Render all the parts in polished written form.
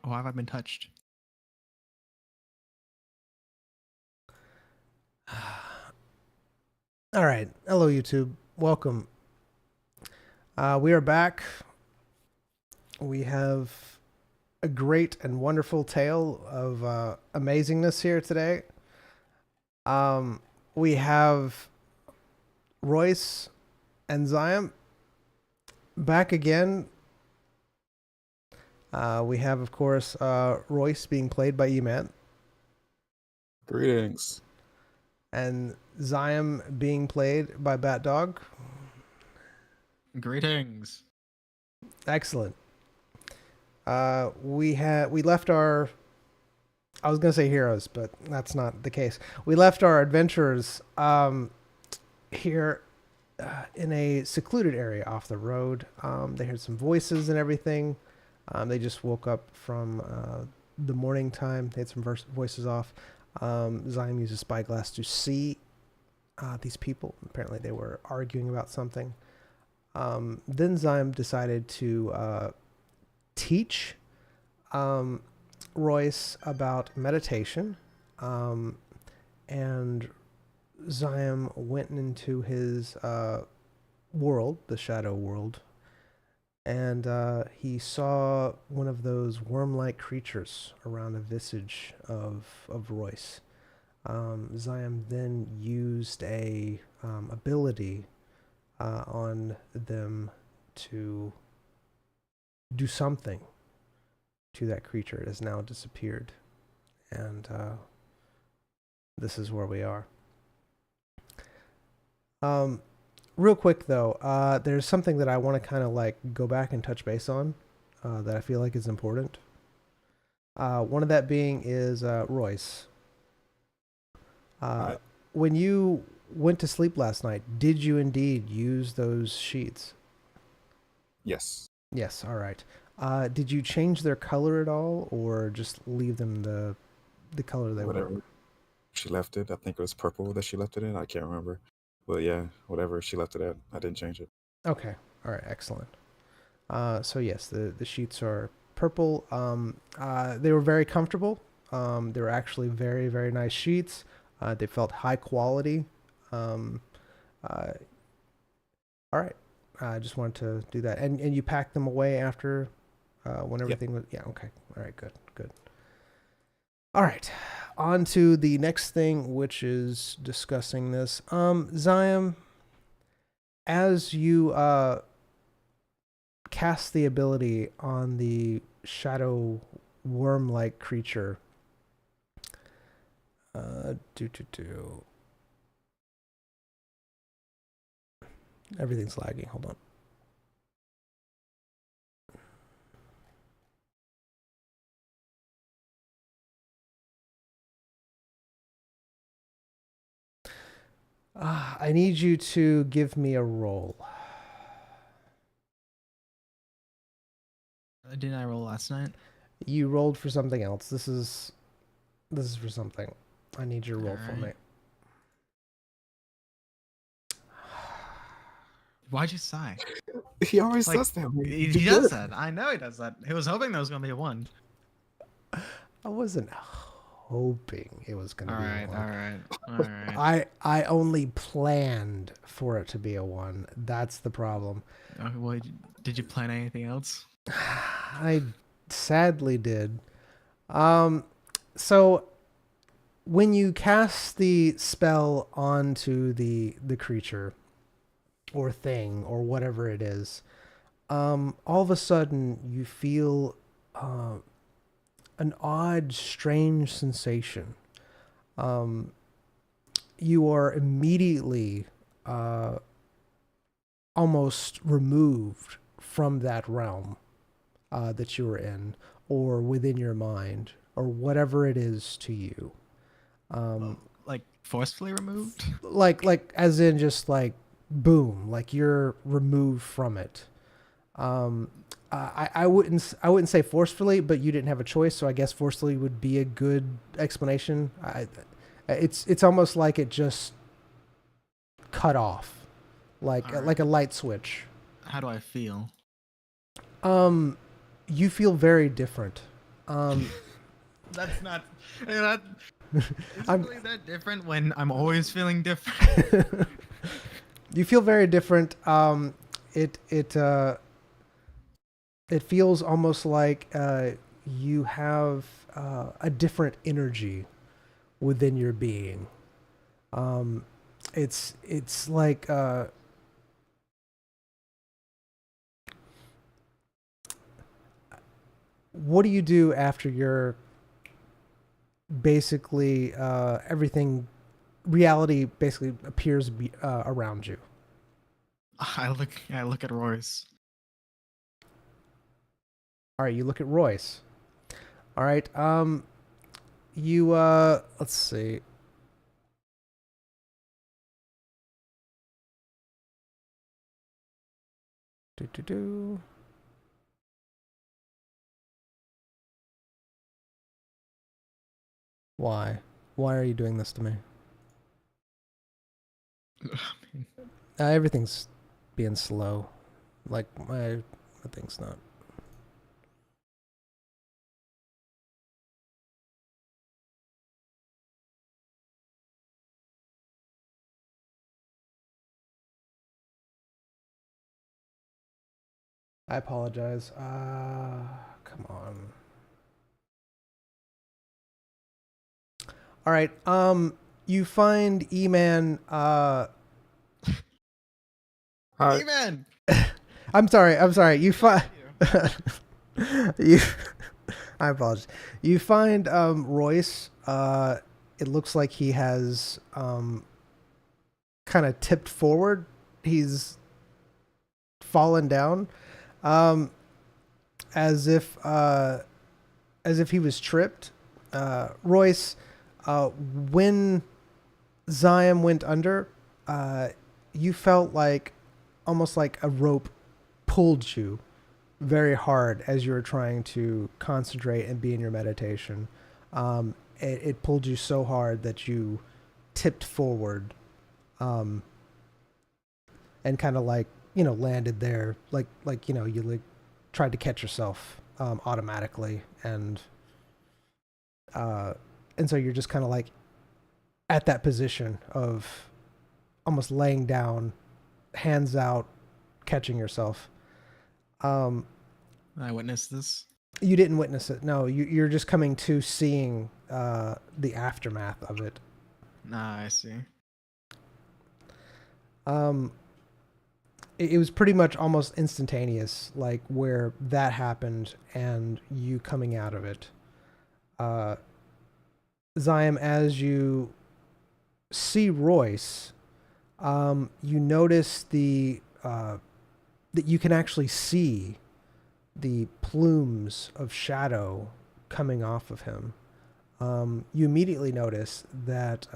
Why have I been touched? All right. Hello, YouTube. Welcome. We are back. We have a great and wonderful tale of amazingness here today. We have Royce and Zion back again. We have, of course, Royce being played by Eman. Greetings. And Zion being played by Bat Dog. Greetings. Excellent. We left our, I was gonna say heroes, but that's not the case. We left our adventurers here in a secluded area off the road. They heard some voices and everything. They just woke up from the morning time. They had some voices off. Zion used a spyglass to see these people. Apparently they were arguing about something. Then Zion decided to teach Royce about meditation. And Zion went into his world, the shadow world, and he saw one of those worm-like creatures around the visage of Royce. Zion then used a ability on them to do something to that creature. It has now disappeared, and this is where we are. Real quick though, there's something that I want to kind of like go back and touch base on that I feel like is important. One of that being is Royce. When you went to sleep last night, did you indeed use those sheets? Yes. Yes, all right. Did you change their color at all, or just leave them the color they were? She left it. I think it was purple that she left it in. I can't remember. But yeah, whatever she left it at, I didn't change it. Okay. All right. Excellent. So yes, the sheets are purple. They were very comfortable. They were actually very, very nice sheets. They felt high quality. All right. I just wanted to do that. And you packed them away after when everything was... Yeah, okay. All right, good, good. All right. On to the next thing, which is discussing this. Zion, as you cast the ability on the shadow worm-like creature, everything's lagging. Hold on. I need you to give me a roll. Didn't I roll last night? You rolled for something else. This is for something. I need your roll for me. Why'd you sigh? He always does that. He does that. I know he does that. He was hoping there was gonna be a 1. I wasn't hoping it was gonna be a 1. All right. I only planned for it to be a 1. That's the problem. Okay, well, did you plan anything else? I sadly did. So when you cast the spell onto the creature or thing or whatever it is, all of a sudden you feel an odd, strange sensation. You are immediately almost removed from that realm that you were in, or within your mind, or whatever it is to you. Like forcefully removed? Like as in just like boom, like you're removed from it. I wouldn't say forcefully, but you didn't have a choice, so I guess forcefully would be a good explanation. It's almost like it just cut off, like a light switch. How do I feel? You feel very different. That's not. That, is it I'm- really that different when I'm always feeling different? You feel very different. It feels almost like you have a different energy within your being. It's like what do you do after you're basically everything reality basically appears around you? I look at Royce. All right, you look at Royce. All right, you let's see. Do do do. Why? Why are you doing this to me? Everything's being slow. Like my thing's not. I apologize. Come on. All right. You find E-Man. Hi. Amen. I'm sorry. I'm sorry. You find. you. I apologize. You find Royce. It looks like he has kind of tipped forward. He's fallen down, um, as if he was tripped. Royce, when Zion went under, you felt like almost like a rope pulled you very hard as you were trying to concentrate and be in your meditation. It pulled you so hard that you tipped forward, and kind of like landed there, like you like tried to catch yourself automatically, and so you're just kind of like at that position of almost laying down, hands out, catching yourself. I witnessed this. You didn't witness it. No, you're just coming to seeing the aftermath of it. Nah, I see. It was pretty much almost instantaneous, like where that happened and you coming out of it. Zion, as you see Royce, you notice that you can actually see the plumes of shadow coming off of him. You immediately notice that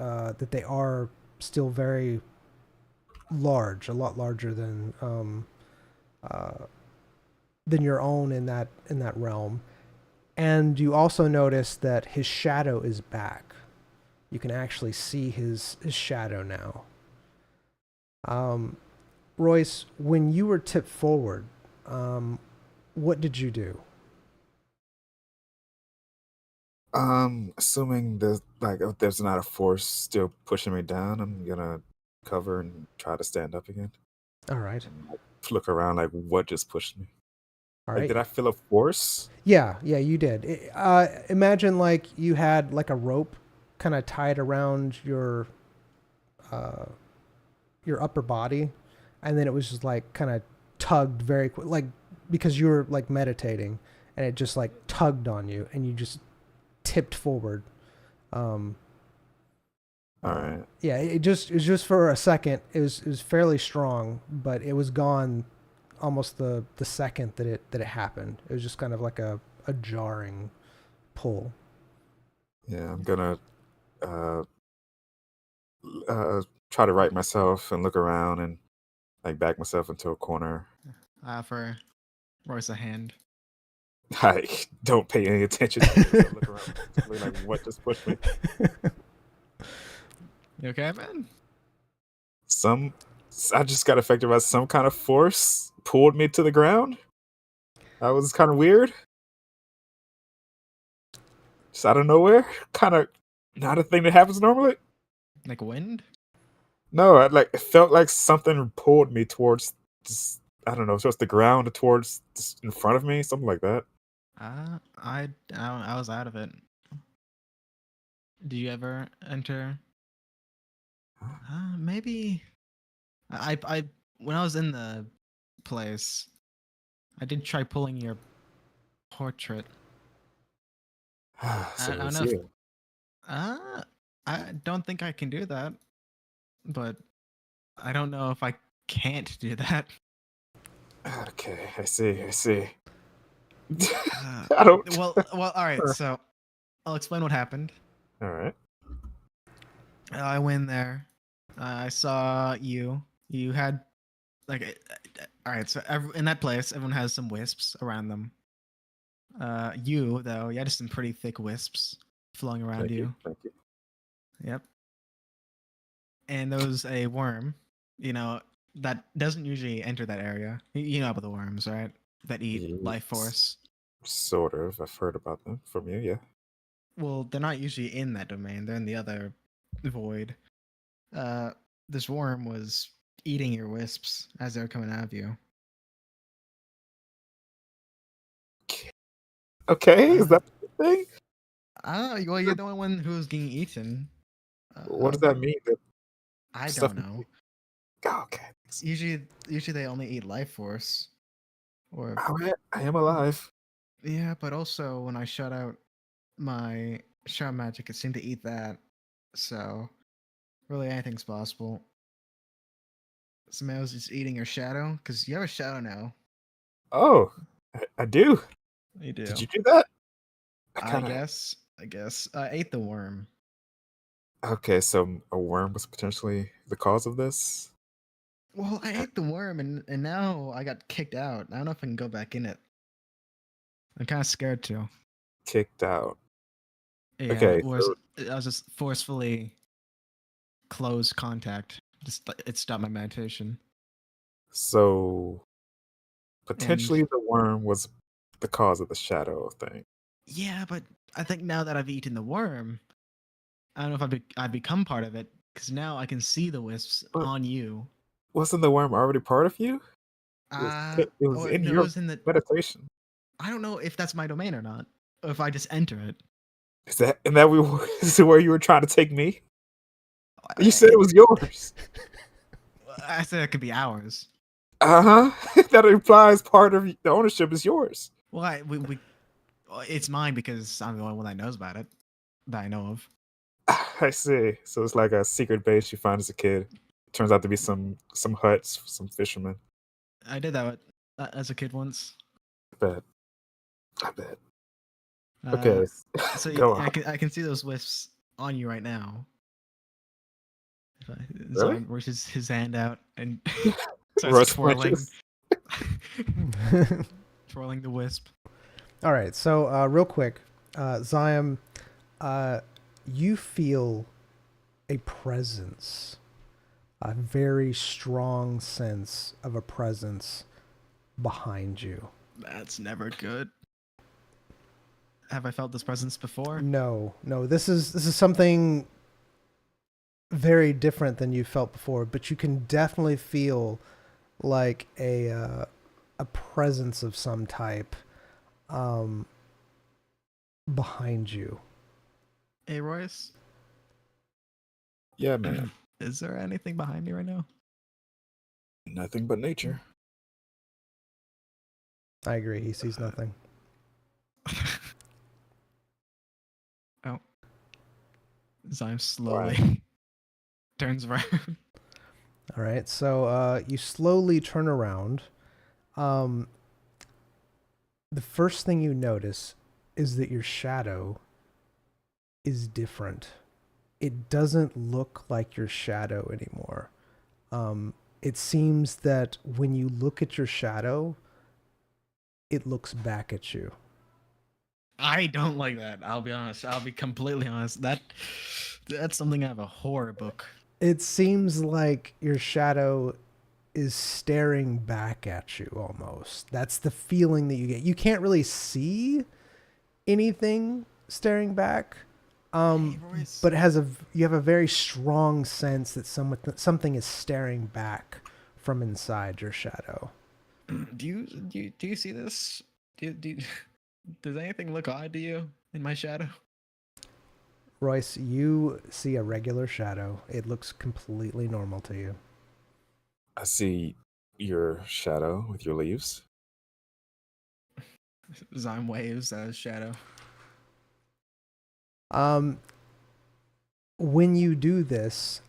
they are still very large, a lot larger than your own in that realm. And you also notice that his shadow is back. You can actually see his shadow now. Royce, when you were tipped forward, what did you do? Assuming there's like if there's not a force still pushing me down, I'm gonna cover and try to stand up again. All right. And like, look around like what just pushed me. All Like right. did I feel a force? Yeah, you did. Imagine like you had like a rope kind of tied around your upper body, and then it was just like kind of tugged very quick, like because you were like meditating, and it just like tugged on you, and you just tipped forward. All right. Yeah, it was just for a second. It was fairly strong, but it was gone almost the second that it happened. It was just kind of like a jarring pull. Yeah, I'm gonna uh try to right myself and look around and like back myself into a corner. I offer Royce a hand. Like don't pay any attention to me. So look around like what just pushed me. You okay, man? I just got affected by some kind of force pulled me to the ground. That was kind of weird. just out of nowhere. Kind of not a thing that happens normally. Like wind? No, it felt like something pulled me towards this, I don't know, towards the ground, towards in front of me, something like that. I was out of it. Do you ever enter? Maybe. I when I was in the place, I did try pulling your portrait. So I it don't was know. you. I don't think I can do that, but I don't know if I can't do that. Okay, I see. Uh, I don't. well, all right. So I'll explain what happened. All right. I went there. I saw you. You had all right. So in that place, everyone has some wisps around them. You though, you had some pretty thick wisps flowing around Thank you. you. Thank you. Yep. And there was a worm, that doesn't usually enter that area. You know about the worms, right? That eat life force. Sort of. I've heard about them from you. Yeah. Well, they're not usually in that domain. They're in the other void. This worm was eating your wisps as they were coming out of you. Okay. Is that the thing? Well, you're the only one who was getting eaten. What does that mean? That I stuff- don't know. Oh, okay. Usually they only eat life force. Or All right. I am alive. yeah, but also when I shut out my shadow magic, it seemed to eat that. So really, anything's possible. Somebody was just eating your shadow because you have a shadow now. Oh, I do. You do. Did you do that? I guess. I ate the worm. Okay, so a worm was potentially the cause of this. Well, I ate the worm, and now I got kicked out. I don't know if I can go back in it. I'm kind of scared to. Kicked out. Yeah, Okay, I was just forcefully closed contact. It stopped my meditation. So potentially the worm was the cause of the shadow thing. Yeah, but I think now that I've eaten the worm, I don't know if I've become part of it because now I can see the wisps on you. Wasn't the worm already part of you? It was in no, your it was in the. meditation. I don't know if that's my domain or not, or if I just enter it. Is that where you were trying to take me? You said it was yours. I said it could be ours. That implies part of the ownership is yours. Well, it's mine because I'm the only one that knows about it, that I know of. I see. So it's like a secret base you find as a kid. Turns out to be some huts, some fishermen. I did that as a kid once. I bet. Okay, So go on. I can see those wisps on you right now. Really? Zion reaches his hand out and Russ starts twirling, flinches. twirling the wisp. All right. So real quick, Zion, you feel a presence, a very strong sense of a presence behind you. That's never good. Have I felt this presence before? No. This is something very different than you felt before, but you can definitely feel like a presence of some type behind you. Hey, Royce. Yeah, man. Is there anything behind me right now? Nothing but nature. I agree. He sees nothing. Oh. Zion slowly turns around. All right. So you slowly turn around. The first thing you notice is that your shadow is different. It doesn't look like your shadow anymore. It seems that when you look at your shadow, it looks back at you. I don't like that. I'll be honest. I'll be completely honest. That's something out of a horror book. It seems like your shadow is staring back at you almost. That's the feeling that you get. You can't really see anything staring back. Hey, Royce. But you have a very strong sense that something is staring back from inside your shadow. Do you see this? Does anything look odd to you in my shadow? Royce, you see a regular shadow. It looks completely normal to you. I see your shadow with your leaves. Zyme waves as shadow. When you do this,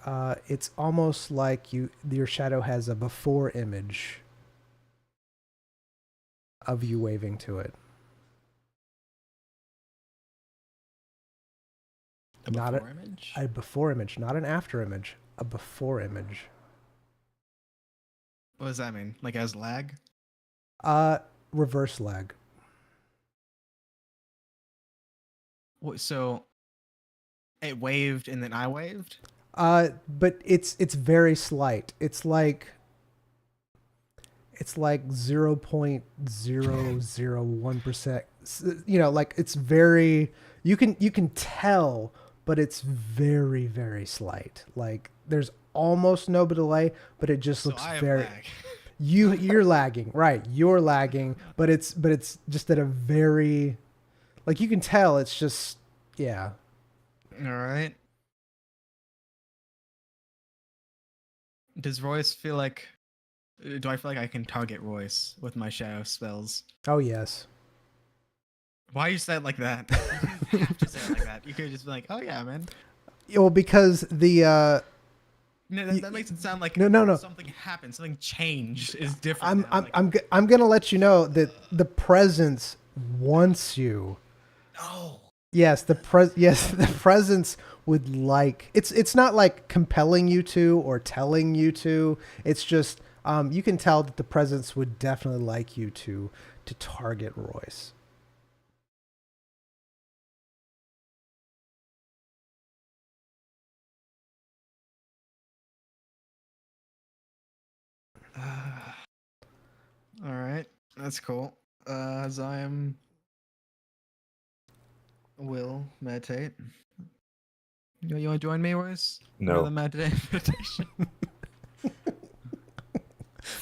it's almost like your shadow has a before image of you waving to it. Not before image? A before image, not an after image. A before image. What does that mean? Like as lag? Reverse lag. So it waved and then I waved? But it's very slight. It's like 0.001%. You know, like it's very you can tell, but it's very, very slight. Like there's almost no delay, but it just looks very lag. You're lagging, right? You're lagging, but it's just at a very, like, you can tell it's just, yeah. All right. Does Royce feel like? Do I feel like I can target Royce with my shadow spells? Oh yes. Why you say it like that? You have to say it like that. You could just be like, "Oh yeah, man." Well, because the No, that makes it sound like no. something happened, something changed is different. I'm gonna let you know that the presence wants you. No. Yes, the presence would like. It's not like compelling you to or telling you to. It's just you can tell that the presence would definitely like you to target Royce. All right, that's cool. As I am will meditate. You want to join me, Royce? No. Another meditation.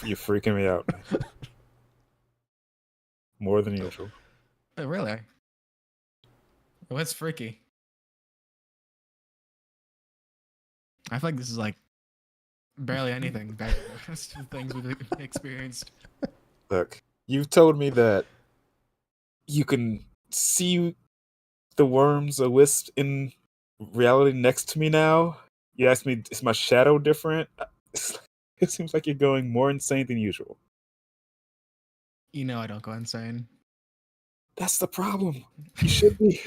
You're freaking me out. More than usual. Oh, really? What's freaky? I feel like this is like barely anything back to the rest of the things we've experienced. Look, you've told me that you can see the worms or wisp in reality next to me now. You asked me, is my shadow different? It seems like you're going more insane than usual. You know I don't go insane. That's the problem. You should be.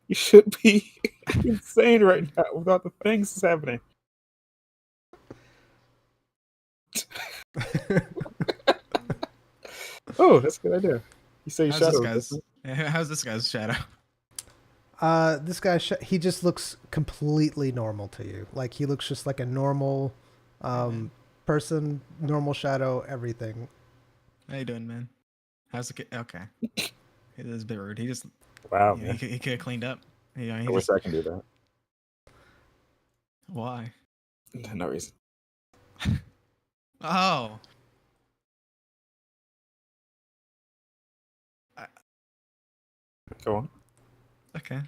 You should be insane right now without the things that's happening. Oh, that's a good idea. You say shadow. How's this guy's shadow? This guy, he just looks completely normal to you. Like he looks just like a normal person, normal shadow, everything. How you doing, man? How's the kid? Okay. It is a bit rude. He just Wow, he man. could have cleaned up. I wish I can do that. Why? No reason. Oh. Go on. Okay.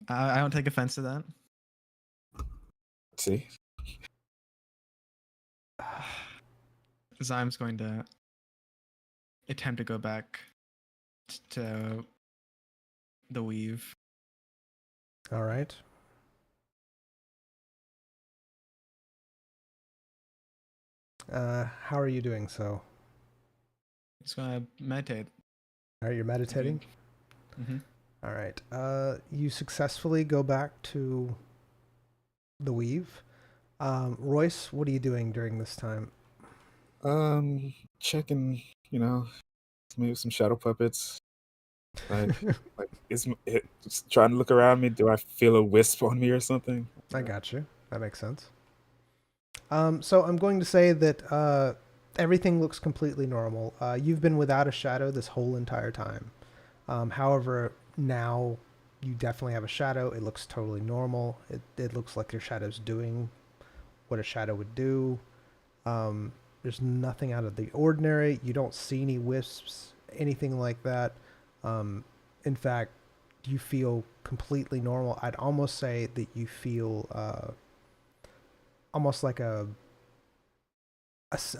I don't take offense to that. See? Zyme's going to attempt to go back to the weave. All right. How are you doing so? Just gonna meditate. All right, you're meditating? Mm-hmm. All right. You successfully go back to the weave. Royce, what are you doing during this time? Checking, maybe some shadow puppets. Like it's trying to look around me. Do I feel a wisp on me or something? I got you. That makes sense. So I'm going to say that everything looks completely normal. You've been without a shadow this whole entire time. However, now you definitely have a shadow. It looks totally normal. It looks like your shadow's doing what a shadow would do. There's nothing out of the ordinary. You don't see any wisps, anything like that. In fact, you feel completely normal. I'd almost say that you feel almost like a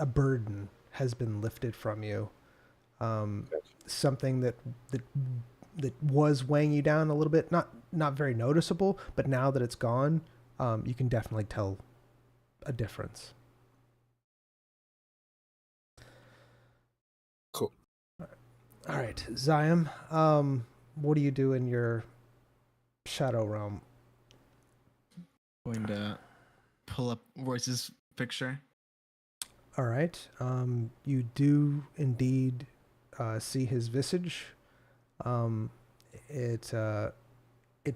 burden has been lifted from you. Something that was weighing you down a little bit, not very noticeable, but now that it's gone, you can definitely tell a difference. Cool. All right, Zion. What do you do in your shadow realm? Going to pull up Royce's picture. All right. You do indeed see his visage. It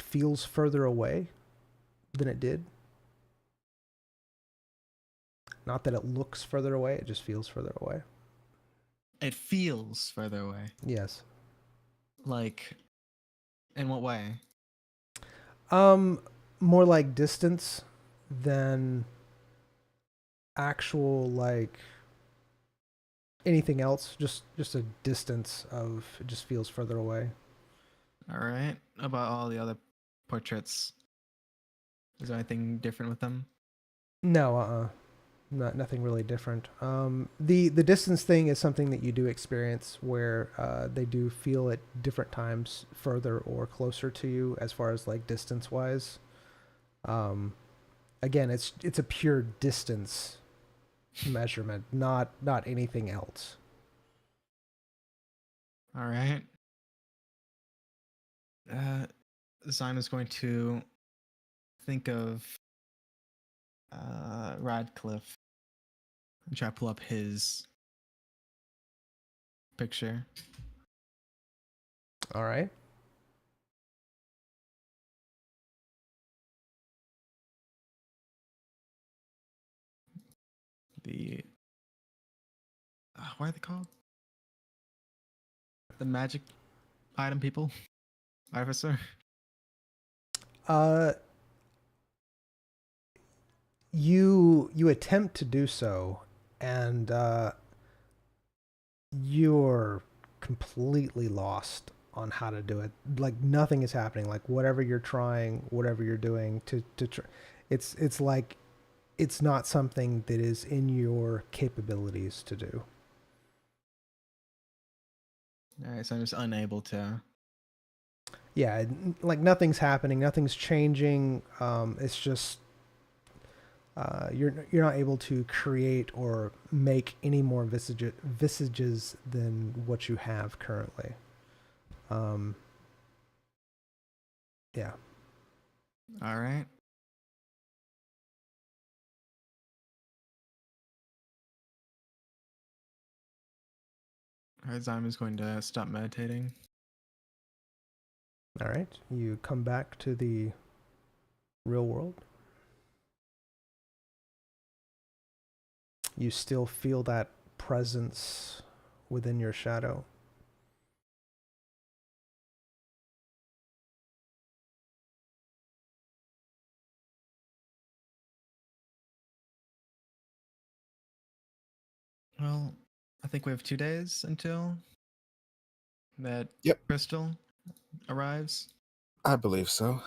feels further away than it did. Not that it looks further away; it just feels further away. It feels further away. Yes. Like, in what way? More like distance than actual like anything else. Just a distance of it just feels further away. All right. About all the other portraits, is there anything different with them? No, nothing really different. The distance thing is something that you do experience where they do feel at different times further or closer to you as far as like distance wise. Again, it's a pure distance measurement, not anything else. All right. Zion is going to think of Radcliffe and try to pull up his picture. All right. The what are they called? The magic item people, officer. You attempt to do so, and you're completely lost on how to do it. Like nothing is happening. Like whatever you're trying, whatever you're doing it's like it's not something that is in your capabilities to do. All right, so I'm just unable to. Yeah, like nothing's happening, nothing's changing. It's just you're not able to create or make any more visages than what you have currently. Yeah. All right. All right, Zion is going to stop meditating. All right. You come back to the real world. You still feel that presence within your shadow. Well, I think we have 2 days until that Yep. crystal arrives. I believe so.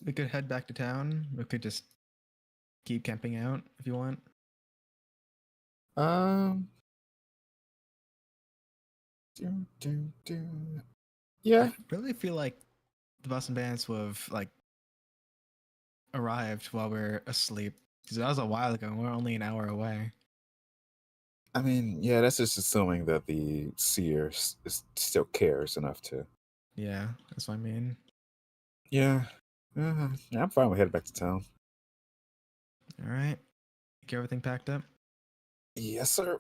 We could head back to town. We could just keep camping out if you want. Um. Yeah. I really feel like the Boston Bandits would have like arrived while we're asleep because that was a while ago. We're only an hour away. I mean, yeah, that's just assuming that the seer still cares enough to. Yeah, that's what I mean. Yeah. Yeah, I'm fine with heading back to town. All right, get everything packed up. Yes, sir.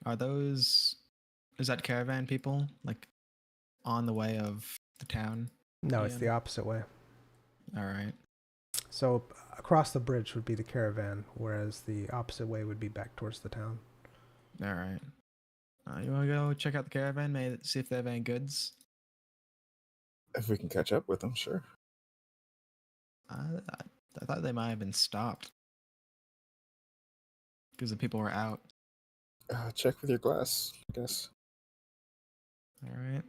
Are those? Is that caravan people like on the way of the town? No, it's Yeah. the opposite way. All right. So across the bridge would be the caravan, whereas the opposite way would be back towards the town. All right. You want to go check out the caravan? Maybe see if they have any goods. If we can catch up with them, sure. I thought they might have been stopped because the people were out. Check with your glass, I guess. All right.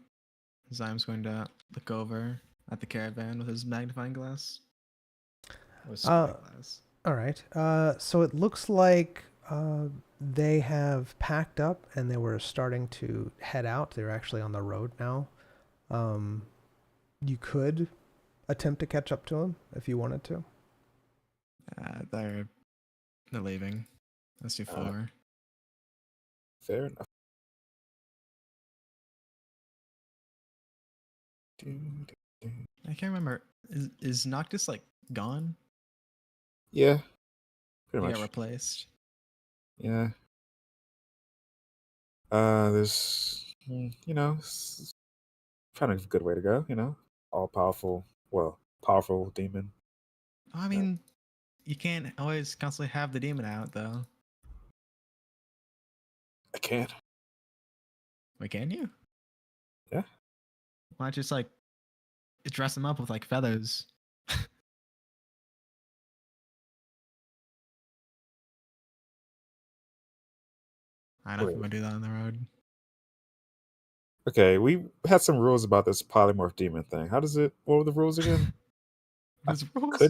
Zyme's going to look over at the caravan with his magnifying glass. Or spyglass. All right. So it looks like they have packed up and they were starting to head out. They're actually on the road now. You could attempt to catch up to them if you wanted to. They're leaving. Let's do 4. Fair enough. I can't remember. Is Noctis like gone? Yeah, pretty He much. got replaced. Yeah. There's, kind of a good way to go, all powerful, powerful demon. I mean, you can't always constantly have the demon out, though. I can't. Wait, can you? Yeah. Why not just like dress him up with like feathers? I don't know if I'm gonna do that on the road. Okay, we had some rules about this polymorph demon thing. What were the rules again? His rules?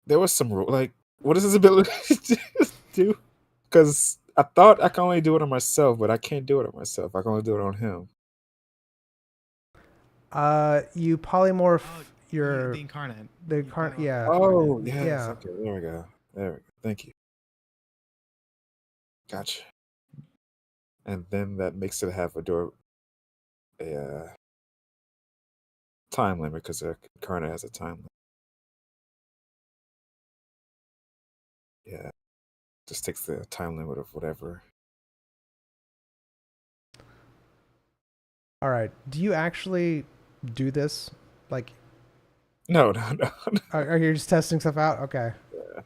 There was some rule. Like, what is his ability to do? Because I thought I can only do it on myself, but I can't do it on myself. I can only do it on him. You polymorph your the incarnate. yeah. Oh, yes. Yeah. Okay, there we go. Thank you. Gotcha. And then that makes it have a time limit because the incarnate has a time limit. Yeah. Just takes the time limit of whatever. All right. Do you actually do this? Like, No. are you just testing stuff out? Okay. Yeah.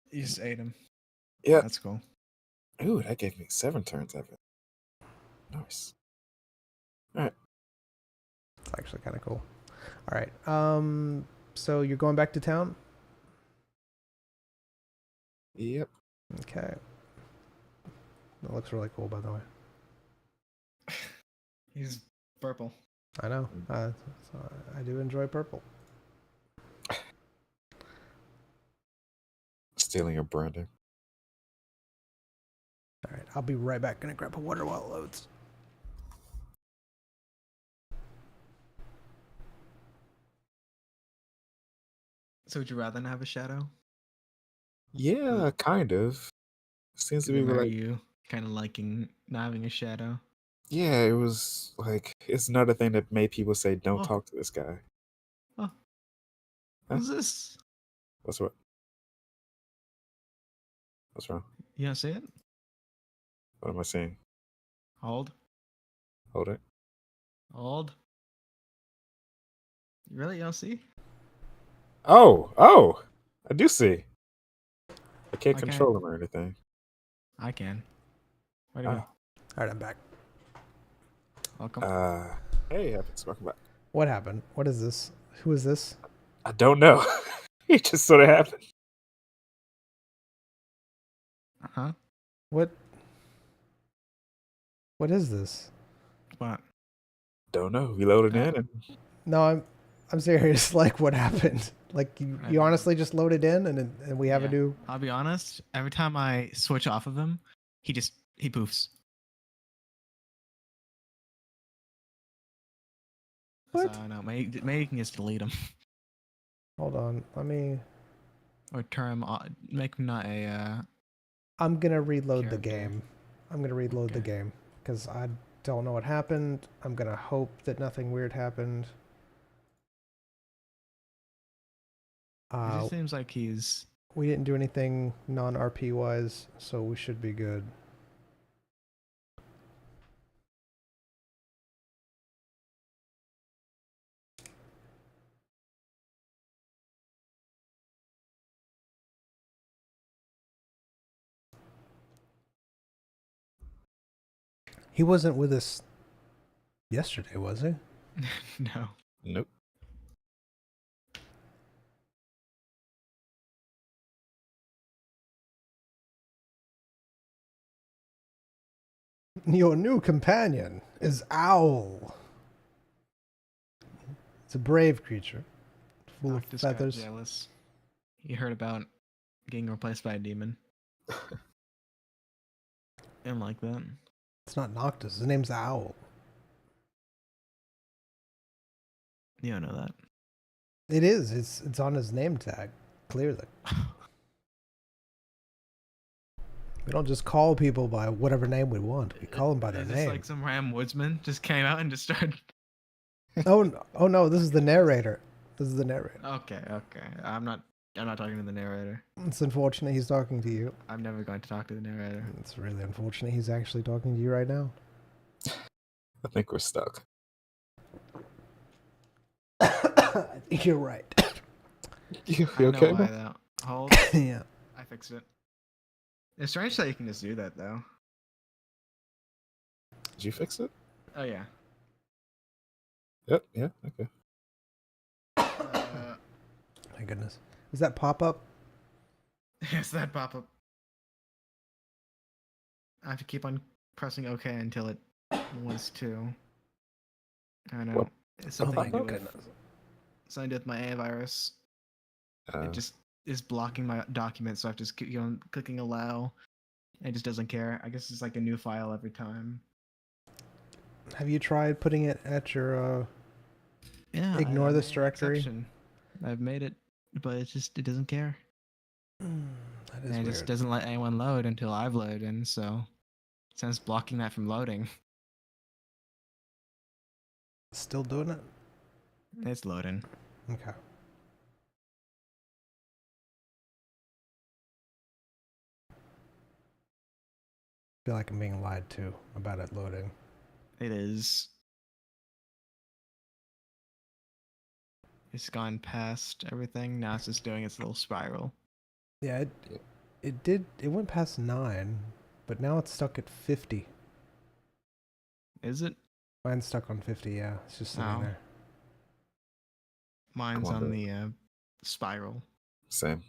You just ate him. Yeah. That's cool. Ooh, that gave me 7 turns of it. Nice. All right. It's actually kind of cool. All right. So you're going back to town? Yep. Okay. That looks really cool, by the way. He's purple. I know. So I do enjoy purple. Stealing your branding. All right. I'll be right back. Gonna grab a water while it loads. So would you rather not have a shadow? Yeah, kind of. Seems to be Are like, you kind of liking not having a shadow? yeah, it was like, it's another thing that made people say, don't Oh. talk to this guy. Oh. What's this? What's wrong? You don't see it? What am I seeing? Hold. Hold it. Hold. You really don't see? Oh, I do see. I can't I control him or anything. I can. Where'd you go? All right. I'm back. Welcome. Hey, welcome back. What happened? What is this? Who is this? I don't know. It just sort of happened. Uh-huh. What is this? What? Don't know. We loaded in and No, I'm serious. Like, what happened? Like, you honestly just loaded in and we have a new. I'll be honest. Every time I switch off of him, he poofs. What? So no, maybe you can just delete him Hold on. Let me. or turn him on. Make him not a. I'm gonna reload the Character. game. I'm gonna reload the Okay. game because I don't know what happened. I'm gonna hope that nothing weird happened. It just seems like he's. We didn't do anything non-RP wise, so we should be good. He wasn't with us yesterday, was he? No. Nope. Your new companion is Owl. It's a brave creature, full of Noctis got feathers. jealous. He heard about getting replaced by a demon. Didn't like that. It's not Noctis. His name's Owl. You don't know that. It is. It's on his name tag, clearly. We don't just call people by whatever name we want. We call them by their Is this name. like some random woodsman just came out and just started? Oh no! This is the narrator. This is the narrator. Okay. I'm not talking to the narrator. It's unfortunate he's talking to you. I'm never going to talk to the narrator. It's really unfortunate he's actually talking to you right now. I think we're stuck. I think you're right. You I know okay? why, man? though. Hold. Yeah. I fixed it. It's strange that you can just do that though. Did you fix it? Oh yeah. Yep. Yeah. Okay. My goodness. Is that pop up? Yes, that pop up. I have to keep on pressing OK until it wants to. I don't know. What? It's something to do with goodness. something to do with my A virus. Uh, It just is blocking my document, so I have to just keep on clicking allow. It just doesn't care. I guess it's like a new file every time. Have you tried putting it at your Yeah. Ignore I this made an directory. exception. I've made it, but it doesn't care. that is And it weird. just doesn't let anyone load until I've loaded in, so since blocking that from loading. Still doing it? It's loading. Okay. I feel like I'm being lied to about it loading. It is. It's gone past everything. Now it's just doing its little spiral. Yeah, it went past 9, but now it's stuck at 50. Is it? Mine's stuck on 50, yeah. It's just sitting Oh. there. Mine's Come on, on dude. the spiral. Same.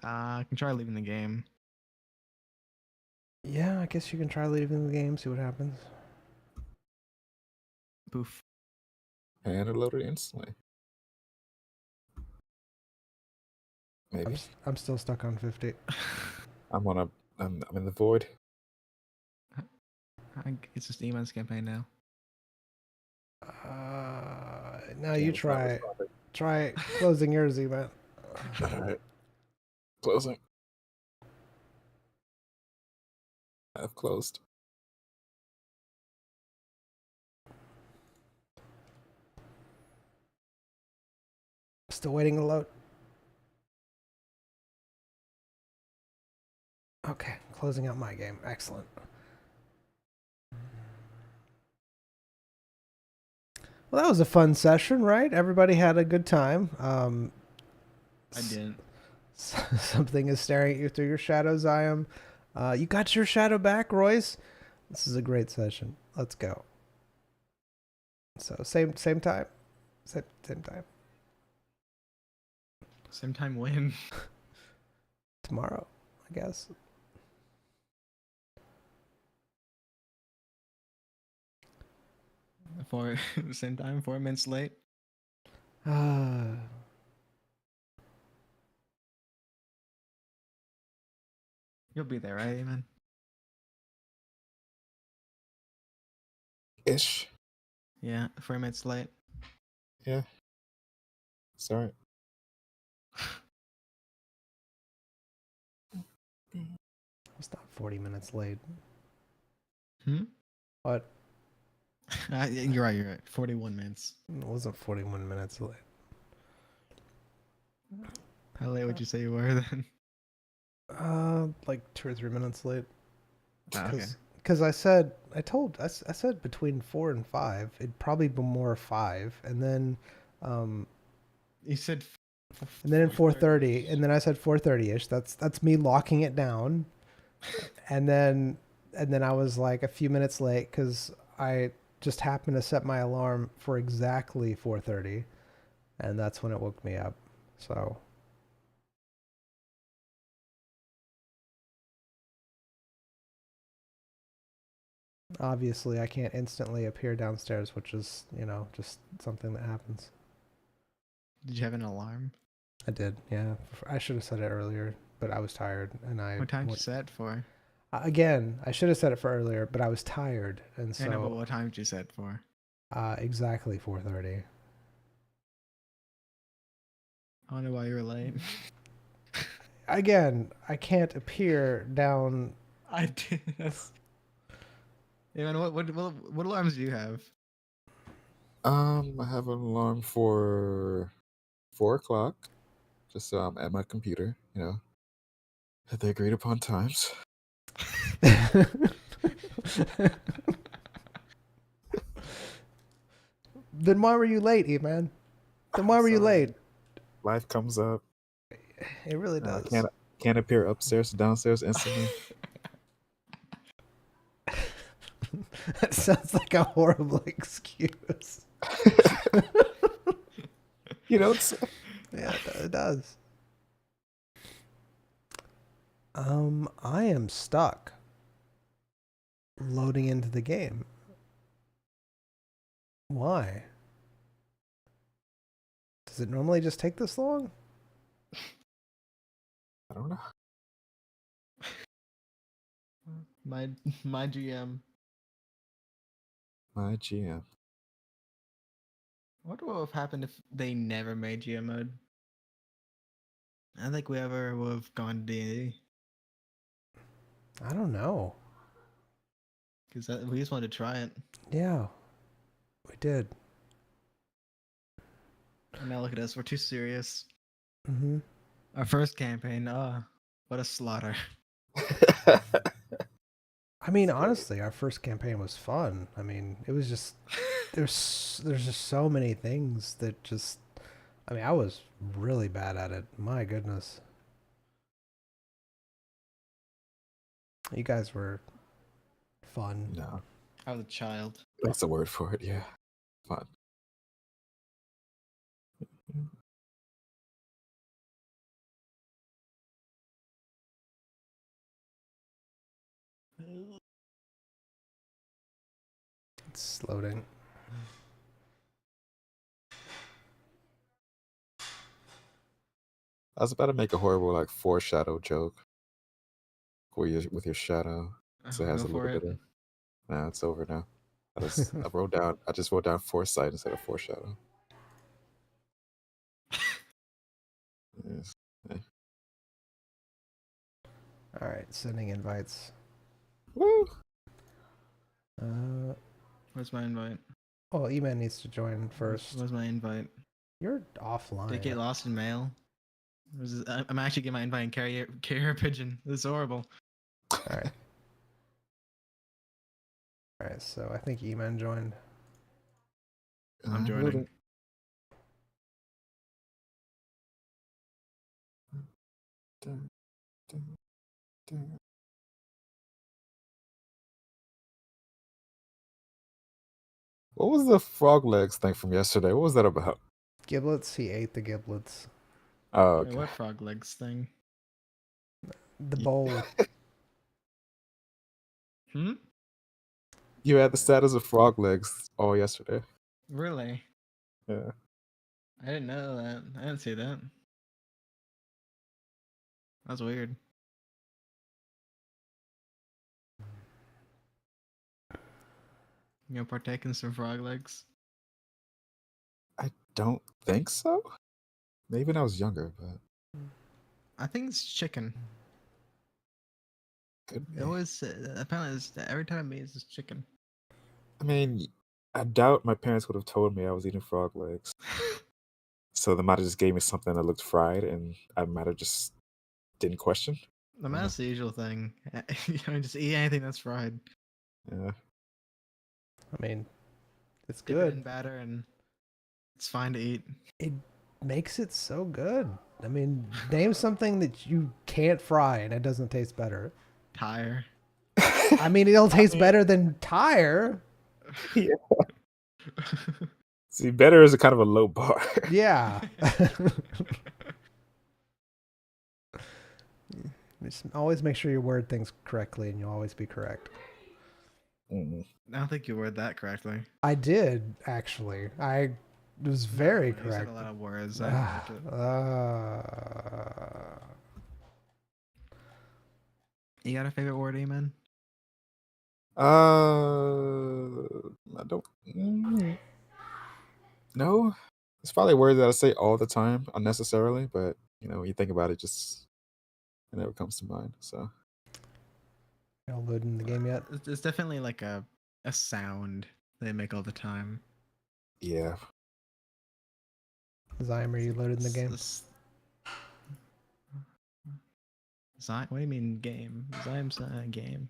I can try leaving the game. Yeah, I guess you can try leaving the game, see what happens. Poof. And it loaded instantly. Maybe. I'm still stuck on 50. I'm in the void. It's just Emon's campaign now. Now you Game's not try. responding. Try closing yours, man. Alright. Closing. I've closed. Still waiting to load. Okay, closing out my game. Excellent. Well, that was a fun session, right? Everybody had a good time. I didn't. Something is staring at you through your shadows. I am. You got your shadow back, Royce. This is a great session. Let's go. So same time, same time Same time when? tomorrow, I guess. Same time, 4 minutes late. You'll be there, right, Eamon? Ish. Yeah, 4 minutes late. Yeah. It's alright. It's not 40 minutes late. Hmm? What? You're right. 41 minutes. It wasn't 41 minutes late. How late would you say you were then? Like 2 or 3 minutes late. Ah, okay. Because I said between 4 and 5. It'd probably be more 5, and then You said. and then in 4:30, and then I said 4:30ish. That's me locking it down, and then and then I was like a few minutes late because I just happened to set my alarm for exactly 4:30, and that's when it woke me up. So obviously I can't instantly appear downstairs, which is, just something that happens. Did you have an alarm? I did, yeah. I should have said it earlier, but I was tired, and What time did you set for? Again, I should have said it for earlier, but I was tired, and I know, but so what time did you set for? exactly 4:30. I wonder why you were late. Again, I can't appear down. I did. Yeah, man, what alarms do you have? I have an alarm for 4 o'clock, just so I'm at my computer. At the agreed upon times. Then why were you late, E-Man? Then why were you Sorry. late? Life comes up. It really I does. can't appear upstairs or downstairs instantly. That sounds like a horrible excuse. It's Yeah, it does. I am stuck loading into the game. Why? Does it normally just take this long? I don't know. My GM. My GM. What would have happened if they never made GM mode? I don't think we ever would have gone to D&D. I don't know. Because we just wanted to try it. Yeah, we did. And now look at us. We're too serious. Mm-hmm. Our first campaign. What a slaughter. I mean, honestly, our first campaign was fun. I mean, it was just there's just so many things that just. I mean, I was really bad at it. My goodness. You guys were fun. No, I was a child. that's a word for it. Yeah, fun. It's loading. I was about to make a horrible foreshadow joke with your shadow. So it has Go a little for it. bit of. Nah, it's over now. I just wrote down foresight instead of foreshadow. Yes. All right, sending invites. Woo! Where's my invite? Oh, E-Man needs to join first. Where's my invite? You're offline. Did it get lost in mail? I'm actually getting my invite in carrier pigeon. This is horrible. All right. All right, so I think E-Man joined. I'm joining. What was the frog legs thing from yesterday? What was that about? Giblets. He ate the giblets. Oh, Wait, okay. what frog legs thing? The bowl. You had the status of frog legs all yesterday. Really? Yeah. I didn't know that. I didn't see that. That's weird. You know, partake in some frog legs? I don't think so. Maybe when I was younger, but I think it's chicken. could be. It was apparently every time I meet it's chicken. I mean, I doubt my parents would have told me I was eating frog legs. So they might have just gave me something that looked fried, and I might have just didn't question. That's the usual thing. Just eat anything that's fried. Yeah. I mean, it's Dip it in good. batter and it's fine to eat. It makes it so good. I mean, name something that you can't fry and it doesn't taste better. Tire. I mean, it'll taste better than tire. Yeah. See, better is a kind of a low bar. Yeah. Just always make sure you word things correctly, and you'll always be correct. Mm. I don't think you worded that correctly. I did, actually. I was very You said correct. a lot of words. I liked it. You got a favorite word, Eamon? I don't. No, it's probably words that I say all the time unnecessarily, but when you think about it, it never comes to mind. So Y'all loading the game yet? It's definitely like a sound they make all the time. yeah, Zyme, are you loaded in the game? What do you mean game? Zyme's not a game.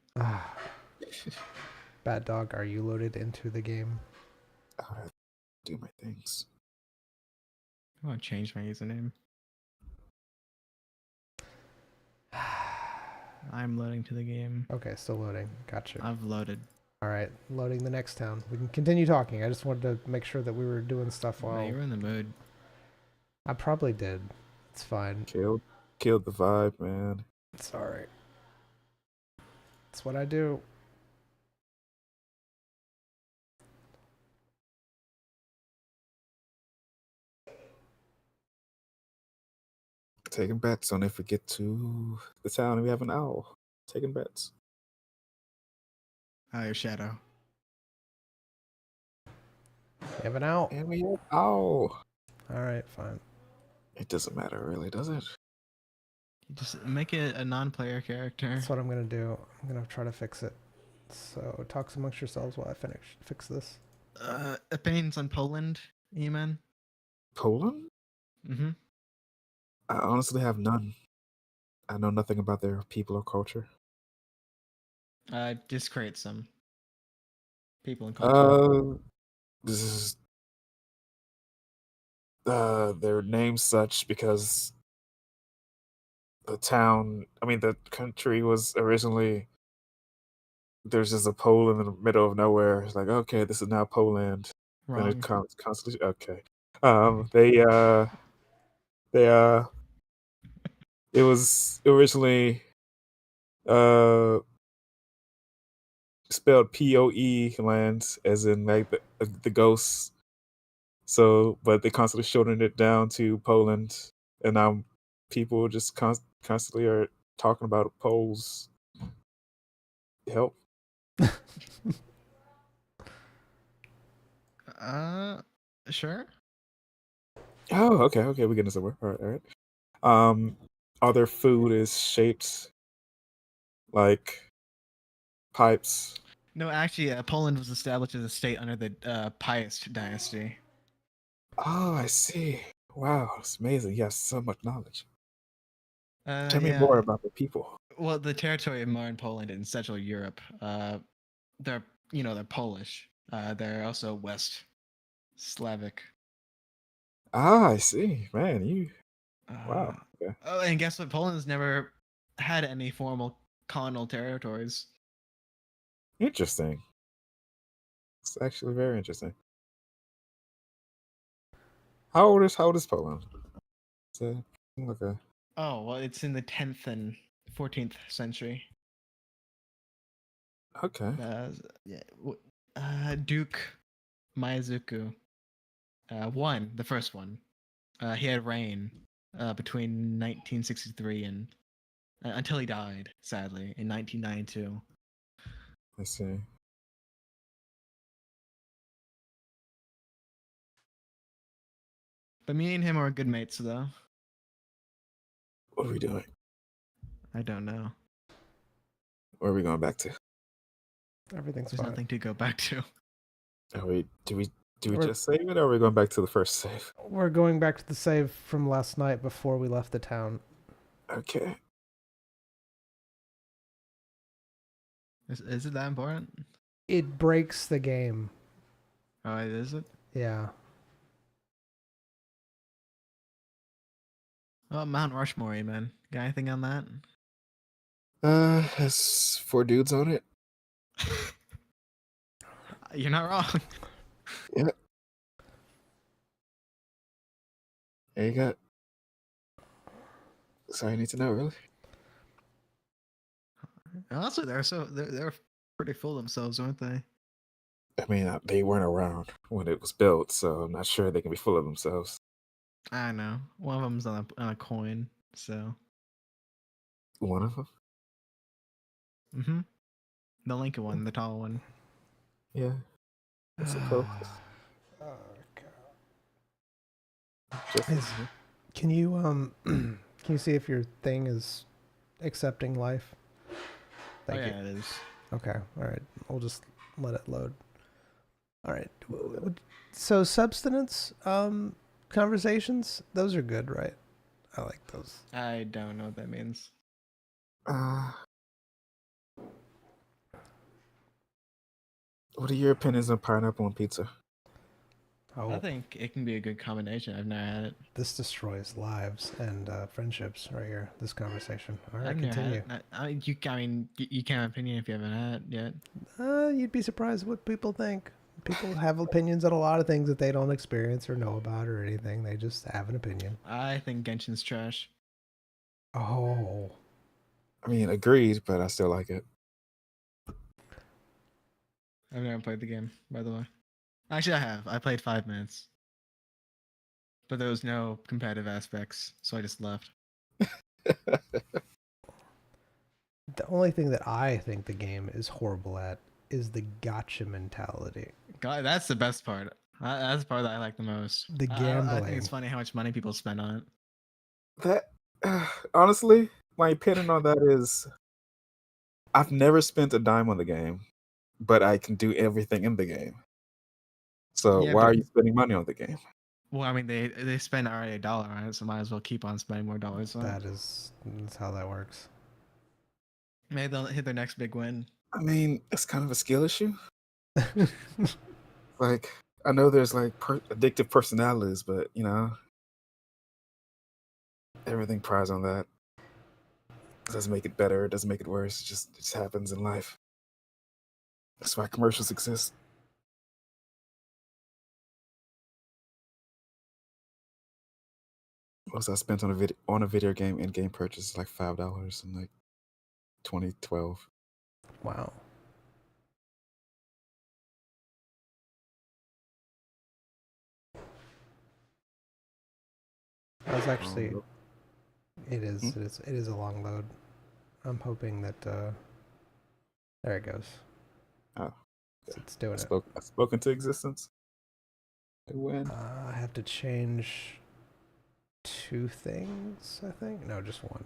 Bad Dog, are you loaded into the game? I do my things. I want to change my username. I'm loading to the game. Okay, still loading. Gotcha. I've loaded. All right, loading the next town. We can continue talking. I just wanted to make sure that we were doing stuff Well, while... you were in the mood. I probably did. It's fine. Killed the vibe, man. It's all right. It's what I do. Taking bets on if we get to the town and we have an owl. Taking bets. Your shadow. You have an out. And we have owl. All right, fine. It doesn't matter, really, does it? You just make it a non-player character. That's what I'm gonna do. I'm gonna try to fix it. So talk amongst yourselves while I fix this. Opinions on Poland, Eamon? Poland? Mm-hmm. I honestly have none. I know nothing about their people or culture. Just create some people and culture. This is their name's such because the country was originally, there's just a pole in the middle of nowhere. It's like, okay, this is now Poland. Wrong. And it constantly, okay. They it was originally spelled POE lands, as in like the ghosts. So, but they constantly shortened it down to Poland, and now people just constantly are talking about Poles. Help. Sure. Oh, okay, we're getting somewhere. All right. All their food is shaped like pipes. No, actually, Poland was established as a state under the Pius dynasty. Oh, I see. Wow, it's amazing. Yes, so much knowledge. Tell me Yeah. more about the people. Well, the territory of modern Poland in Central Europe, they're Polish. They're also West Slavic. Ah, I see. Man, you. Wow. Okay. Oh, and guess what? Poland's never had any formal colonial territories. Interesting. It's actually very interesting. How old is Poland? Okay. Oh, well, it's in the 10th and 14th century. Okay. Duke Miezuku won the first one. He had reign between 1963 and until he died, sadly, in 1992. I see. But me and him are good mates, though. What are we doing? I don't know. Where are we going back to? Everything's There's fine. nothing to go back to. Do we just save it, or are we going back to the first save? We're going back to the save from last night before we left the town. Okay. Is it that important? It breaks the game. Oh, is it? Yeah. Oh, Mount Rushmore, man. Got anything on that? Has 4 dudes on it. You're not wrong. Yeah. There you go. So I need to know, really. Honestly, they're pretty full themselves, aren't they? I mean, they weren't around when it was built, so I'm not sure they can be full of themselves. I know. One of them's on a coin, so. One of them? Mm-hmm. The Lincoln one, the tall one. Yeah. I suppose. Just Can you can you see if your thing is accepting life? Thank you. It is. Okay. All right. We'll just let it load. All right. So substance conversations, those are good, right? I like those. I don't know what that means. What are your opinions on pineapple on pizza? Oh, I think it can be a good combination. I've never had it. this destroys lives and friendships right here. This conversation. All right, I've never continue. had it. You can't have an opinion if you haven't had it yet. You'd be surprised what people think. People have opinions on a lot of things that they don't experience or know about or anything. They just have an opinion. I think Genshin's trash. Oh. I mean, agreed, but I still like it. I've never played the game, by the way. Actually, I have. I played 5 minutes. But there was no competitive aspects, so I just left. The only thing that I think the game is horrible at is the gotcha mentality. God, that's the best part. That's the part that I like the most. The I gambling. think it's funny how much money people spend on it. That honestly, my opinion on that is I've never spent a dime on the game, but I can do everything in the game. So Yeah, why but- are you spending money on the game? Well, I mean, they spend already $1 on it, so might as well keep on spending more dollars on it. That's how that works. Maybe they'll hit their next big win. I mean, it's kind of a skill issue. Like, I know there's like addictive personalities, but you know, everything prides on that. It doesn't make it better. It doesn't make it worse. It just happens in life. That's why commercials exist. Most I spent on a video game in-game purchase like $5 in like 2012. Wow. I was actually. It is a long load. I'm hoping that. There it goes. Oh, It's doing it. I've spoken to existence. I win. I have to change 2 things, I think. No, just 1.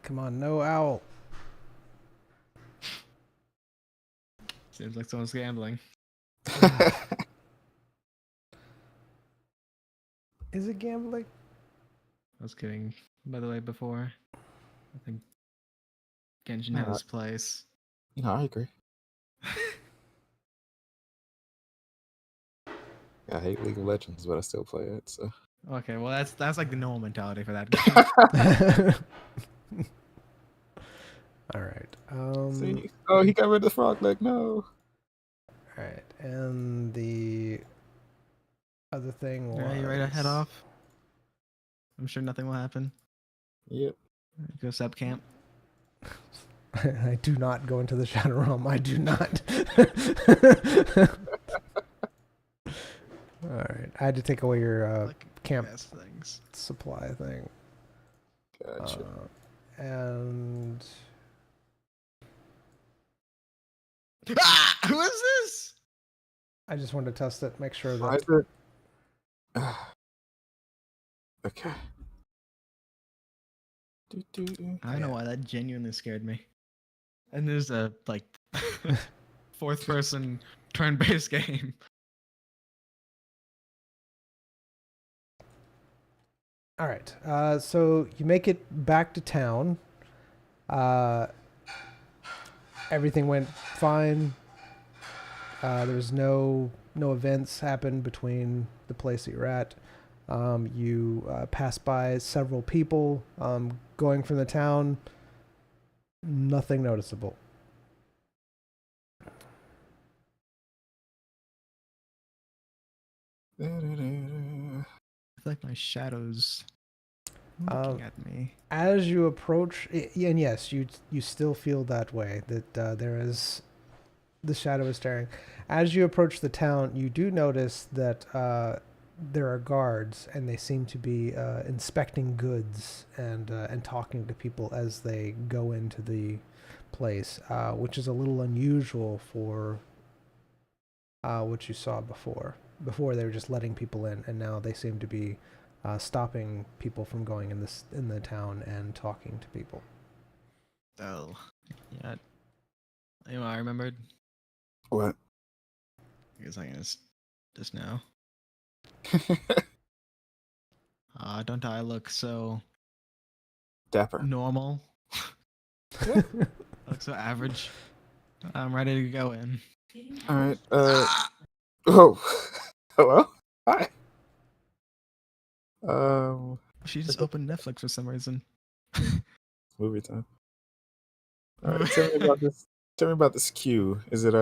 Come on, no owl. Seems like someone's gambling. Is it gambling? I was kidding. By the way, before, I think Genshin has its place. You know, I agree. I hate League of Legends, but I still play it. So Okay, well that's like the normal mentality for that game. All right. see, oh, he got rid of the frog leg. No. All right, and the other thing was. Are you ready to head off? I'm sure nothing will happen. Yep. Go sub camp. I do not go into the Shadow Realm. I do not. All right, I had to take away your Like camp best things. supply thing. Gotcha. And Ah! Who is this? I just wanted to test it, make sure Why that. is it? Okay. I don't know why that genuinely scared me. And there's a like 4th person turn-based game. All right. So you make it back to town. Everything went fine. There's no events happen between the place that you're at. You pass by several people going from the town. Nothing noticeable. I feel like my shadow's looking at me. As you approach, and yes, you still feel that way, that there is the shadow is staring. As you approach the town, you do notice that there are guards, and they seem to be inspecting goods and talking to people as they go into the place, which is a little unusual for what you saw before. Before they were just letting people in, and now they seem to be stopping people from going in the town and talking to people. Oh, yeah. You know, I remembered. What? I guess I can just now. Don't I look so Dapper. normal? Yeah. I look so average. I'm ready to go in. All right. Oh, hello. Hi. She just opened Netflix for some reason. Movie time. All right. Tell me about this queue. Is it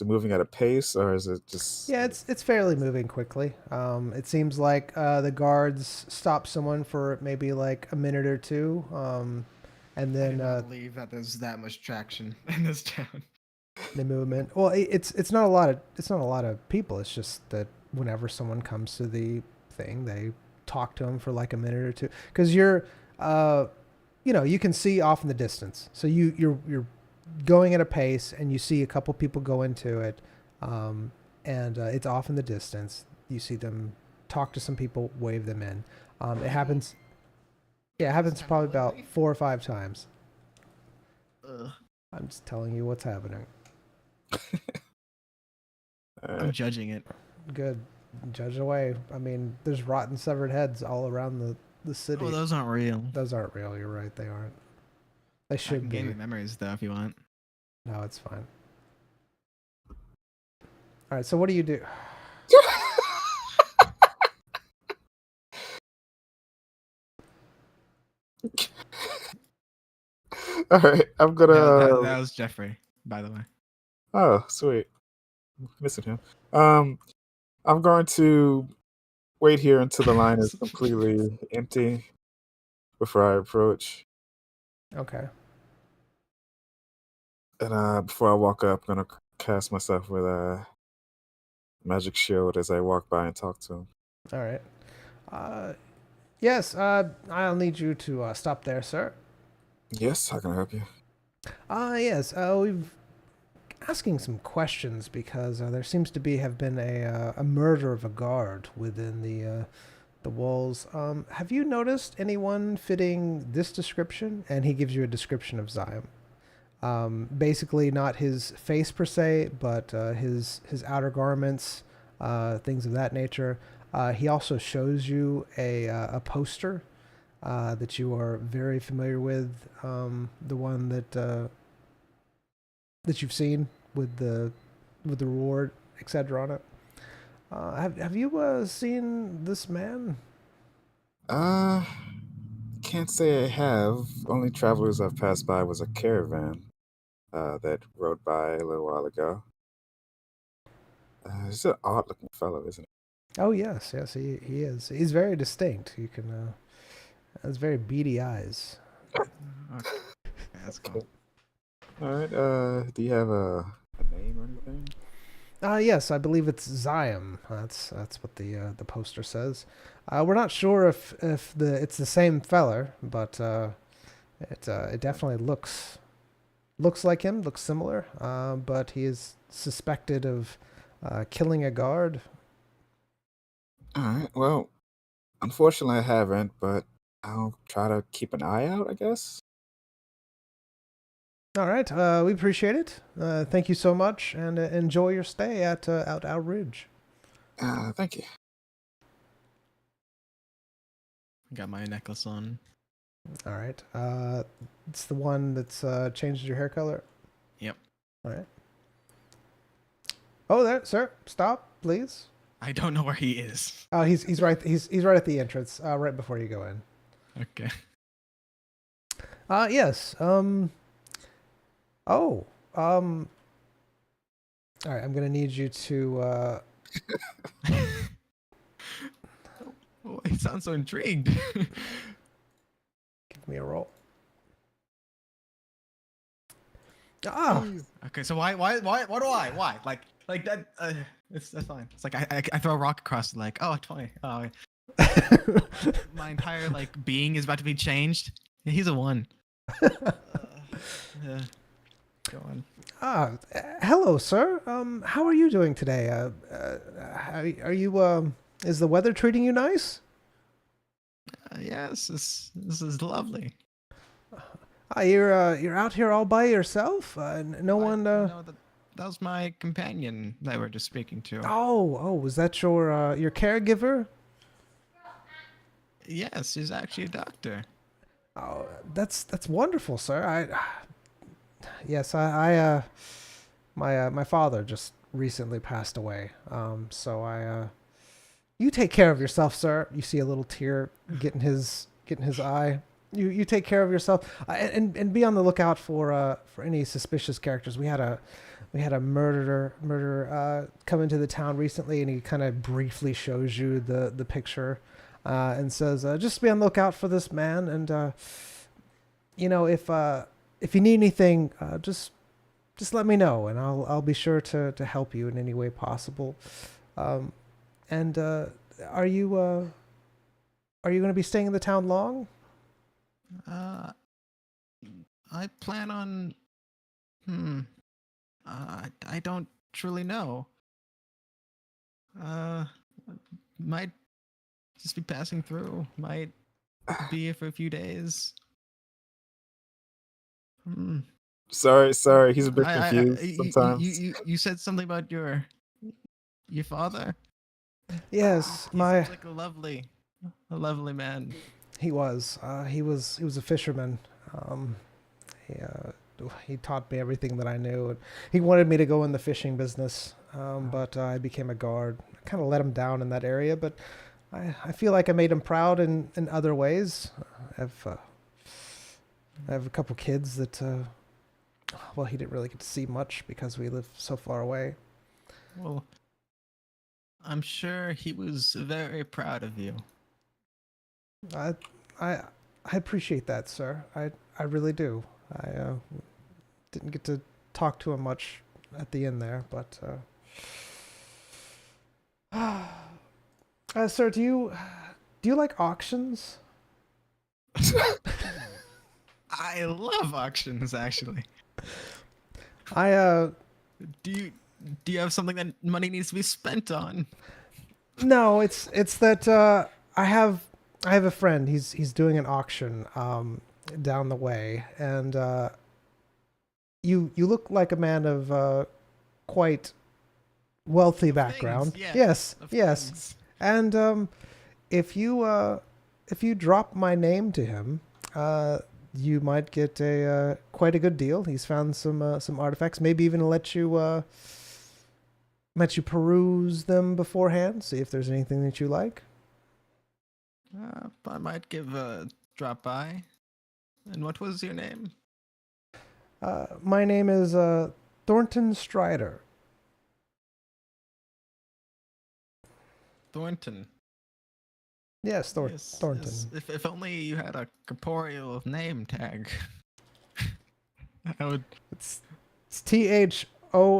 moving at a pace, or is it just? Yeah, it's fairly moving quickly. It seems like the guards stop someone for maybe like a minute or two, and I then cannot believe that there's that much traction in this town. the movement. Well, it's not a lot of people. It's just that whenever someone comes to the thing, they talk to them for like a minute or two. Because you're, you can see off in the distance. So you're going at a pace, and you see a couple people go into it, and it's off in the distance. You see them talk to some people, wave them in. It happens. Yeah, it happens probably about 4 or 5 times. Ugh. I'm just telling you what's happening. I'm judging it. Good. Judge away. I mean, there's rotten severed heads all around the city. Oh, those aren't real. Those aren't real. You're right. They aren't. They I should can be. give you memories though if you want. No, it's fine. All right. So what do you do? All right. I'm gonna. That was Jeffrey, by the way. Oh, sweet. Missing him. I'm going to wait here until the line is completely empty before I approach. Okay. And before I walk up, I'm gonna cast myself with a magic shield as I walk by and talk to him. All right. Yes. I'll need you to stop there, sir. Yes, how can I help you? Yes. We've asking some questions because there seems to have been a murder of a guard within the walls. Have you noticed anyone fitting this description? And he gives you a description of Zion. Basically, not his face per se, but his outer garments, things of that nature. He also shows you a poster that you are very familiar with, the one that you've seen with the reward, etc. on it. Have you seen this man? Can't say I have. Only travelers I've passed by was a caravan that rode by a little while ago. He's an odd-looking fellow, isn't he? Oh yes, he is. He's very distinct. You can has very beady eyes. Okay. That's cool. All right. Do you have a name or anything? Yes, I believe it's Zion. That's what the poster says. We're not sure if it's the same feller, but it definitely looks like him. Looks similar. But he is suspected of killing a guard. All right. Well, unfortunately, I haven't, but I'll try to keep an eye out, I guess. All right. We appreciate it. Thank you so much, and enjoy your stay at Out Ridge. Thank you. Got my necklace on. All right. It's the one that's changed your hair color. Yep. All right. Oh, there, sir. Stop, please. I don't know where he is. Oh, he's right. He's right at the entrance, right before you go in. Okay. Yes. Oh. All right. I'm gonna need you to. Oh, he sounds so intrigued. Give me a roll. Ah. Okay, so why what do I? Why? Like that that's fine. It's like I throw a rock across the lake. Oh, it's funny. Oh, my entire like being is about to be changed. Yeah, he's a one. Yeah. Go on. Hello, sir. How are you doing today? Are you? Is the weather treating you nice? Yes, this is lovely. You're out here all by yourself. No one. No, that was my companion that we were just speaking to. Oh, was that your caregiver? Yes, he's actually a doctor. Oh, that's wonderful, sir. Yes, my father just recently passed away. So you take care of yourself, sir. You see a little tear getting his eye. You take care of yourself, and be on the lookout for any suspicious characters. We had a murderer come into the town recently, and he kind of briefly shows you the picture, and says, just be on the lookout for this man, and if you need anything, just let me know, and I'll be sure to help you in any way possible. And are you going to be staying in the town long? I plan on. I don't truly know. Might just be passing through. Might be here for a few days. Sorry, he's a bit confused sometimes. You said something about your father. Yes, He seems like a lovely man. He was a fisherman. He taught me everything that I knew. And he wanted me to go in the fishing business, but I became a guard. I kind of let him down in that area, but I feel like I made him proud in other ways. I have a couple kids that, well, he didn't really get to see much because we live so far away. Well, I'm sure he was very proud of you. I appreciate that, sir. I really do. I didn't get to talk to him much at the end there, but sir, do you like auctions? I love auctions, actually. Do you have something that money needs to be spent on? No, it's that I have a friend. He's doing an auction down the way, and you look like a man of quite wealthy background. Things, Yes. things. And if you drop my name to him, you might get quite a good deal. He's found some artifacts. Maybe even let you peruse them beforehand. See if there's anything that you like. I might give a drop by. And what was your name? My name is Thornton Strider. Thornton. Yes, Thornton. Yes. If only you had a corporeal name tag. I would. It's THORNTONSTRYDER.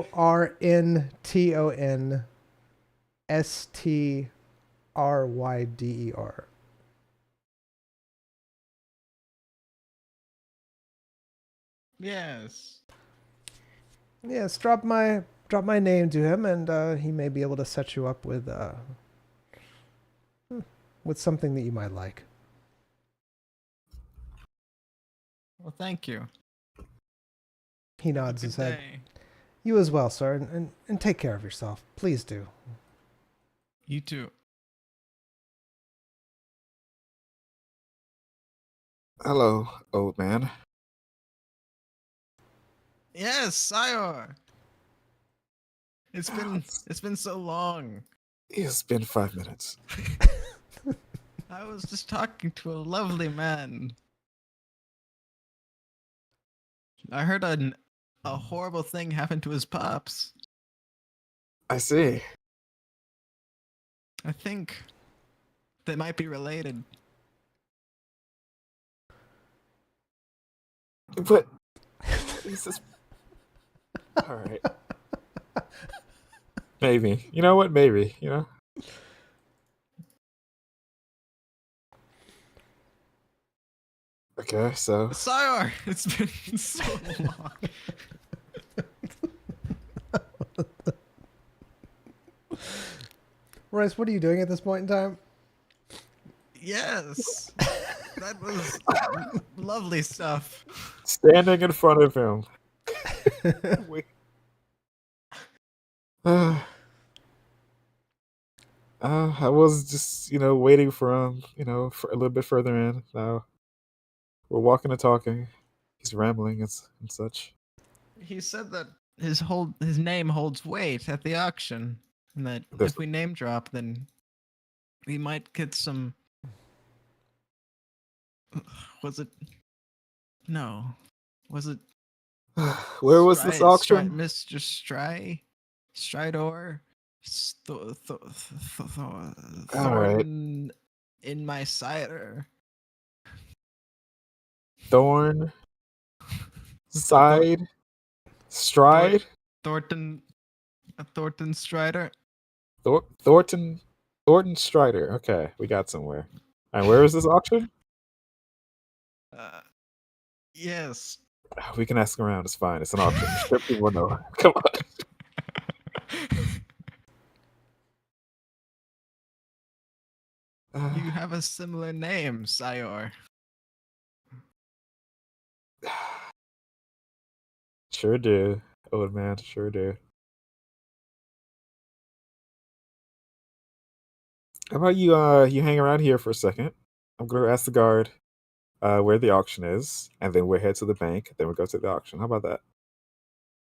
Yes. Yes, drop my name to him, and he may be able to set you up with something that you might like. Well, thank you. He Have a nods good his head. day. You as well, sir, and take care of yourself. Please do. You too. Hello, old man. Yes, Sire. It's been so long. It's been 5 minutes. I was just talking to a lovely man. I heard a horrible thing happened to his pops. I see. I think they might be related. But Jesus. All right. Maybe. You know what? Maybe. You know. Okay, so Sire, it's been so long. Royce, what are you doing at this point in time? Yes, that was lovely stuff. standing in front of him. Wait. I was just, waiting for him, for a little bit further in. Now we're walking and talking. He's rambling and such. He said that his name holds weight at the auction, and that There's- if we name drop, then we might get some. Was it? No. Was it? Where was this auction? Mr. Stridor, All right. Thornton in my cider. Thorn, side, stride, Thornton Strider. Thornton Strider. Okay, we got somewhere. And where is this auction? Yes. We can ask around. It's fine. It's an auction. Sure, people know. Come on. You have a similar name, Sayor. Sure do, old man. Sure do. How about you? You hang around here for a second. I'm gonna ask the guard where the auction is, and then we'll head to the bank. Then we'll go to the auction. How about that?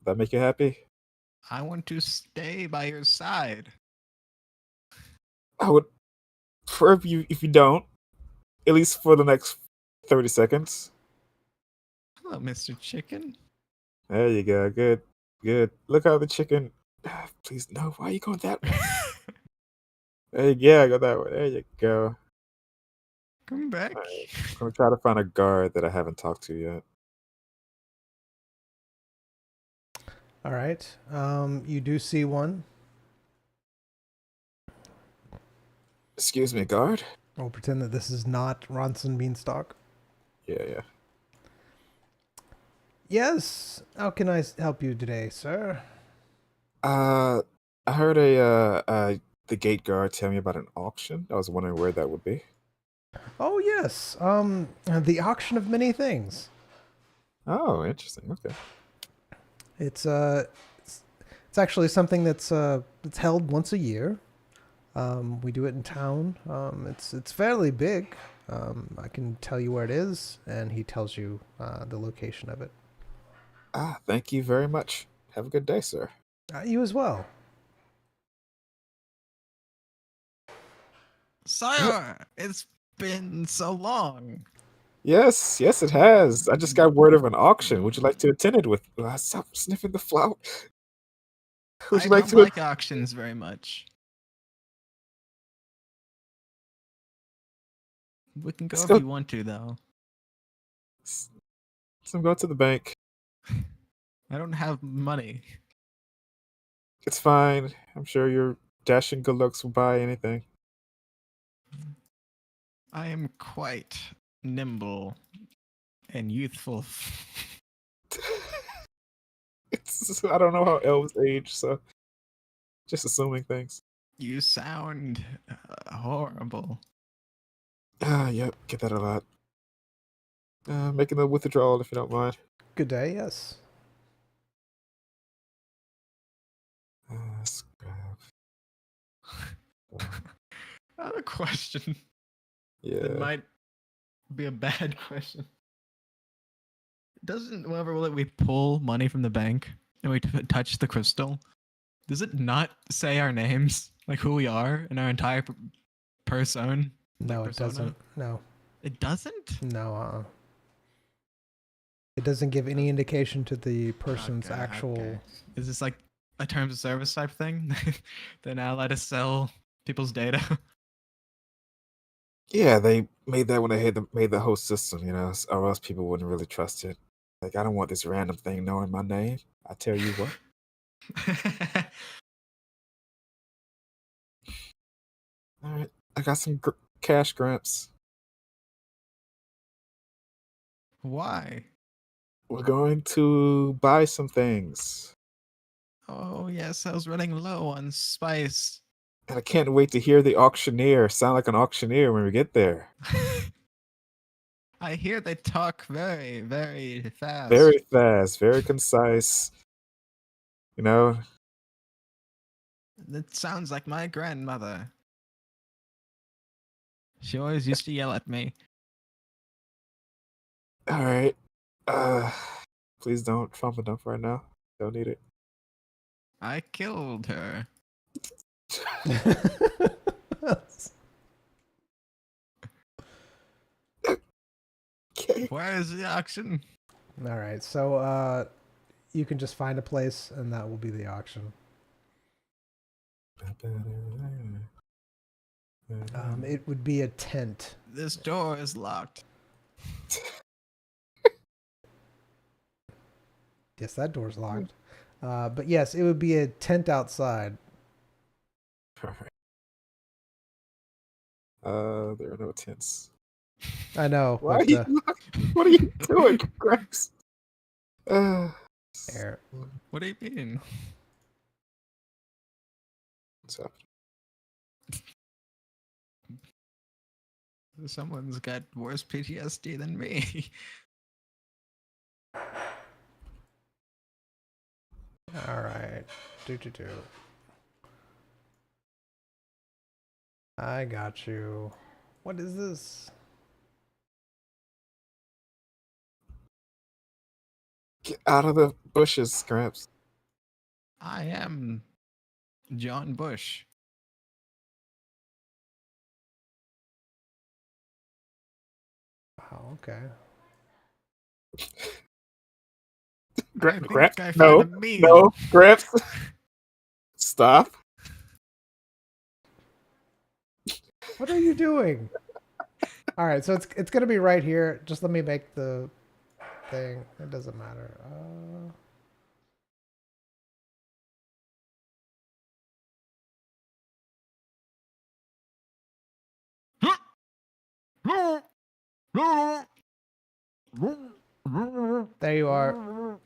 That make you happy? I want to stay by your side. I would prefer if you don't, at least for the next 30 seconds. Hello, Mr. Chicken. There you go. Good, good. Look how the chicken. Please no. Why are you going that way? Go that way. There you go. Come back. Alright. I'm gonna try to find a guard that I haven't talked to yet. All right. You do see one. Excuse me, guard. I'll pretend that this is not Ronson Beanstalk. Yeah. Yes. How can I help you today, sir? I heard the gate guard tell me about an auction. I was wondering where that would be. Oh yes. The auction of many things. Oh, interesting. Okay. It's actually something that's held once a year. We do it in town. It's fairly big. I can tell you where it is, and he tells you the location of it. Thank you very much. Have a good day, sir. You as well. Sire, it's been so long. Yes, it has. I just got word of an auction. Would you like to attend it with? Stop sniffing the flower. Would you I like don't to? like auctions very much. We can go Let's if go. you want to, though. So I'm going to the bank. I don't have money. It's fine. I'm sure your dashing good looks will buy anything. I am quite nimble and youthful. I don't know how elves age, so just assuming things. You sound horrible. Yep, get that a lot. Making a withdrawal if you don't mind. Good day. Yes. Scrap. I have a question. Yeah. It might be a bad question. Whenever we pull money from the bank and we touch the crystal, Does it not say our names, like who we are, and our entire person? No, it persona? doesn't. No, It doesn't. no. It doesn't give any indication to the person's Okay, actual. okay. Is this like a terms of service type thing? They're now allowed to sell people's data. Yeah, they made that when they made the whole system, or else people wouldn't really trust it. Like, I don't want this random thing knowing my name. I tell you what. All right, I got some cash, Gramps. Why? We're going to buy some things, Oh yes, I was running low on spice. and I can't wait to hear the auctioneer sound like an auctioneer when we get there. I hear they talk very, very fast. Very fast, very concise. It sounds like my grandmother. She always used to yell at me. All right. Please don't pump it up right now. Don't need it. I killed her. Okay. Where is the auction? All right, so you can just find a place, and that will be the auction. It would be a tent. This door is locked. Yes, that door's locked. But yes, it would be a tent outside. Perfect. There are no tents. I know. Why but, are you what are you doing, Grax? There. What do you mean? What's up? Someone's got worse PTSD than me. All right. I got you. What is this? Get out of the bushes, Scraps. I am John Bush. Oh, okay. Graps, I no, find a meme. no, Graps. Stop. What are you doing? All right, so it's gonna be right here. Just let me make the thing. It doesn't matter. There you are.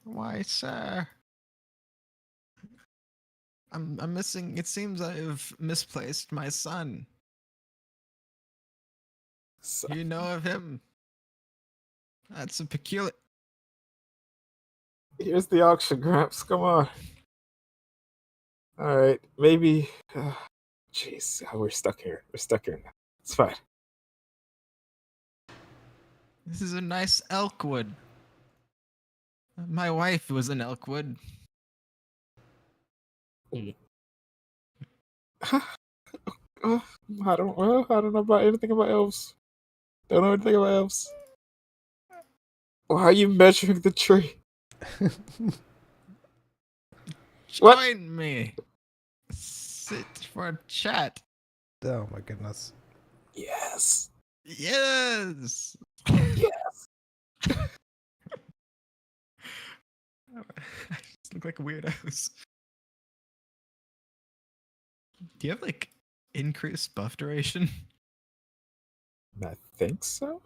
Why, sir? I'm missing. It seems I've misplaced my son. So, You know of him? That's a peculiar. here's the auction, Graps. Come on. All right, maybe. Jeez, we're stuck here. We're stuck here now. It's fine. This is a nice elkwood. My wife was an elkwood. I don't know about anything about elves. Don't know anything about elves. Why are you measuring the tree? What? Join me. Sit for a chat. Oh my goodness. Yes. Yes. Yes. I just look like weirdos. Do you have like increased buff duration? I think so.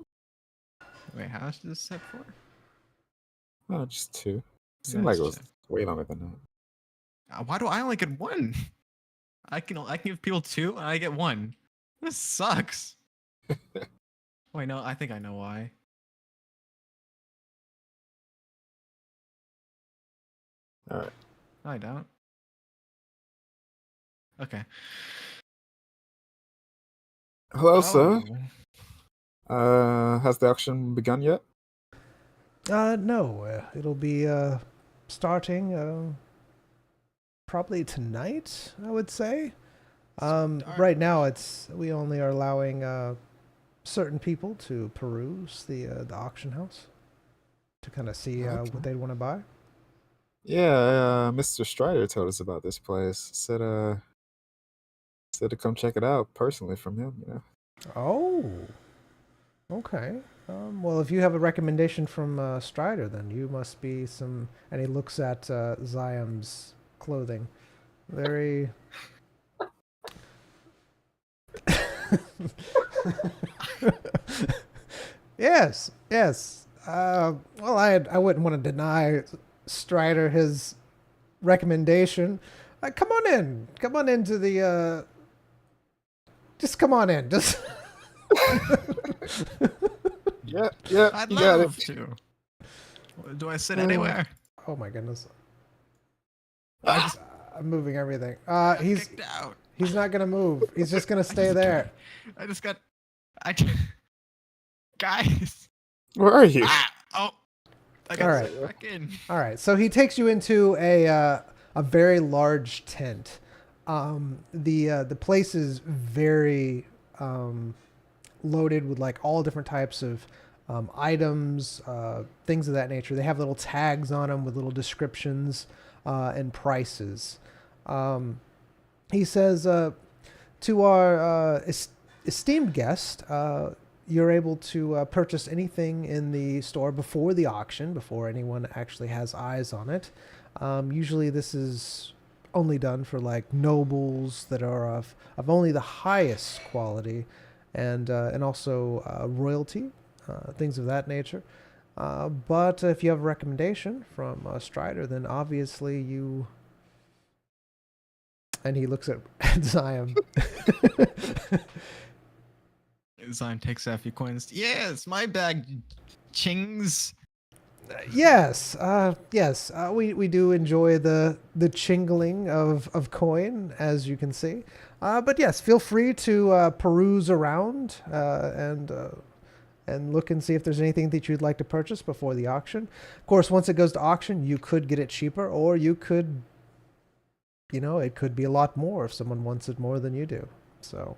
Wait, how much does this set for? Oh, just 2. Seemed Yeah, like it's it was 2. way longer than that. Why do I only get 1? I can give people 2 and I get 1. This sucks. Wait, no, I think I know why. All right. No, I don't. Okay. Hello, sir. Oh. Has the auction begun yet? No, it'll be starting probably tonight, I would say. Right now, we only are allowing certain people to peruse the auction house to kind of see Okay. what they'd want to buy. Yeah, Mr. Strider told us about this place. Said to come check it out personally from him. Oh, okay. Well, if you have a recommendation from Strider, then you must be some. And he looks at Ziam's clothing. Very. Yes, yes. Well, I wouldn't want to deny Strider his recommendation. Come on in. Come on into the. Just come on in. Just. Yeah, I'd you got love it. to. Do I sit anywhere? Oh my goodness. I I'm moving everything. got He's kicked out. he's not gonna move. He's just gonna stay there. I just got. I guys. Where are you? Oh, I got All right. sucked back in. All right. So he takes you into a very large tent. The place is very loaded with like all different types of items, things of that nature. They have little tags on them with little descriptions and prices. He says to our esteemed guest, you're able to purchase anything in the store before the auction, before anyone actually has eyes on it. Usually this is only done for like nobles that are of only the highest quality and also royalty, things of that nature. But if you have a recommendation from Strider, then obviously you... And he looks at Zion. Zion takes out a few coins. Yes, my bag, chings. Yes, we do enjoy the chingling of coin, as you can see. But yes, feel free to peruse around and look and see if there's anything that you'd like to purchase before the auction. Of course, once it goes to auction, you could get it cheaper, or you could, it could be a lot more if someone wants it more than you do. So,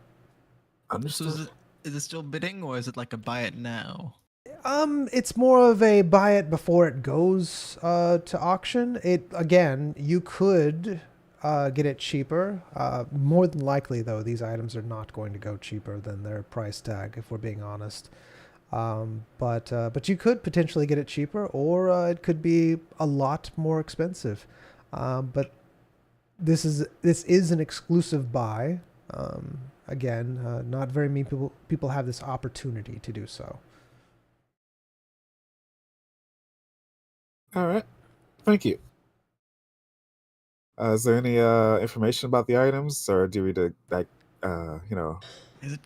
So Understood. is it still bidding, or is it like a buy it now? it's more of a buy it before it goes to auction. Again, you could get it cheaper. More than likely, though, these items are not going to go cheaper than their price tag, if we're being honest. But you could potentially get it cheaper, or it could be a lot more expensive. But this is an exclusive buy. Again, not very many people have this opportunity to do so. All right. Thank you. Is there any information about the items, or do we Is it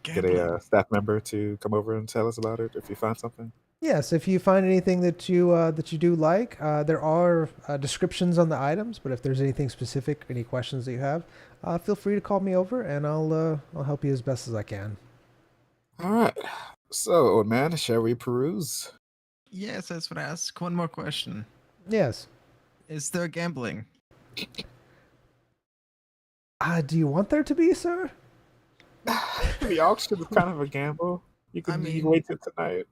get gambling? a staff member to come over and tell us about it if you find something? Yes, if you find anything that you do like, there are descriptions on the items. But if there's anything specific, any questions that you have, feel free to call me over, and I'll help you as best as I can. All right. So, old man, shall we peruse? Yes, that's what I ask. One more question. Yes. Is there gambling? Do you want there to be, sir? The auction is kind of a gamble. You can wait till tonight.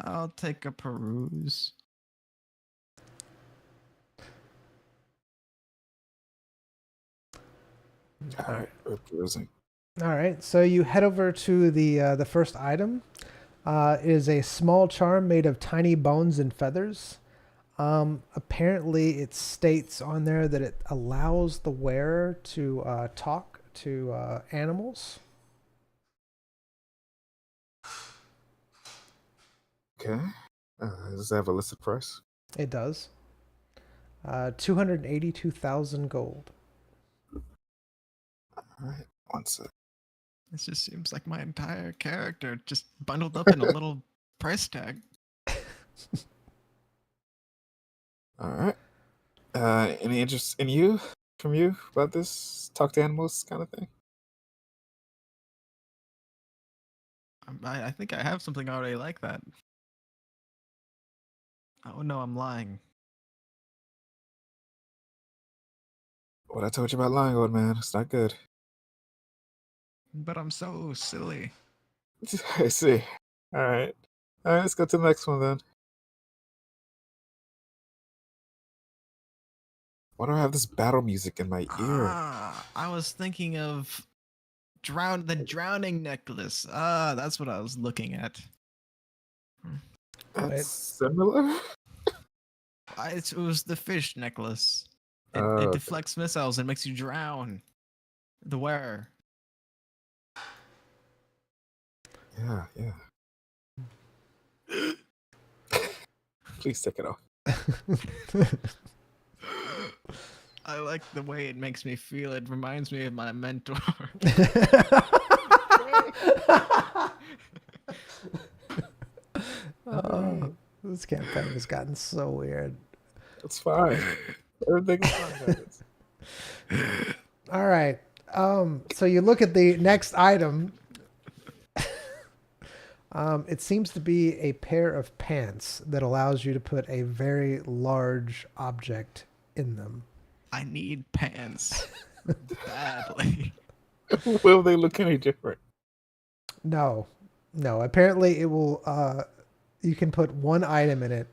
I'll take a peruse. All right, we're perusing. All right. So you head over to the first item. It is a small charm made of tiny bones and feathers. Apparently, it states on there that it allows the wearer to talk to animals. Okay. Does it have a listed price? It does. 282,000 gold. All right. One sec. This just seems like my entire character just bundled up in a little price tag. All right. Any interest in you? from you about this talk to animals kind of thing? I think I have something already like that. Oh no, I'm lying. What I told you about lying, old man. It's not good. But I'm so silly. I see. All right. All right, let's go to the next one then. Why do I have this battle music in my ear? I was thinking of the drowning necklace. That's what I was looking at. That's Wait. similar? It was the fish necklace. It Okay. deflects missiles and makes you drown. The wearer. Yeah, yeah. Please take it off. I like the way it makes me feel. It reminds me of my mentor. Oh, this campaign has gotten so weird. It's fine. Everything's fine. All right. So you look at the next item. It seems to be a pair of pants that allows you to put a very large object in them. I need pants badly. Will they look any different? No. Apparently it will, you can put one item in it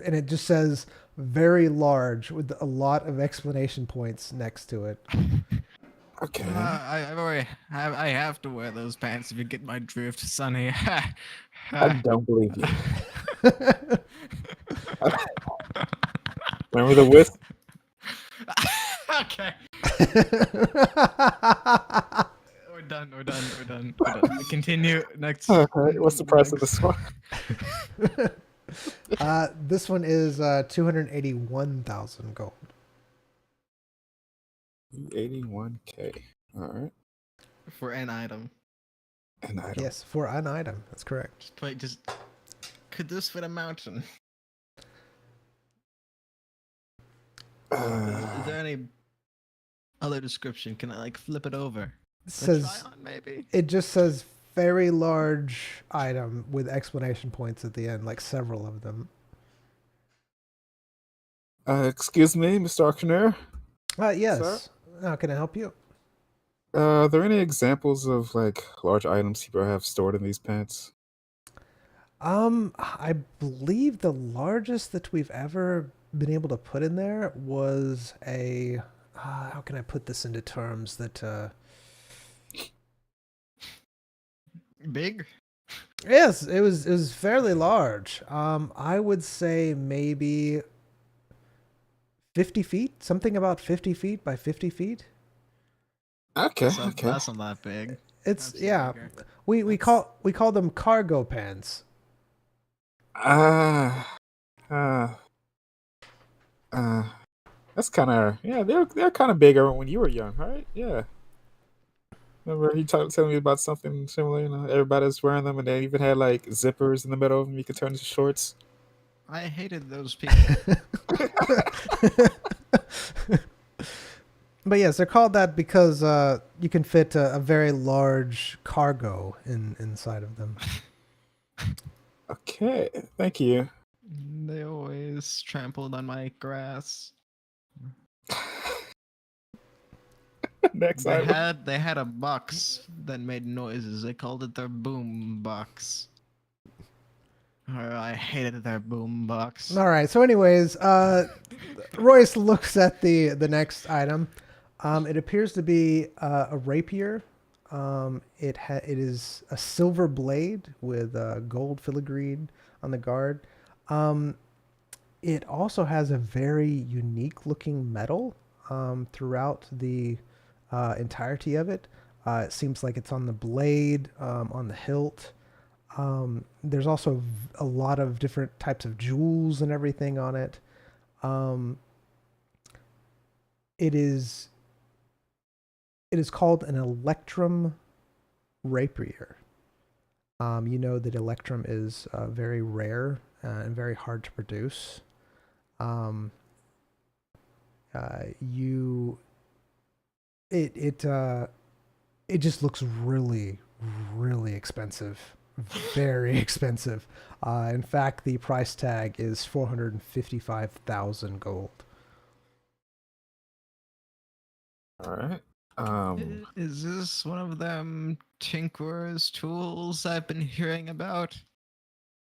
and it just says very large with a lot of explanation points next to it. Okay. I have to wear those pants if you get my drift, Sonny. I don't believe you. Remember the wisp? Okay. We're done. Continue next. Okay, what's the price of this one? This one is 281,000 gold. 81K. All right. For an item. An item. Yes, for an item. That's correct. Could this fit a mountain? Uh, Is there any other description? Can I flip it over? It says Try on, maybe. it just says very large item with explanation points at the end, like several of them. excuse me, Mr. Auctioneer. Yes. Sir? How can I help you? Are there any examples of large items people have stored in these pants? I believe the largest that we've ever been able to put in there was a. How can I put this into terms that? Big? Yes, it was fairly large. I would say maybe 50 feet, something about 50 feet by 50 feet. Okay, So okay. that's not that big. It's That's yeah. bigger. We call them cargo pants. That's kind of they're kind of bigger when you were young, right? Yeah. Remember he telling me about something similar. Everybody's wearing them, and they even had zippers in the middle of them. You could turn into shorts. I hated those people. But yes, they're called that because you can fit a very large cargo inside of them. Okay, thank you. They always trampled on my grass. Next They item. had a box that made noises. They called it their boom box. I hated their boom box. All right. So, anyways, Royce looks at the next item. It appears to be a rapier. It is a silver blade with gold filigree on the guard. It also has a very unique looking metal throughout the entirety of it. It seems like it's on the blade, on the hilt. There's also a lot of different types of jewels and everything on it. It is called an electrum rapier. You know that electrum is very rare and very hard to produce. You it just looks really really expensive, very expensive. In fact, the price tag is 455,000 gold. All right. Is this one of them tinkerer's tools I've been hearing about?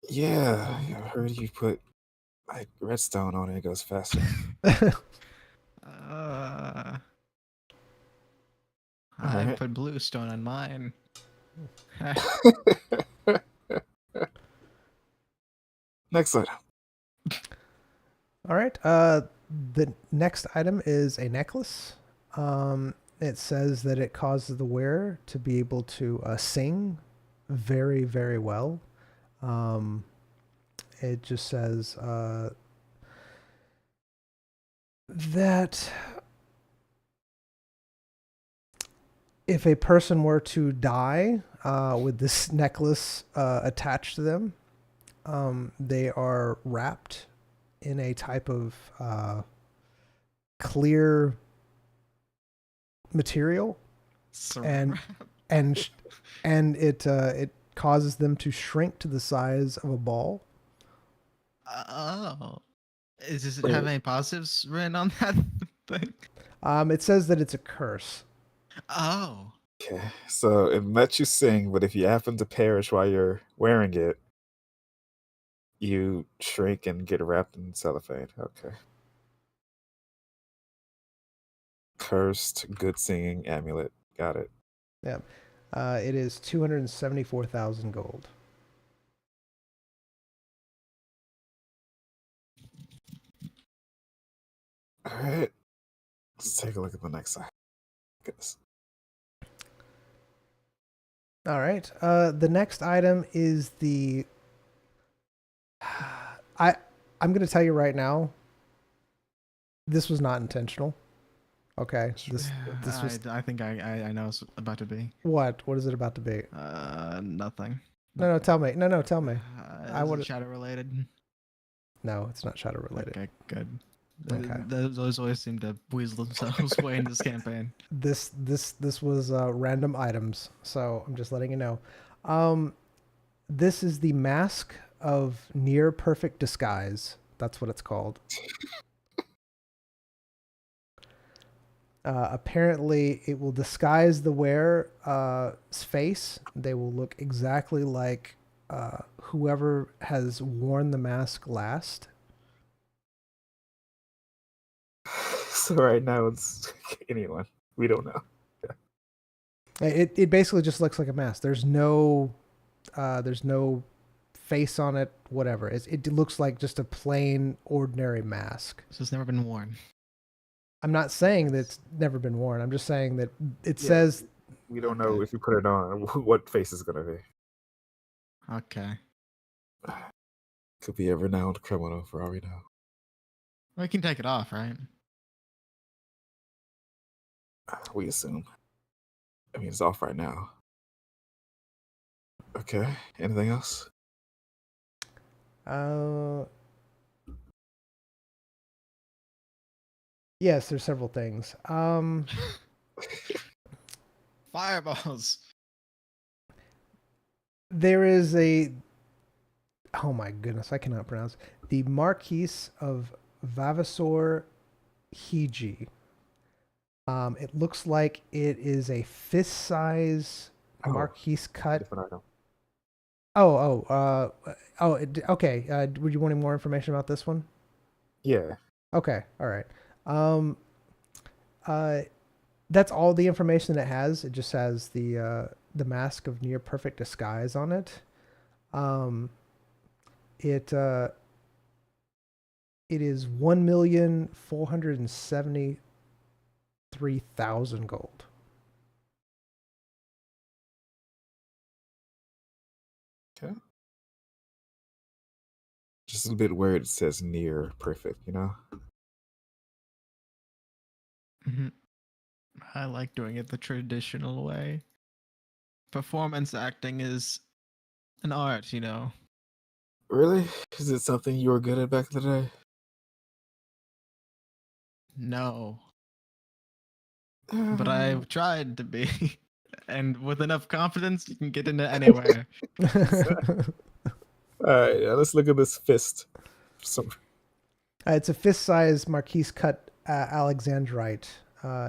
Yeah, I heard you put like redstone on it. It goes faster. Uh, All I right. put bluestone on mine. Next item. All right. The next item is a necklace. It says that it causes the wearer to be able to sing very, very well. It just says that if a person were to die with this necklace attached to them, they are wrapped in a type of clear material, Saran and wrap. and it causes them to shrink to the size of a ball. Oh. Does it Wait. have any positives written on that thing? It says that it's a curse. Oh. Okay, so it lets you sing, but if you happen to perish while you're wearing it, you shrink and get wrapped in cellophane. Okay. Cursed, good singing amulet. Got it. Yeah. It is 274,000 gold. All right. Let's take a look at the next side. Goodness. All right. The next item is the. I'm going to tell you right now. This was not intentional. Okay. This was I think I know it's about to be. what? What is it about to be? Nothing. No, tell me. No, tell me. I Is would- it shadow related? No, it's not shadow related. Okay, good. Okay. Those always seem to weasel themselves way in this campaign. This was random items, so I'm just letting you know. This is the mask of near perfect disguise. That's what it's called. Apparently, it will disguise the wearer's face. They will look exactly like whoever has worn the mask last. So right now it's anyone. We don't know. It basically just looks like a mask. There's no face on it. Whatever. It looks like just a plain ordinary mask. So it's never been worn. I'm not saying that it's never been worn. I'm just saying that it Yeah. says We don't know if you put it on what face is gonna be. Okay. Could be a renowned criminal for all we know. Well, you can take it off, right? We assume. I mean, it's off right now. Okay. Anything else? Yes, there's several things. Fireballs. There is a. Oh my goodness, I cannot pronounce the Marquise of Vavasor Hiji. It looks like it is a fist size Oh, Marquise cut. Different item. Okay. Would you want any more information about this one? Yeah. Okay, all right. That's all the information it has. It just has the mask of near perfect disguise on it. It is 1,473,000 gold. Okay. Just a bit weird. It says near perfect. You know. Mm-hmm. I like doing it the traditional way. Performance acting is an art, you know. Really? Is it something you were good at back in the day? No, but I've tried to be, and with enough confidence, you can get into anywhere. All right, let's look at this fist. Some It's a fist-sized marquise-cut alexandrite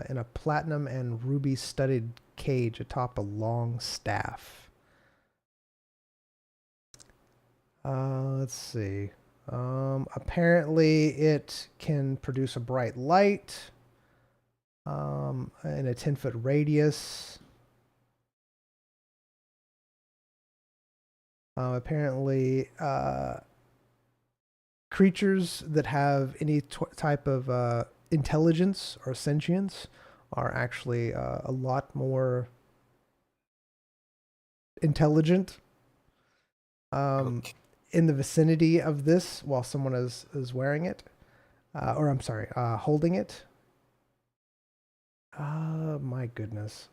in a platinum and ruby-studded cage atop a long staff. Let's see. Apparently, it can produce a bright light in a 10-foot radius. Apparently, creatures that have any type of intelligence or sentience are actually a lot more intelligent okay. in the vicinity of this while someone is wearing it. Or I'm sorry, holding it. My goodness.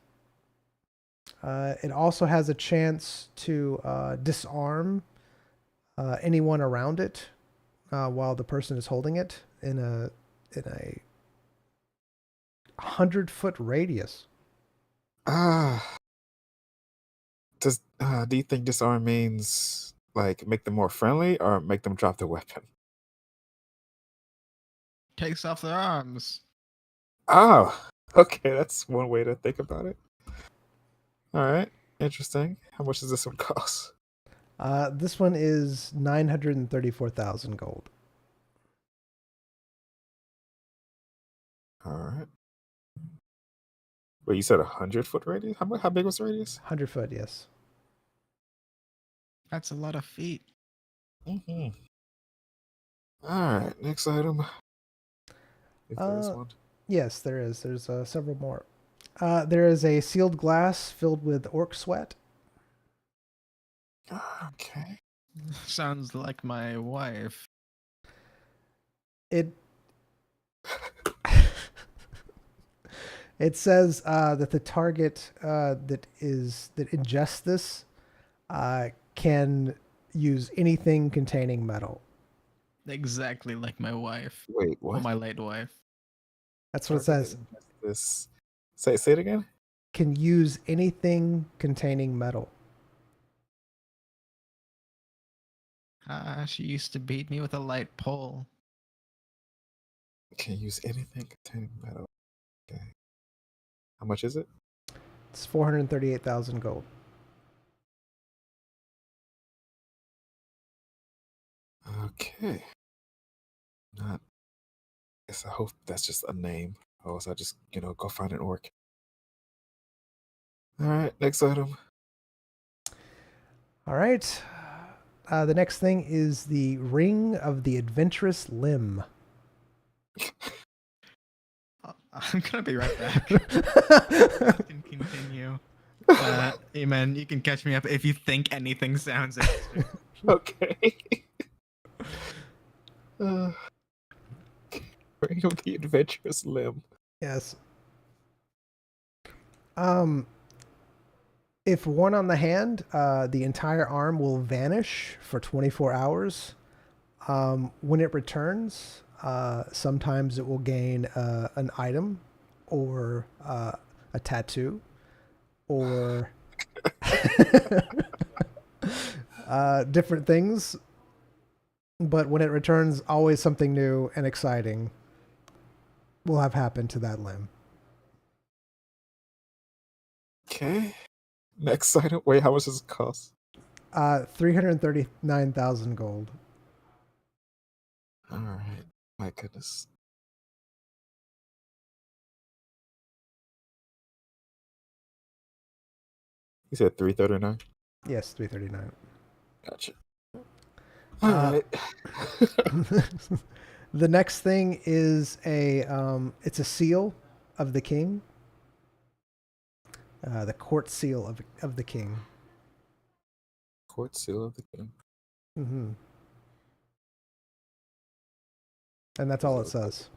It also has a chance to disarm anyone around it while the person is holding it in a 100-foot radius. Do you think disarm means like make them more friendly or make them drop their weapon? Takes off their arms. Oh, okay, that's one way to think about it. All right, interesting. How much does this one cost? This one is 934,000 gold. All right. Wait, you said 100-foot radius? How big was the radius? 100 foot, yes. That's a lot of feet. Mm-hmm. All right, next item. If there is one. Yes, there is. There's several more. There is a sealed glass filled with orc sweat. Okay. Sounds like my wife. It it says that the target that ingests this can use anything containing metal. Exactly like my wife. Wait, Or what? my late wife. That's what it says. This. Say it again. Can use anything containing metal. She used to beat me with a light pole. Can use anything containing metal. Okay. How much is it? It's 438,000 gold. Okay. Not. Guess I hope that's just a name. Or else I just go find an orc. All right, next item. All right. The next thing is the Ring of the Adventurous Limb. I'm gonna be right back. Can continue. Amen. You can catch me up if you think anything sounds interesting. Okay. Ring of the Adventurous Limb. Yes. If worn on the hand, the entire arm will vanish for 24 hours. When it returns, sometimes it will gain an item or a tattoo or different things. But when it returns, always something new and exciting will have happened to that limb. Okay. Next item. Wait, how much does it cost? 339,000 gold. All right. My goodness. You said 339. Yes, 339. Gotcha. All right. The next thing is it's a seal of the king. The court seal of the king. Court seal of the king. Mm-hmm. And that's all it says.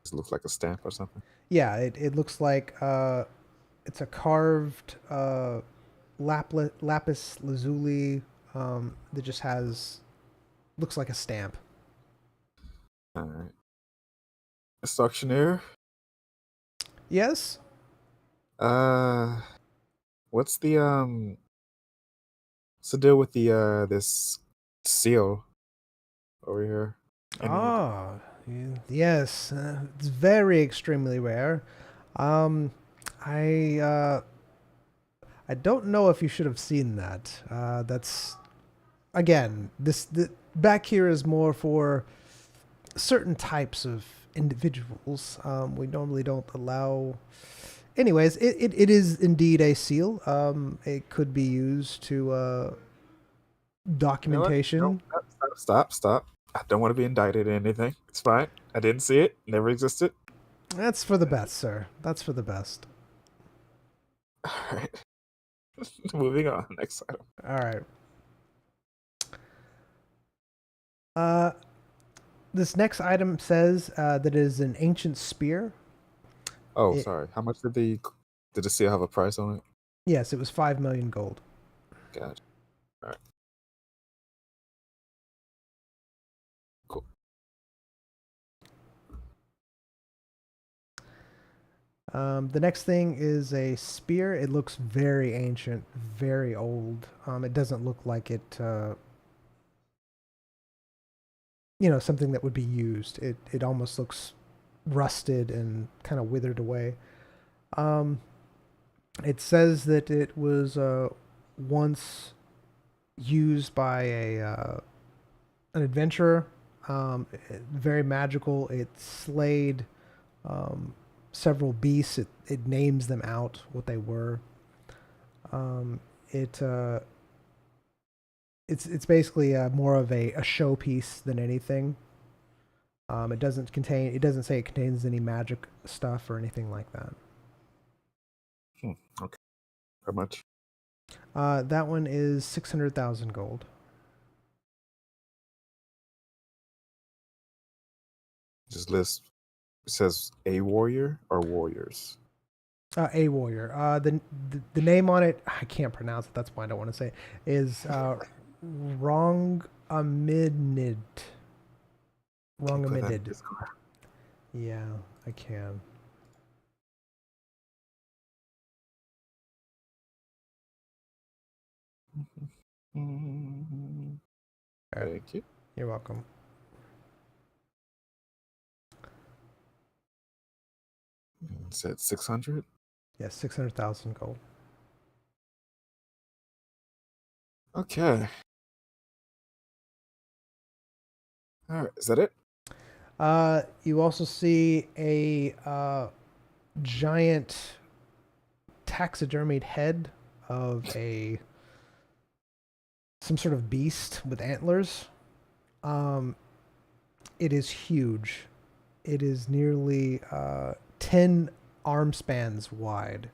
Does it look like a stamp or something? Yeah, it looks like it's a carved lapis lazuli that just looks like a stamp. All right. Mr. Auctioneer. Yes. What's the deal with the this seal over here? I need. Ah, yes. It's very extremely rare. Um, I don't know if you should have seen that. That's again, back here is more for certain types of individuals. We normally don't allow. Anyways, it is indeed a seal. It could be used to You know what? documentation. No, stop. I don't want to be indicted in anything. It's fine. I didn't see it. Never existed. That's for the best, sir. That's for the best. All right. Moving on. Next item. All right. Uh, this next item says that it is an ancient spear. Oh, It- sorry. How much did the seal have a price on it? Yes, it was 5 million gold. Gotcha. All right. Cool. The next thing is a spear. It looks very ancient, very old. It doesn't look like it, something that would be used. It almost looks rusted and kind of withered away. It says that it was once used by an adventurer. Very magical. It slayed several beasts. It names them out what they were. It's basically more of a showpiece than anything. It doesn't say it contains any magic stuff or anything like that. Okay. How much? That one is 600,000 gold. Just list. It says a warrior or warriors. A warrior. The name on it, I can't pronounce it. That's why I don't want to say it, is Wrong Amidnid. Wrong Click that Amidnid. Discord. Yeah, I can. Thank you. You're welcome. It said 600. Yes, 600,000 gold. Okay. All right. Is that it? You also see a giant taxidermied head of some sort of beast with antlers. It is huge. It is nearly 10 arm spans wide.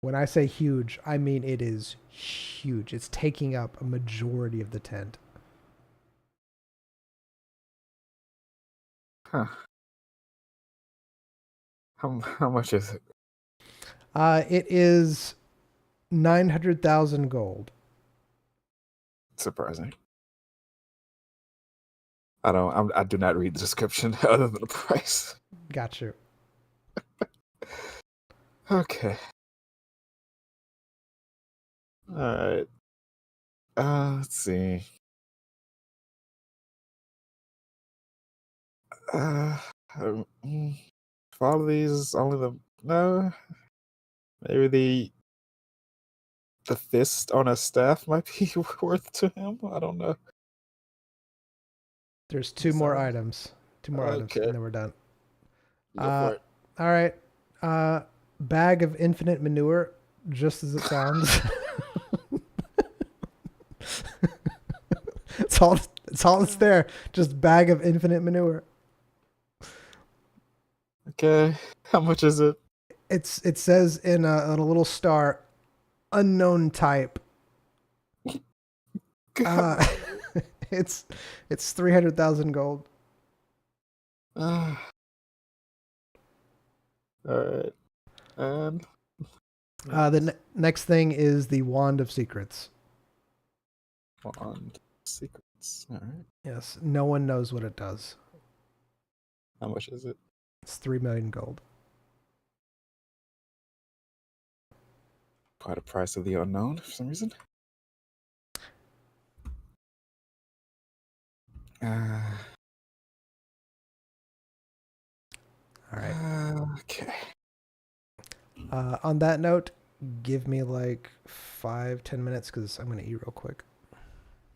When I say huge, I mean it is huge. It's taking up a majority of the tent. Huh. How much is it? It is 900,000 gold. Surprising. I do not read the description other than the price. Got you. Okay. All right. Let's see. For all of these, maybe the fist on a staff might be worth to him. I don't know. There's two more So- items. Two more items, Okay. and then we're done. Go for it. All right. Bag of infinite manure, just as it sounds. It's all that's there. Just bag of infinite manure. Okay. How much is it? It says in a little star, unknown type. It's 300,000 gold. All right. And The next thing is the wand of secrets. Wand secrets. All right. Yes, no one knows what it does. How much is it? It's 3 million gold. Quite a price of the unknown for some reason. All right. Okay. On that note, give me like 5-10 minutes because I'm going to eat real quick.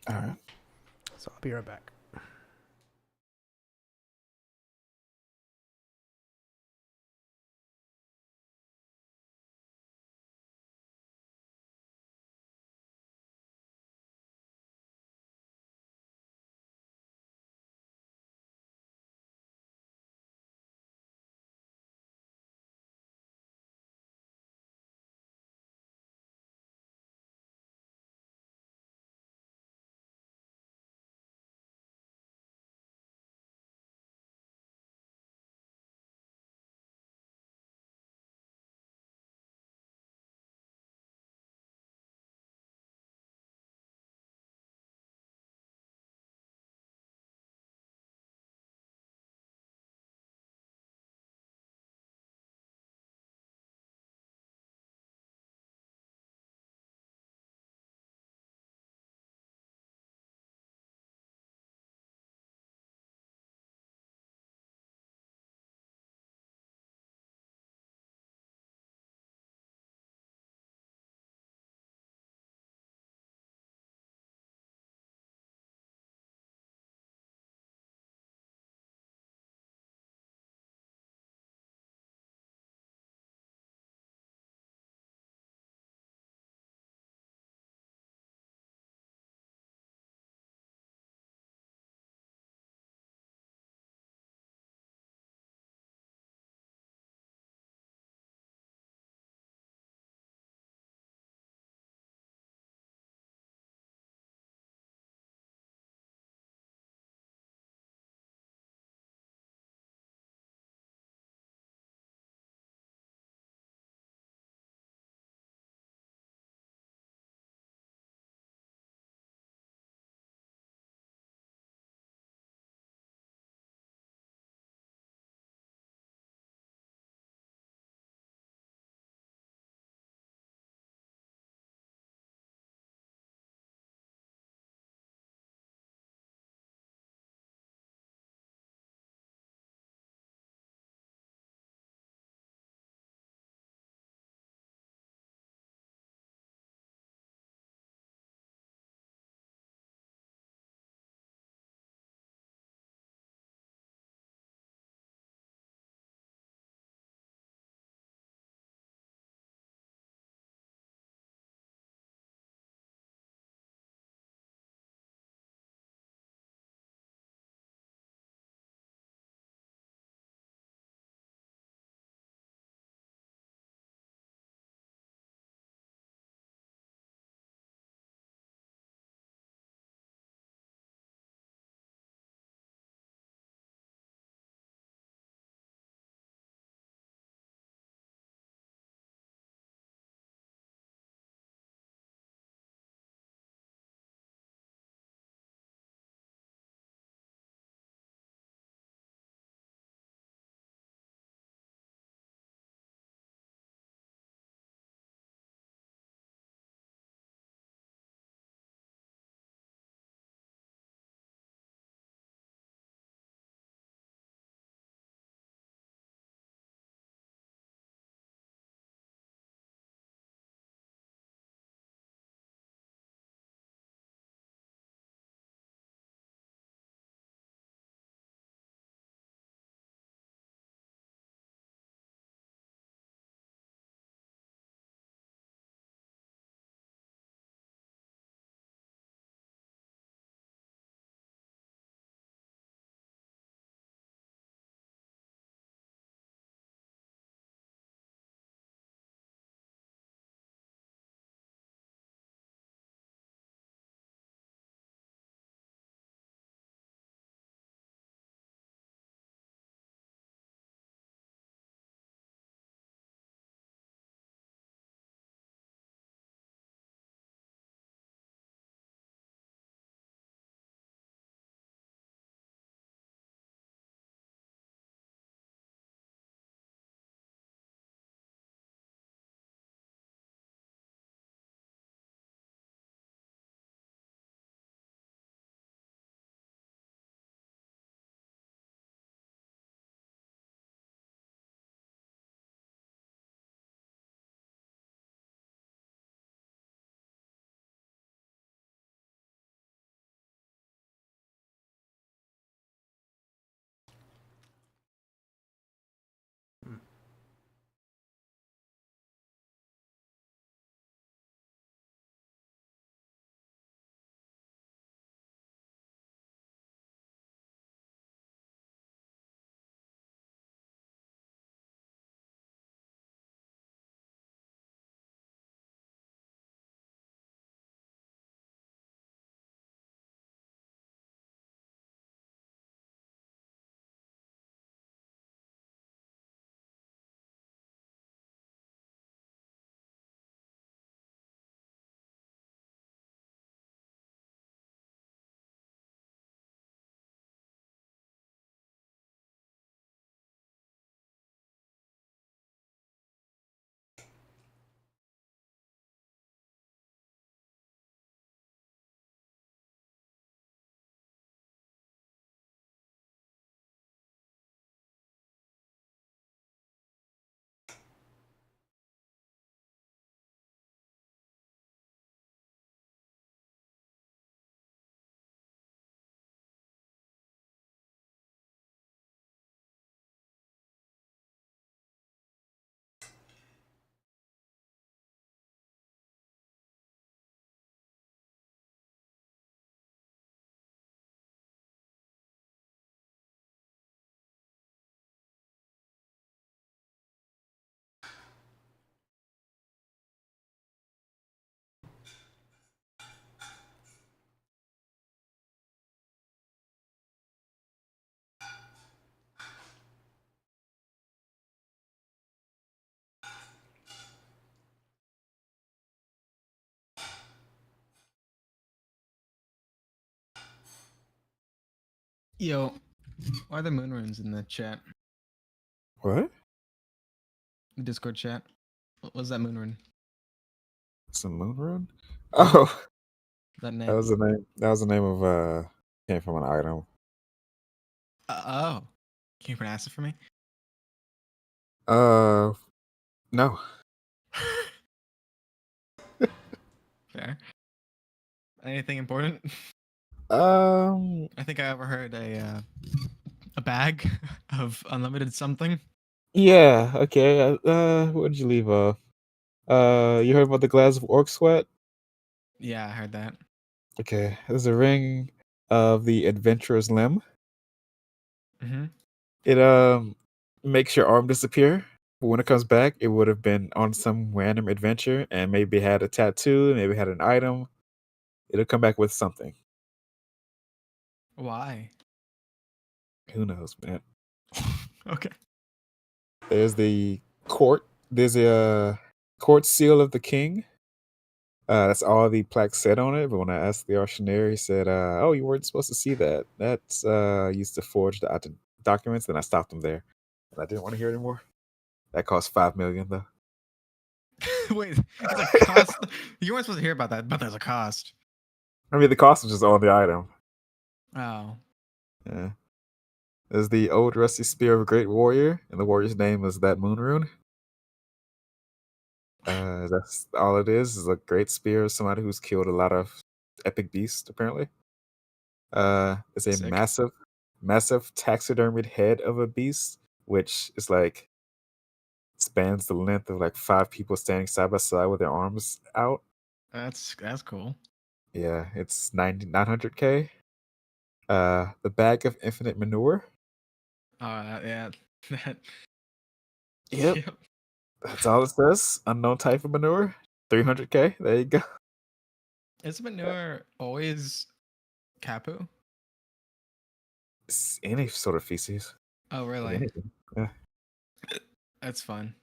All right. So I'll be right back. Yo, why are the moon runes in the chat? What? The Discord chat. What was that moon rune? It's a moon rune? Oh, That that name? was the name. That was the name of came from an item. Oh. Can you pronounce it for me? No. Fair. Anything important? Um, I think I overheard a bag of unlimited something. yeah, okay. What did you leave? You heard about the glass of orc sweat? Yeah, I heard that. Okay, there's a ring of the adventurer's limb. Mm-hmm. It makes your arm disappear. But when it comes back, it would have been on some random adventure and maybe had a tattoo, maybe had an item. It'll come back with something. Why? Who knows, man? Okay. There's the court. There's a court seal of the king. That's all the plaque said on it. But when I asked the auctioneer, he said, "Oh, you weren't supposed to see that. That's used to forge the documents." Then I stopped him there, and I didn't want to hear it anymore. That cost 5 million, though. Wait, it's a cost. You weren't supposed to hear about that, but there's a cost. I mean, the cost was just on the item. Oh. Yeah. There's the old rusty spear of a great warrior, and the warrior's name is that moon rune. That's all it is a great spear of somebody who's killed a lot of epic beasts, apparently. It's a Sick. massive taxidermied head of a beast, which is like spans the length of like 5 people standing side by side with their arms out. That's cool. Yeah, it's 900K. The bag of infinite manure. Oh, yeah. That. Yep. That's all it says. Unknown type of manure. 300K. There you go. Is manure always Kapu? It's any sort of feces. Oh, Like really? anything. Yeah. That's fun.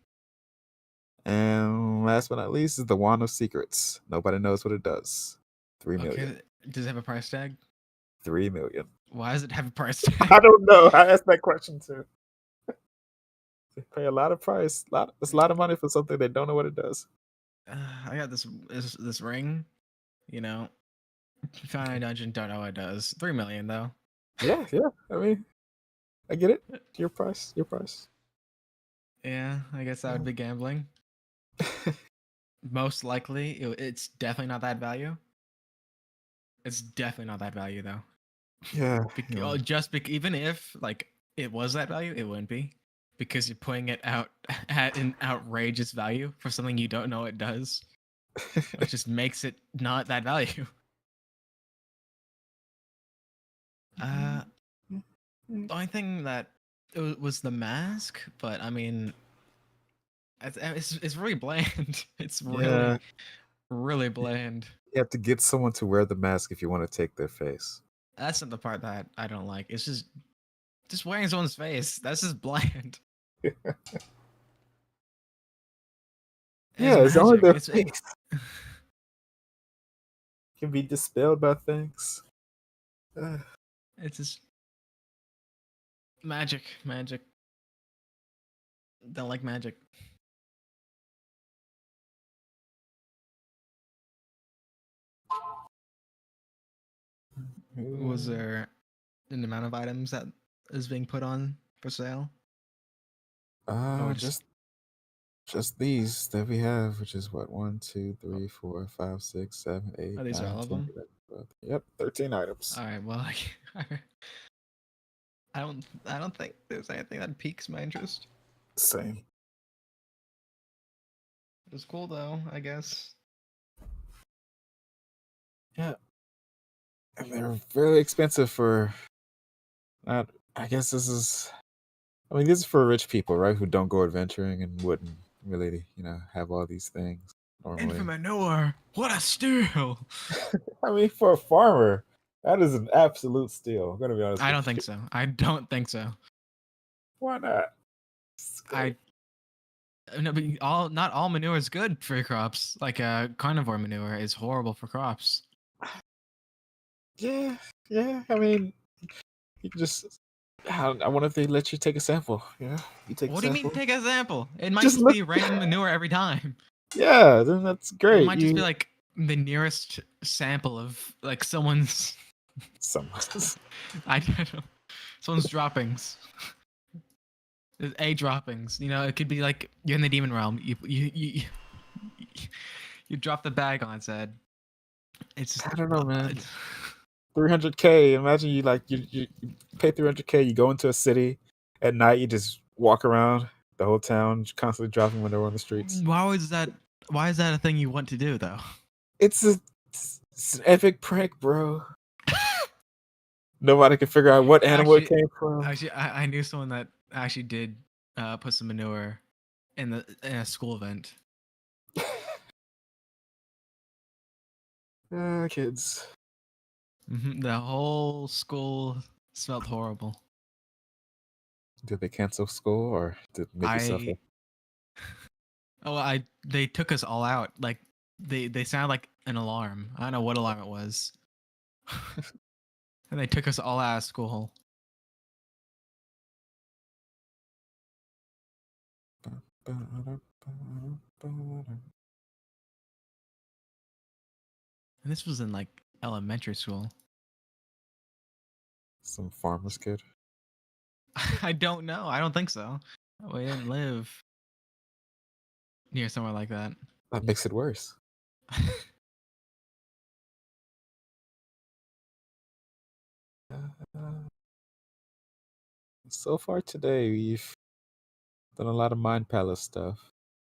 And last but not least is the Wand of Secrets. Nobody knows what it does. 3 million. Okay. Does it have a price tag? 3 million. Why does it have a price tag? I don't know. I asked that question too. They pay a lot of price. It's a lot of money for something they don't know what it does. I got this ring. You know, found in a dungeon. Don't know what it does. 3 million though. Yeah. I mean, I get it. Your price. Yeah, I guess that would be gambling. Most likely, it's definitely not that value. It's definitely not that value though. Yeah. Even if like it was that value, it wouldn't be because you're putting it out at an outrageous value for something you don't know it does, which just makes it not that value. The only thing that was the mask, but I mean, it's really bland. It's Yeah. really bland. You have to get someone to wear the mask if you want to take their face. That's not the part that I don't like. It's just wearing someone's face. That's just bland. Yeah, it's only their It's face. Can be dispelled by things. it's just magic. Don't like magic. Was there an amount of items that is being put on for sale? Or Just these that we have, which is what 1, 2, 3, 4, 5, 6, 7, 8, Oh, these are 9, all of 10, them? 11, 12. Yep, 13 items. All right. Well, I don't think there's anything that piques my interest. Same. It was cool though, I guess. Yeah, and they're very expensive for. Not. I guess this is. I mean, this is for rich people, right? Who don't go adventuring and wouldn't really, have all these things normally. Infinite manure. What a steal! I mean, for a farmer, that is an absolute steal. I'm gonna be honest. I with don't think you. so. I don't think so. Why not? It's great. No, but not all manure is good for your crops. Like carnivore manure is horrible for crops. Yeah. I mean, You can just. I wonder if they let you take a sample. Yeah, you take. What a do you sample. mean take a sample? It might Just just look- be random manure every time. Yeah, then that's It great. might just be like the nearest sample of like someone's some. I don't know. Someone's droppings. There's A droppings. You know, it could be like you're in the demon realm. You drop the bag on its head. It's just, I don't know, man. it's- 300K. Imagine you like you pay 300K. You go into a city at night. You just walk around the whole town, constantly dropping when they're on the streets. Why is that a thing you want to do though? It's an epic prank, bro. Nobody can figure out what animal it came from. Actually, I knew someone that actually did put some manure in a school event. Kids. The whole school smelled horrible. Did they cancel school or did it make you suffer? They took us all out. Like they sound like an alarm. I don't know what alarm it was. And they took us all out of school. And this was in like elementary school. Some farmer's kid. I don't know. I don't think so. We didn't live near somewhere like that. That makes it worse. So far today, we've done a lot of Mind Palace stuff.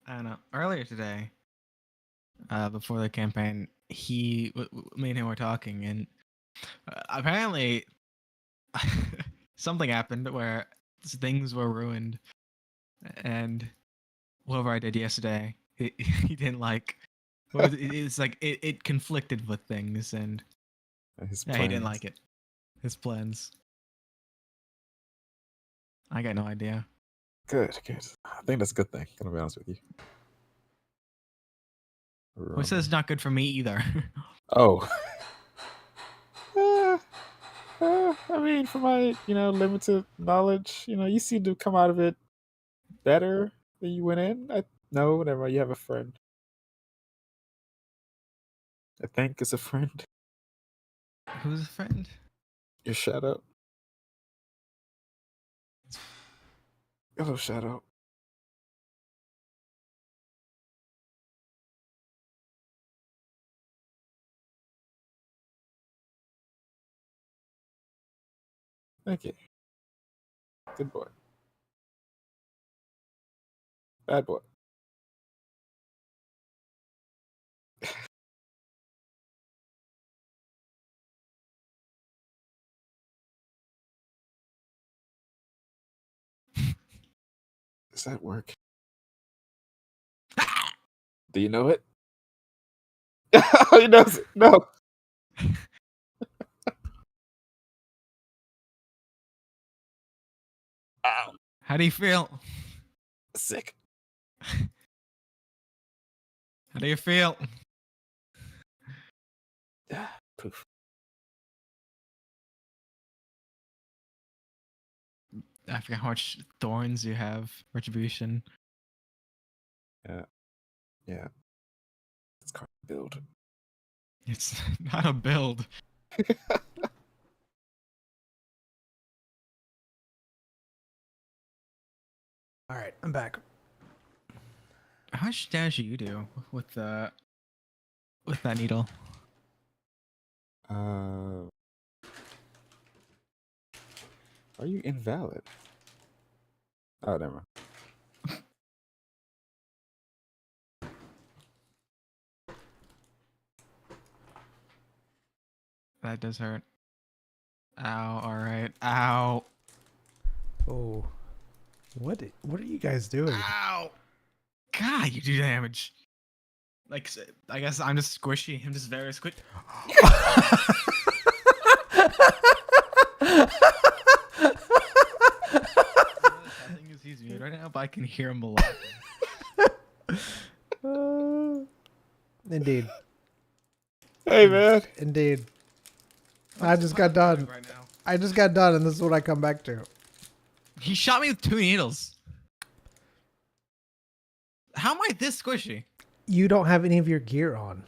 I don't know. Earlier today, before the campaign, me and him were talking, and apparently something happened where things were ruined, and whatever I did yesterday, he didn't like. It's like it conflicted with things, and His he didn't like it. His plans. I got no idea. Good. I think that's a good thing. Gonna be honest with you. Who says it's not good for me either? Oh. I mean, from my limited knowledge, you seem to come out of it better than you went in. No, never mind. You have a friend. I think it's a friend. Who's a friend? Your shadow. Hello, shadow. Thank you. Good boy. Bad boy. Does that work? Do you know it? Oh, he knows it. No. Ow. How do you feel? Sick. How do you feel? Poof. I forgot how much thorns you have. Retribution. Yeah. It's called build. It's not a build. All right, I'm back. How much damage do you do with that needle? Are you invalid? Oh, never mind. That does hurt. Ow! All right. Ow! Oh, what are you guys doing? Ow! God, you do damage. Like, I guess I'm just squishy. I'm just very squishy. Nothing is he's muted right now, but I can hear him laughing. Indeed. Hey, man. Indeed. I just got done. Right now. I just got done, and this is what I come back to. He shot me with 2 needles. How am I this squishy? You don't have any of your gear on.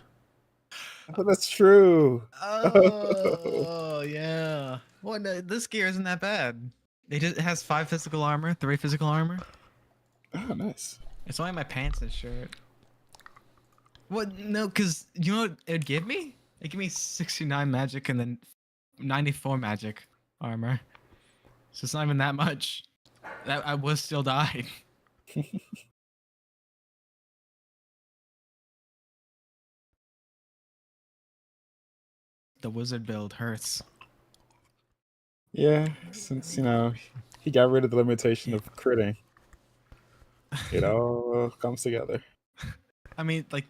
Oh, that's true. Oh, yeah. Well, no, this gear isn't that bad. It has 5 physical armor, 3 physical armor. Oh, nice. It's only my pants and shirt. What? No, because you know what it'd give me? It'd give me 69 magic and then 94 magic armor. So it's not even that much. I would still die. The wizard build hurts. Yeah, since he got rid of the limitation of critting, it all comes together. I mean, like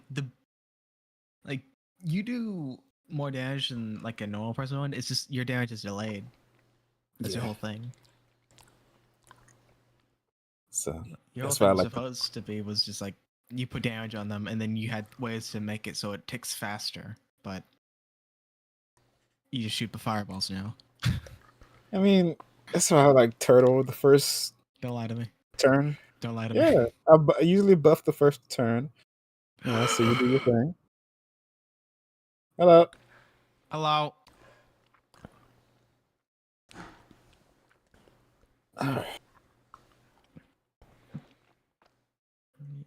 you do more damage than like a normal person would. It's just your damage is delayed. That's your Yeah. whole thing. So Your whole that's why I thing was like. supposed to be was just like you put damage on them, and then you had ways to make it so it ticks faster. But you just shoot the fireballs now. I mean, that's why I like turtle the first Don't lie to me. turn. Don't lie to me. Yeah, I usually buff the first turn. So you do your thing. Hello. Hello.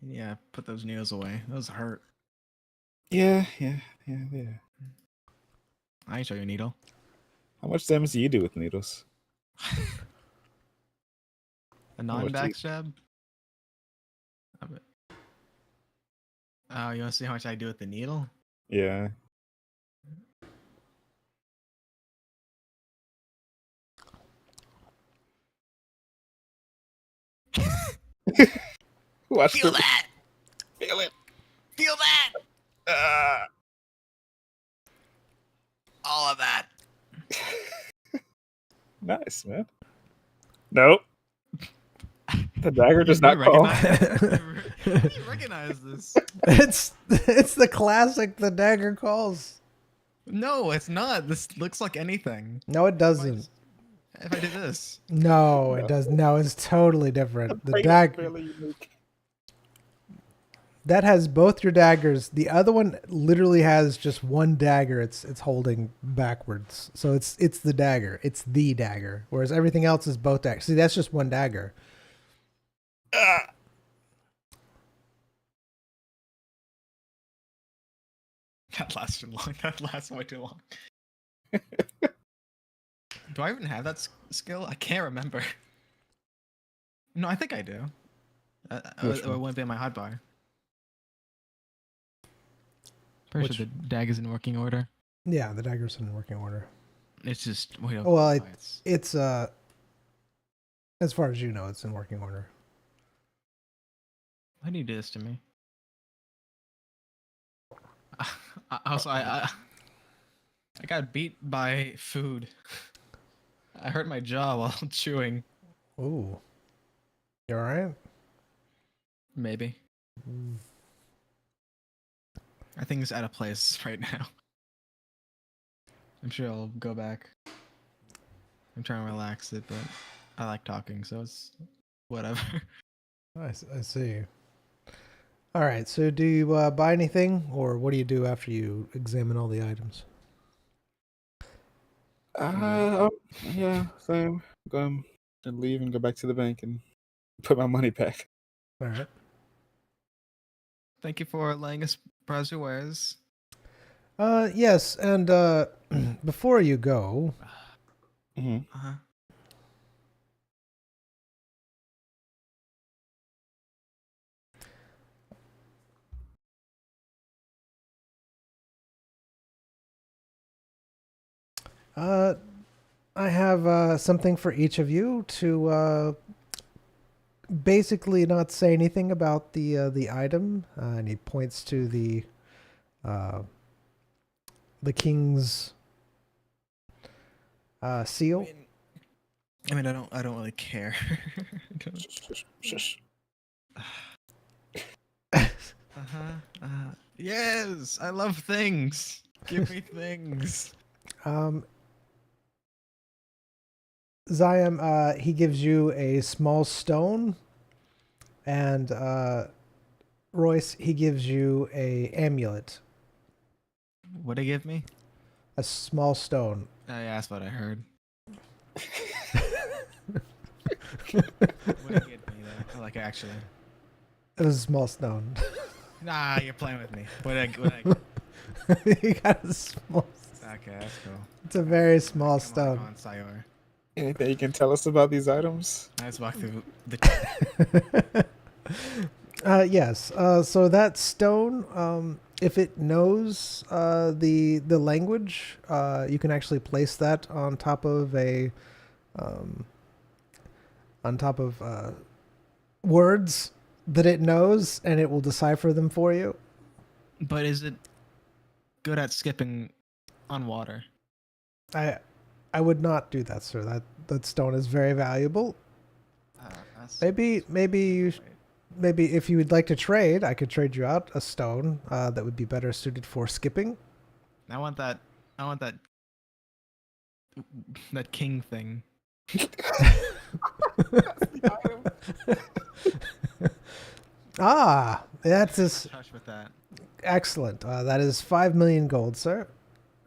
Yeah, put those needles away. Those hurt. Yeah. I can show you a needle. How much damage do you do with needles? A much do you- non-backstab? Oh, you want to see how much I do with the needle? Yeah. Watch Feel the- that! Feel it. Feel that! Ah. All of that. Nice, man. Nope. The dagger does You not call. recognize- you recognize this? It's the classic. The dagger calls. No, it's not. This looks like anything. No, it doesn't. If I did this. No, it does. No, it's totally different. The Favorite dagger really unique. that has both your daggers. The other one literally has just one dagger. It's holding backwards. So it's the dagger. It's the dagger. Whereas everything else is both daggers. See, that's just one dagger. Ah. That lasted long. That lasts way too long. Do I even have that skill? I can't remember. No, I think I do. Which It one? wouldn't be in my hotbar. Pretty Which- sure the dagger's in working order. Yeah, the dagger's in working order. It's just we don't. Well, it's It's as far as you know, it's in working order. why do you do this to me? I got beat by food. I hurt my jaw while chewing. Ooh. You alright? Maybe. I think it's out of place right now. I'm sure I'll go back. I'm trying to relax it, but I like talking, so it's whatever. I see. All right. So, do you buy anything, or what do you do after you examine all the items? Yeah, same. Go and leave and go back to the bank and put my money back. All right. Thank you for letting us browse your wares. Yes, and before you go, Hmm. Uh-huh. I have something for each of you to basically not say anything about the item, and he points to the king's seal. I mean, I don't really care. Shush. Yes, I love things. Give me things. Zion, he gives you a small stone, and Royce, he gives you a amulet, What did he give me? a small stone. Yeah, that's what I heard. What did he give me though? Like actually. It was a small stone. Nah, you're playing with me. What I You got a small. Okay, that's cool. It's a very small Come stone. on, Sayor. Anything you can tell us about these items? I just walked through the. Yes. So that stone, if it knows the language, you can actually place that on top of words that it knows, and it will decipher them for you. But is it good at skipping on water? I would not do that, sir. That stone is very valuable. Maybe if you would like to trade, I could trade you out a stone that would be better suited for skipping. I want that king thing. Ah, that's just Touch with that. excellent. That is 5 million gold, sir.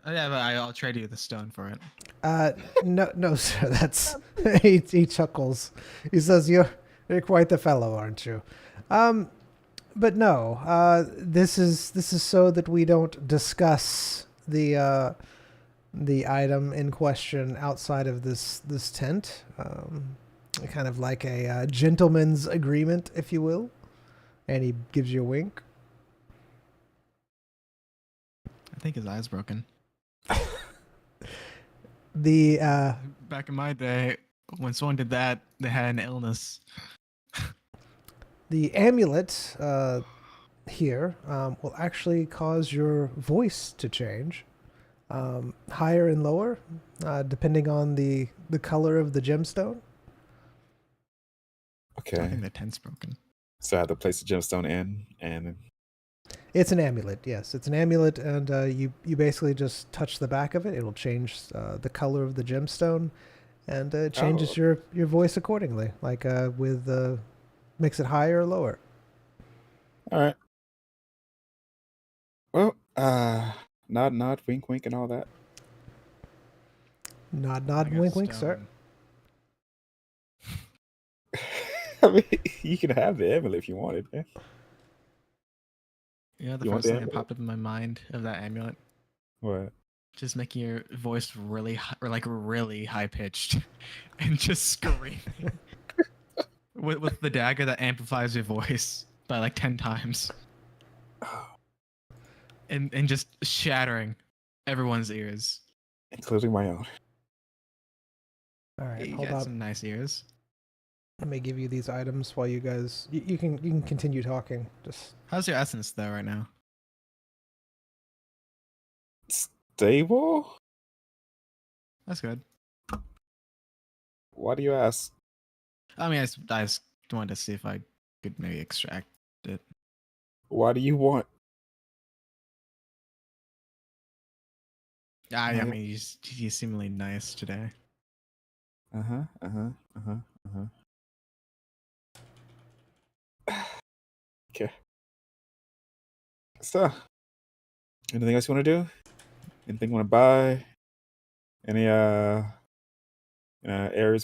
Oh, yeah, but I'll trade you the stone for it. No, sir. That's he chuckles. He says, "You're quite the fellow, aren't you?" But no. This is so that we don't discuss the item in question outside of this tent. Kind of like a gentleman's agreement, if you will. And he gives you a wink. I think his eye's broken. The Back in my day, when someone did that, they had an illness. the amulet here will actually cause your voice to change, higher and lower, depending on the color of the gemstone. I Okay. think the tent's broken. So I have to place the gemstone in, and It's an amulet, yes. It's an amulet, and you basically just touch the back of it. It'll change the color of the gemstone, and it changes your voice accordingly, like with makes it higher or lower. all right. Well, nod, wink, wink, and all that. Nod, I nod, got wink, wink, sir. stone. I mean, you can have the amulet if you wanted, man. You know, the You want first the thing that amulet? popped up in my mind of that amulet, What? just making your voice really, really high pitched, and just screaming with the dagger that amplifies your voice by like 10 times, and just shattering everyone's ears. Including my own. All right, You hold got up. some nice ears. Let me give you these items while you guys. You can continue talking. Just How's your essence though right now? Stable? That's good. Why do you ask? I mean, I just wanted to see if I could maybe extract it. Why do you want? I Yeah. mean, you seemingly nice today. Okay. So, anything else you want to do? Anything you want to buy? Any areas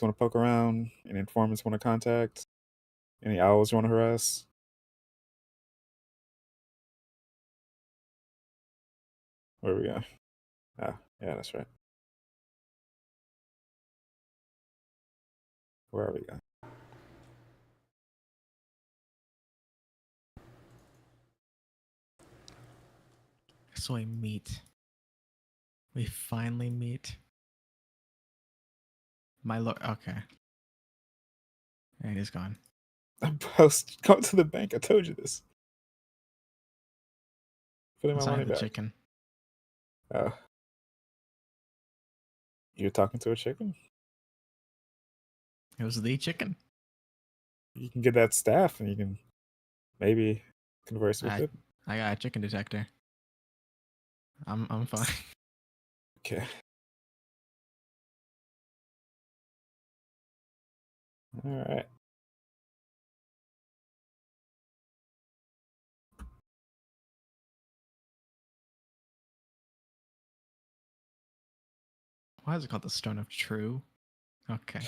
you want to poke around? Any informants you want to contact? Any owls you want to harass? Where are we going? Ah, yeah, that's right. Where are we going? So we meet. We finally meet. My lord. Okay. And he's gone. I'm supposed to go to the bank. I told you this. Putting my Inside money the back. chicken. Oh. You're talking to a chicken? It was the chicken. You can get that staff and you can maybe converse with it. I got a chicken detector. I'm fine. Okay. All right. Why is it called the Stone of True? Okay.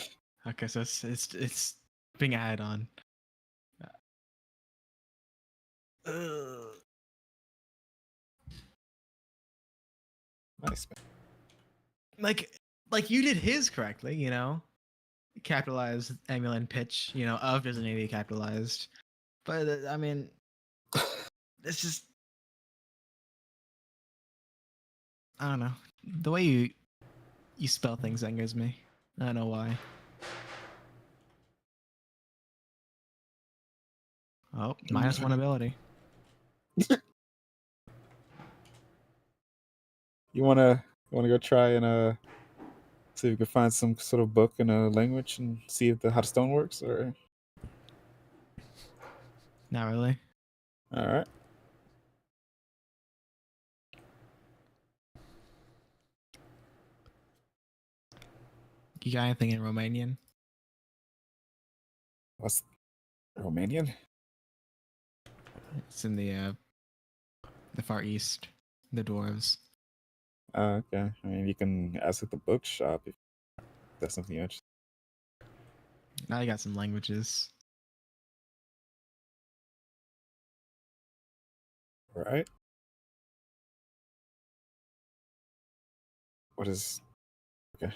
Okay, so it's being added on. Ugh. Nice. Like you did his correctly, you know. Capitalized Emulin pitch, you know, of doesn't need to be capitalized. But I mean, it's just I don't know. The way you spell things angers me. I don't know why. Oh, -1 ability. You wanna go try and see if you can find some sort of book in a language and see if how the stone works, or Not really. all right. You got anything in Romanian? What's Romanian? It's in the Far East, the dwarves. Okay. I mean, you can ask at the bookshop if that's something you're interested. Now you got some languages. Right? What is? Okay.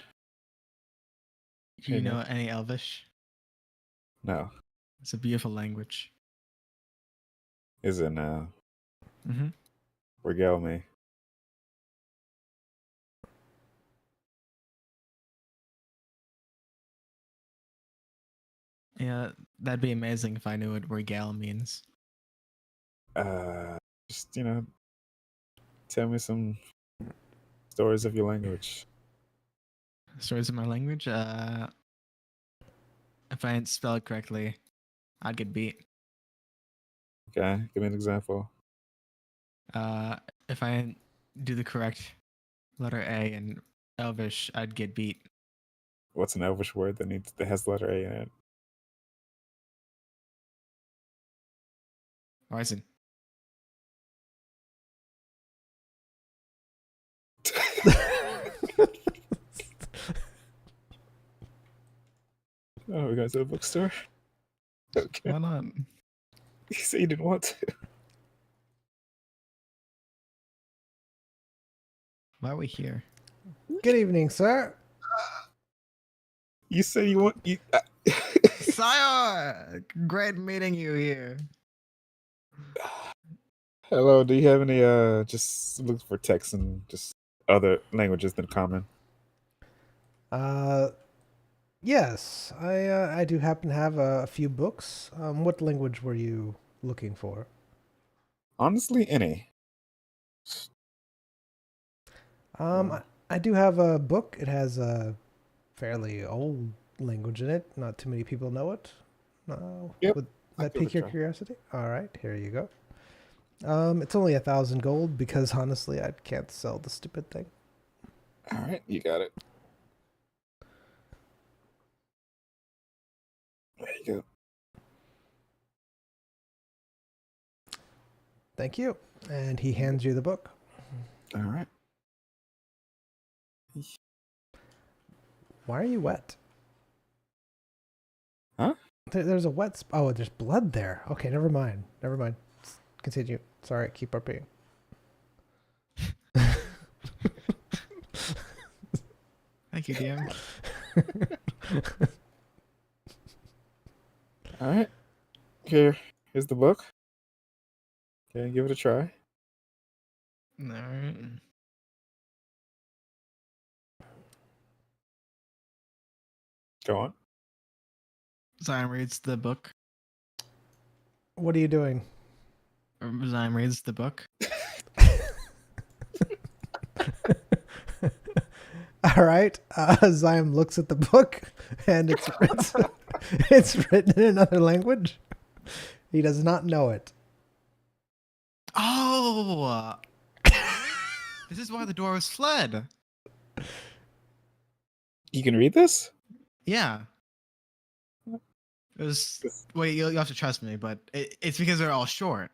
Do you Hey, know man. any Elvish? No. It's a beautiful language. Is it Mm-hmm. regale me? Yeah, that'd be amazing if I knew what regale means. Just tell me some stories of your language. Stories of my language. If I didn't spell it correctly, I'd get beat. Okay, give me an example. If I didn't do the correct letter A in Elvish, I'd get beat. What's an Elvish word that has the letter A in it? Horizon. Oh, we going to the bookstore? Okay. Why not? You said you didn't want to. Why are we here? Good evening, sir. You said you want you. Sire! Great meeting you here. Hello. Do you have any? Just look for text and just other languages than common. Yes, I do happen to have a few books. What language were you looking for? Honestly, any. I do have a book. It has a fairly old language in it. Not too many people know it. Yep, Would I'll that give it pique a your try. curiosity? All right, here you go. It's only 1,000 gold because honestly, I can't sell the stupid thing. All right, you got it. There you go. Thank you. And he hands you the book. All right. Why are you wet? Huh? There's a wet. Oh, there's blood there. Okay, never mind. Never mind. Continue. Sorry, keep repeating. Thank you, DM. All right. Here's the book. Okay, give it a try. Alright. Go on. Zion reads the book. What are you doing? Zion reads the book. All right. Zyme looks at the book, and it's written in another language. He does not know it. Oh! This is why the dwarves fled. You can read this? Yeah. It was wait. You have to trust me, but it's because they're all short.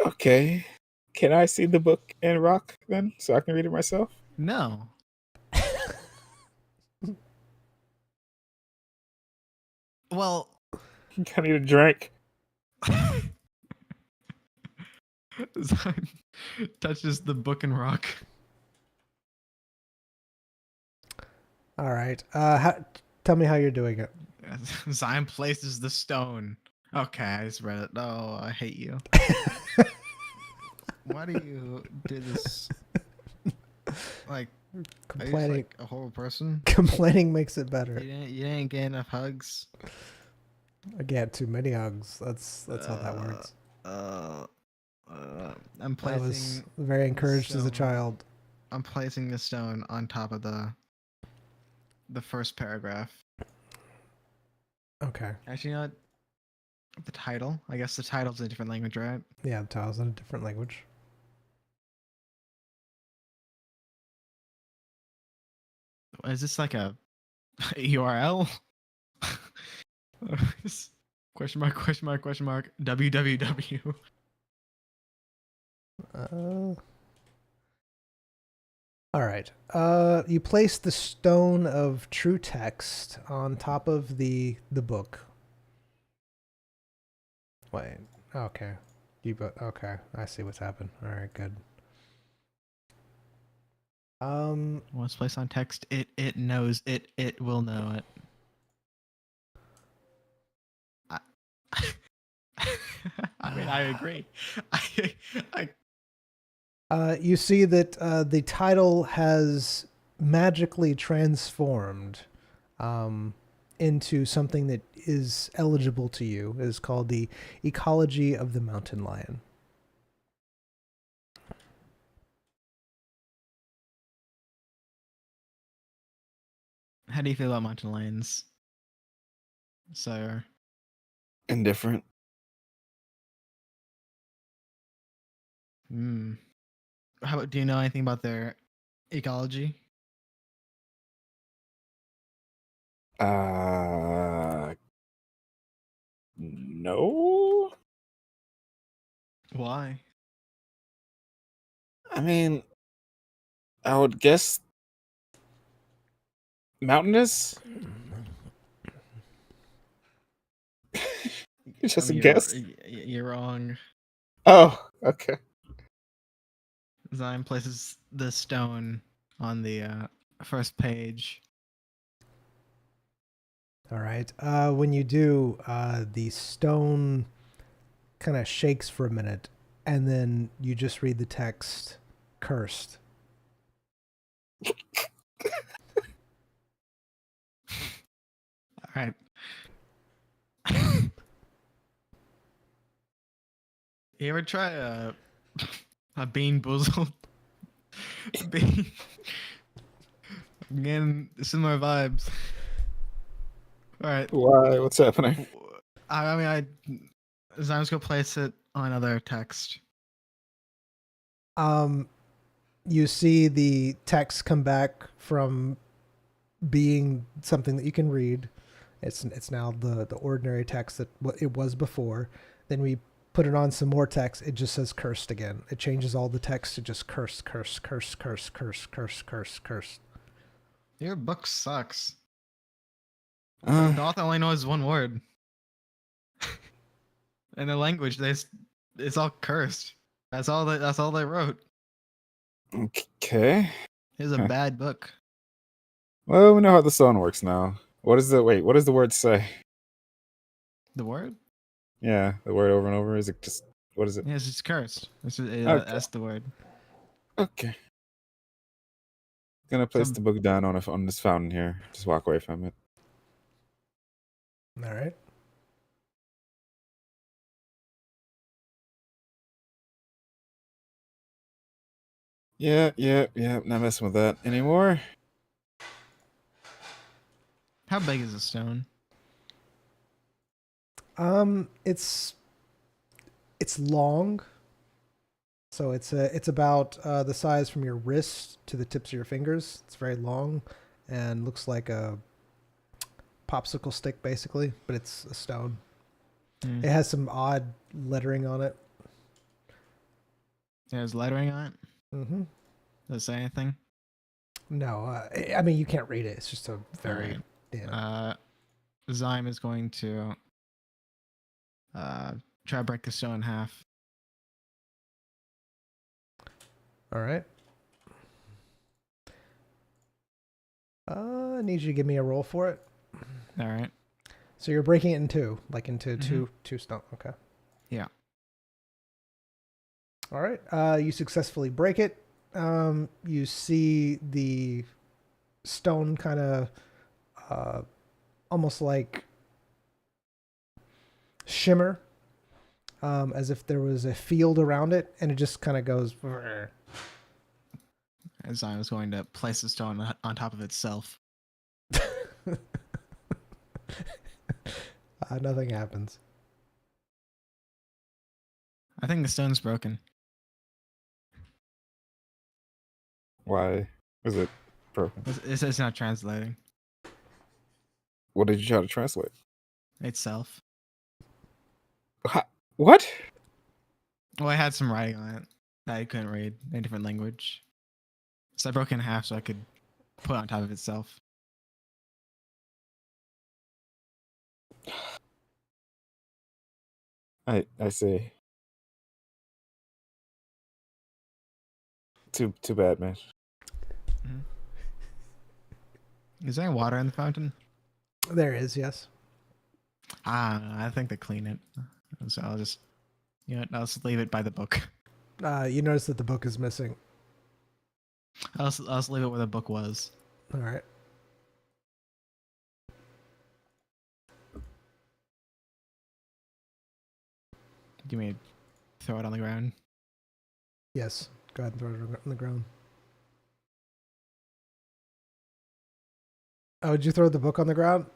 Okay. Can I see the book and rock then, so I can read it myself? No. Well, I need a drink. Zion touches the book and rock. All right. Tell me how you're doing it. Zion places the stone. Okay, I just read it. Oh, I hate you. Why do you do this? Like, are you just, Complaining. like a horrible person? Complaining makes it better. You didn't get enough hugs. I get too many hugs. That's how that works. I'm I was placing. very encouraged as a stone. child. I'm placing the stone on top of the first paragraph. Okay. Actually, you know what? The title. I guess the title's in a different language, right? Yeah, the title's in a different language. Is this like a URL? Question mark, question mark, question mark, www. All right. You place the stone of true text on top of the book. Wait. Okay. Okay. I see what's happened. All right. Good. Once placed on text, it knows it. It will know it. I mean, I agree. You see that the title has magically transformed into something that is eligible to you. It is called the Ecology of the Mountain Lion. How do you feel about mountain lions, sir? Indifferent. Hmm. How about? Do you know anything about their ecology? No. Why? I mean, I would guess mountainous. It's just a guess. You're wrong. Oh, okay. Zion places the stone on the first page. All right. When you do, the stone kind of shakes for a minute, and then you just read the text, "Cursed." All right. You ever try a bean boozled? Bean. Again, similar vibes. All right. Why? What's happening? Zion's gonna place it on another text. You see the text come back from being something that you can read. It's now the ordinary text that it was before. Then we put it on some more text. It just says "cursed" again. It changes all the text to just "curse, curse, curse, curse, curse, curse, curse, curse." Your book sucks. The author only knows one word. In the language, it's all cursed. That's all they wrote. Okay. It's a bad book. Well, we know how the stone works now. What does the word say? The word? Yeah, the word over and over. Is it just what is it? Yes, it's cursed. Okay. That's the word. Okay. Gonna place Some- the book down on this fountain here. Just walk away from it. All right. Yeah. Not messing with that anymore. How big is the stone? It's long. So it's about the size from your wrist to the tips of your fingers. It's very long and looks like a popsicle stick, basically, but it's a stone. Hmm. It has some odd lettering on it. There's lettering on it. Mm-hmm. Does it say anything? No, I mean, you can't read it. It's just a very... Alright. Yeah. Zyme is going to try to break the stone in half. All right. I need you to give me a roll for it. All right. So you're breaking it in two, like into Mhm. two stone. Okay. Yeah. All right. You successfully break it. You see the stone kind of almost like shimmer, as if there was a field around it, and it just kind of goes. As I was going to place the stone on top of itself. Nothing happens. I think the stone's broken. Why is it broken? It's not translating What did you try to translate? itself. What? Well, I had some writing on it that I couldn't read in a different language. So I broke it in half so I could put it on top of itself. I see. Too bad, man. Mm-hmm. Is there any water in the fountain? There is, yes. I think they clean it. So I'll just, I'll just leave it by the book. You notice that the book is missing. I'll just leave it where the book was. All right. Do you mean throw it on the ground? Yes. Go ahead and throw it on the ground. Oh, did you throw the book on the ground?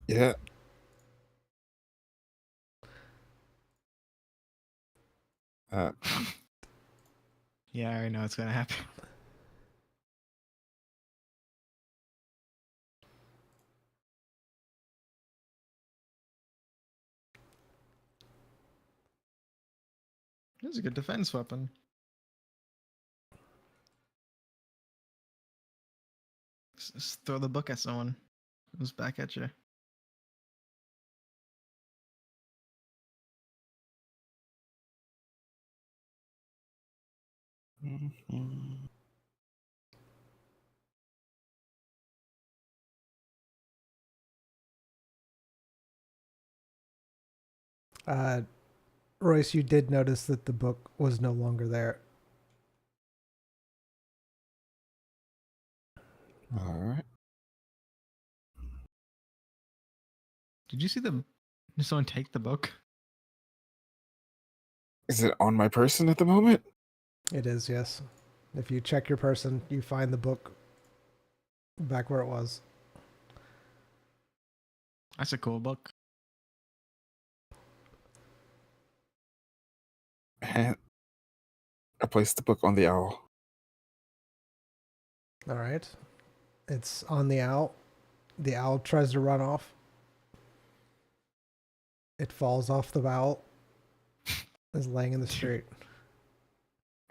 Yeah. Yeah, I already know what's gonna happen. This is a good defense weapon. Just throw the book at someone. It was back at you. Royce, you did notice that the book was no longer there. All right. Did you see did someone take the book? Is it on my person at the moment? It is, yes. If you check your person, you find the book back where it was. That's a cool book. And I placed the book on the owl. All right. It's on the owl. The owl tries to run off. It falls off the owl. Is laying in the street.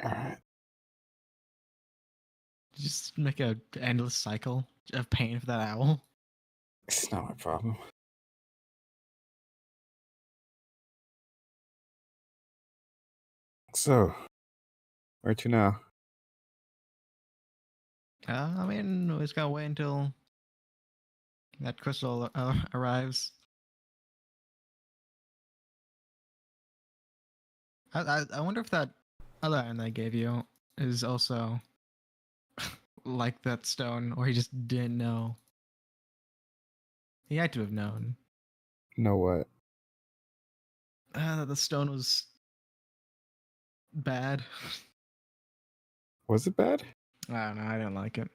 All right. Just make a endless cycle of pain for that owl. It's not my problem. So, where to now? I mean, we just gotta wait until that crystal arrives. I wonder if that other item that I gave you is also like that stone, or he just didn't know. He had to have known Know what? that the stone was bad. Was it bad? I don't know. I didn't like it.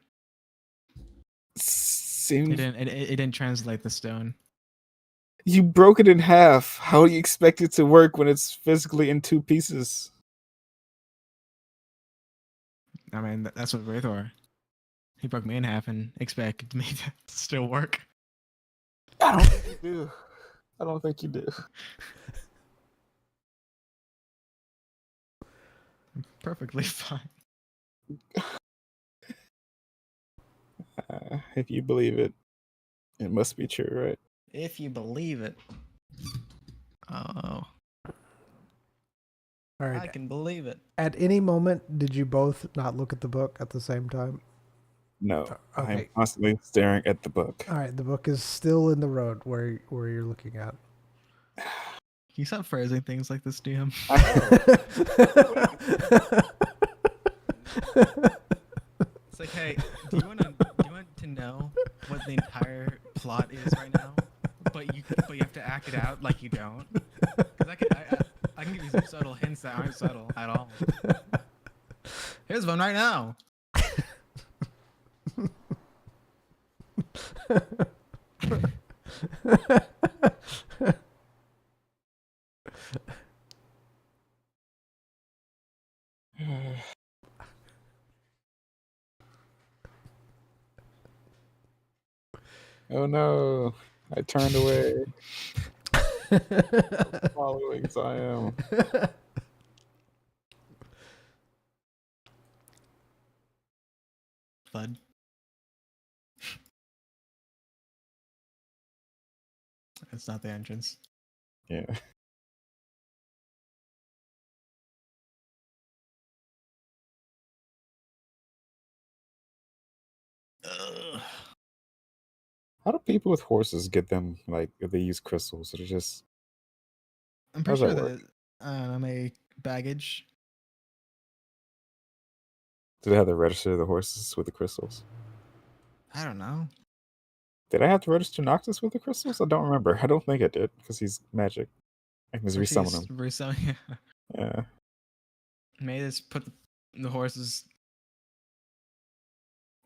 Seems It didn't translate the stone. you broke it in half. How do you expect it to work when it's physically in two pieces? I mean, that's what Wraithor. He broke me in half and expected me to still work. I don't think you do. I don't think you do. Perfectly fine. If you believe it, it must be true, right? If you believe it. Oh, All I right. can believe it. At any moment, did you both not look at the book at the same time? No, I'm Okay. constantly staring at the book. All right. The book is still in the road where you're looking at. Can you stop phrasing things like this, DM? I know. It's like, hey, do you want to know what the entire plot is right now? But you have to act it out like you don't. Because I can give you some subtle hints that aren't subtle at all. Here's one right now. Oh no, I turned away. Following, so I am. Thud. That's not the entrance. Yeah. Ugh. How do people with horses get them? Like, if they use crystals, or just I'm how's pretty that sure work? that a baggage. Do they have to register the horses with the crystals? I don't know. Did I have to register Noctis with the crystals? I don't remember. I don't think I did because he's magic. I can just Or resummon she's him. reselling. Yeah. Maybe just put the horses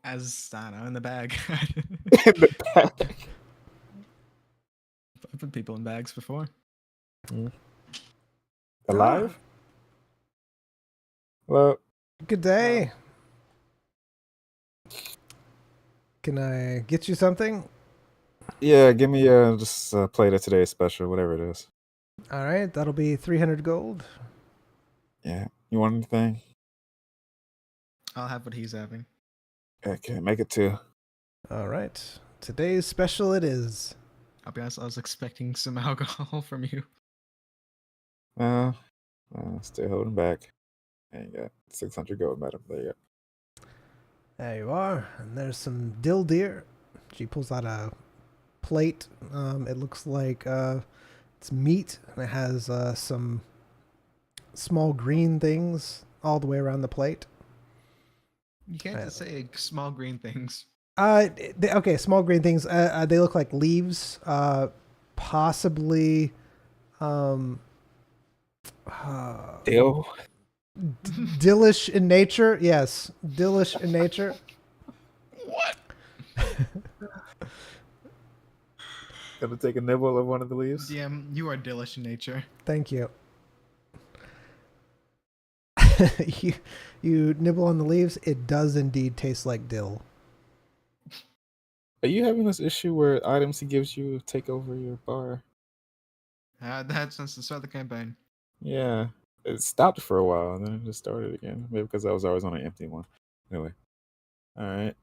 as I don't know in the bag. In the back. I put people in bags before. Alive? Well, Good day. Can I get you something? yeah. Give me just a plate of today's special, whatever it is. All right. That'll be 300 gold. Yeah. You want anything? I'll have what he's having. Okay, make it 2. All right. Today's special it is. I'll be honest, I was expecting some alcohol from you. Still holding back. And you got 600 gold, madam. There you go. There you are. And there's some dill deer. She pulls out a plate. It looks like it's meat, and it has some small green things all the way around the plate. You can't just say small green things. Okay, small green things. They look like leaves. Possibly. Dill? Dillish in nature. Yes, dillish in nature. What? Gonna take a nibble of one of the leaves? DM, you are dillish in nature. Thank you. you nibble on the leaves. It does indeed taste like dill. Are you having this issue where items he gives you take over your bar? Had that since the start of the campaign. Yeah. It stopped for a while and then it just started again. Maybe because I was always on an empty one. Anyway. Alright.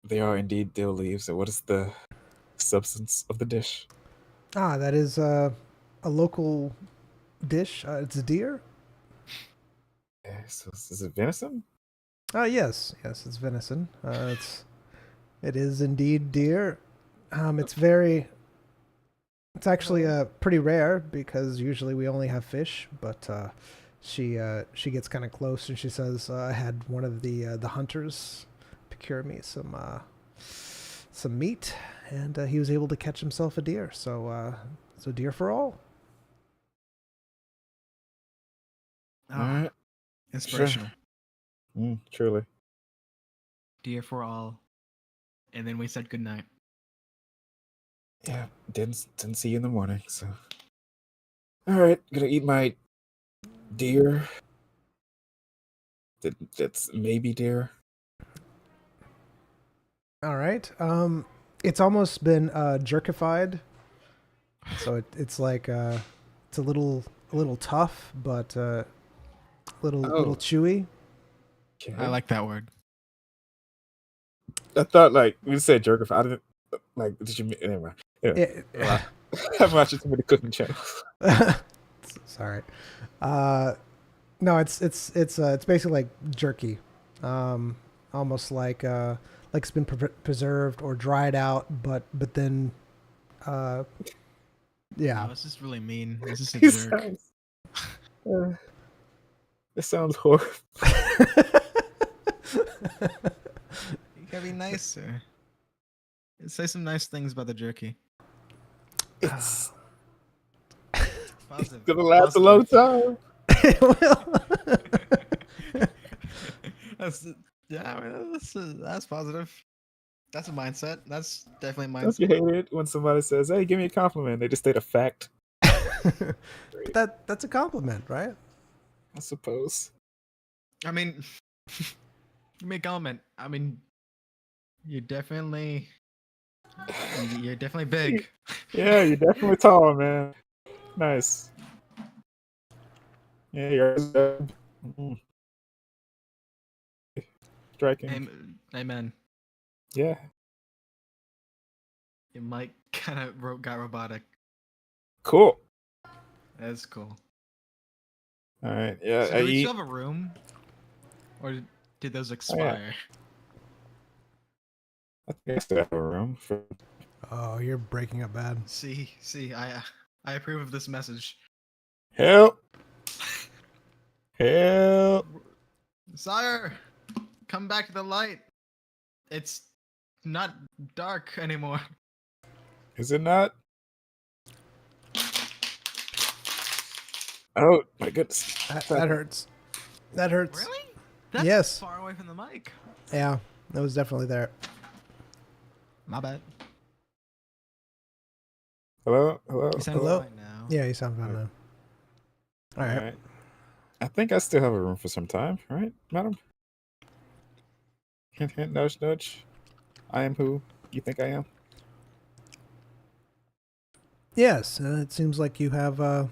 They are indeed dill leaves. So what is the substance of the dish? That is a local dish. It's deer. Yeah, so is it venison? Yes, it's venison. It is indeed deer. It's actually pretty rare because usually we only have fish. But she gets kind of close and she says, "I had one of the hunters procure me some meat, and he was able to catch himself a deer. So deer for all." Alright. Inspirational. Truly. Dear for all. And then we said goodnight. Yeah, didn't see you in the morning, so. Alright, gonna eat my deer. That's maybe deer. All right. It's almost been jerkified, so it's like it's a little tough, but little Oh, chewy. I okay. like that word. I thought like we said jerk. I didn't like. Did you? Never mind. Yeah. It, I'm watching too many cooking channels. sorry. No, it's basically like jerky, almost like it's been preserved or dried out, but then yeah. Oh, this is really mean. This is a It jerk. sounds. It sounds horrible. You gotta be nicer. Say some nice things about the jerky. It's Positive. gonna last a long time. Well, That's yeah. I mean, that's positive. That's a mindset. That's definitely a Don't you mindset. hate it when somebody says, "Hey, give me a compliment"? They just state a fact. but that's a compliment, right? I suppose. I mean, give me a comment. I mean, you're definitely big. Yeah, you're definitely tall, man. Nice. Yeah, you're striking. Amen. Yeah. Your mic kind of got robotic. Cool. That's cool. All right. Yeah, So I do we eat. still have a room, or did those Oh, yeah. expire? I think I still have a room for. Oh, you're breaking up bad. See, I approve of this message. Help! Help! Sire, come back to the light. It's not dark anymore. Is it not? Oh my goodness! That hurts. That hurts. Really? That's Yes. far away from the mic. Yeah, that was definitely there. My bad. Hello, hello. You sound Hello? fine now. Yeah, you sound fine now. All right. Alright. I think I still have a room for some time, right, madam? Hint, hint, nudge, nudge. I am who you think I am. Yes, it seems like you have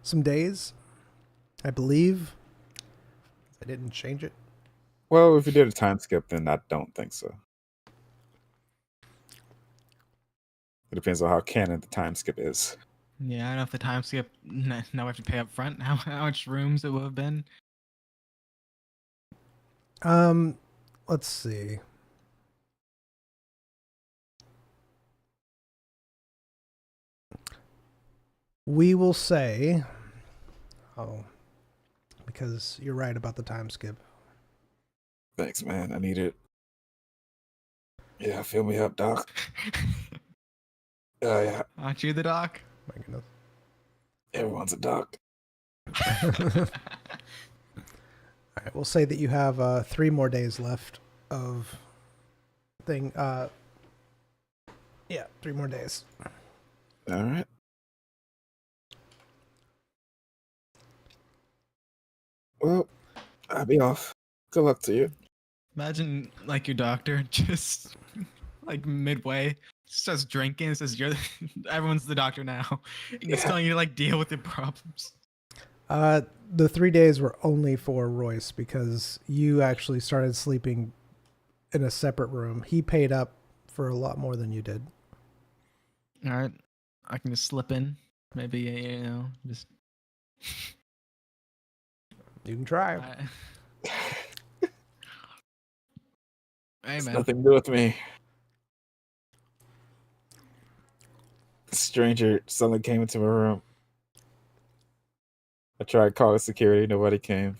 some days, I believe. I didn't change it. Well, if you did a time skip, then I don't think so. It depends on how canon the time skip is. Yeah, I don't know if the time skip. Now we have to pay up front. How much rooms it would have been? Let's see. We will say, oh, because you're right about the time skip. Thanks, man. I need it. Yeah, fill me up, doc. Yeah, Aren't you the doc? My goodness. everyone's a doc. All right, we'll say that you have 3 more days left of thing. Yeah, 3 more days. All right. Well, I'll be off. Good luck to you. Imagine like your doctor just like midway starts drinking and says everyone's the doctor now. And he's Yeah. telling you to like deal with your problems. The 3 days were only for Royce because you actually started sleeping in a separate room. He paid up for a lot more than you did. All right, I can just slip in. Maybe just. You can try. Hey It's man. nothing to do with me. A stranger suddenly came into my room. I tried calling security. Nobody came.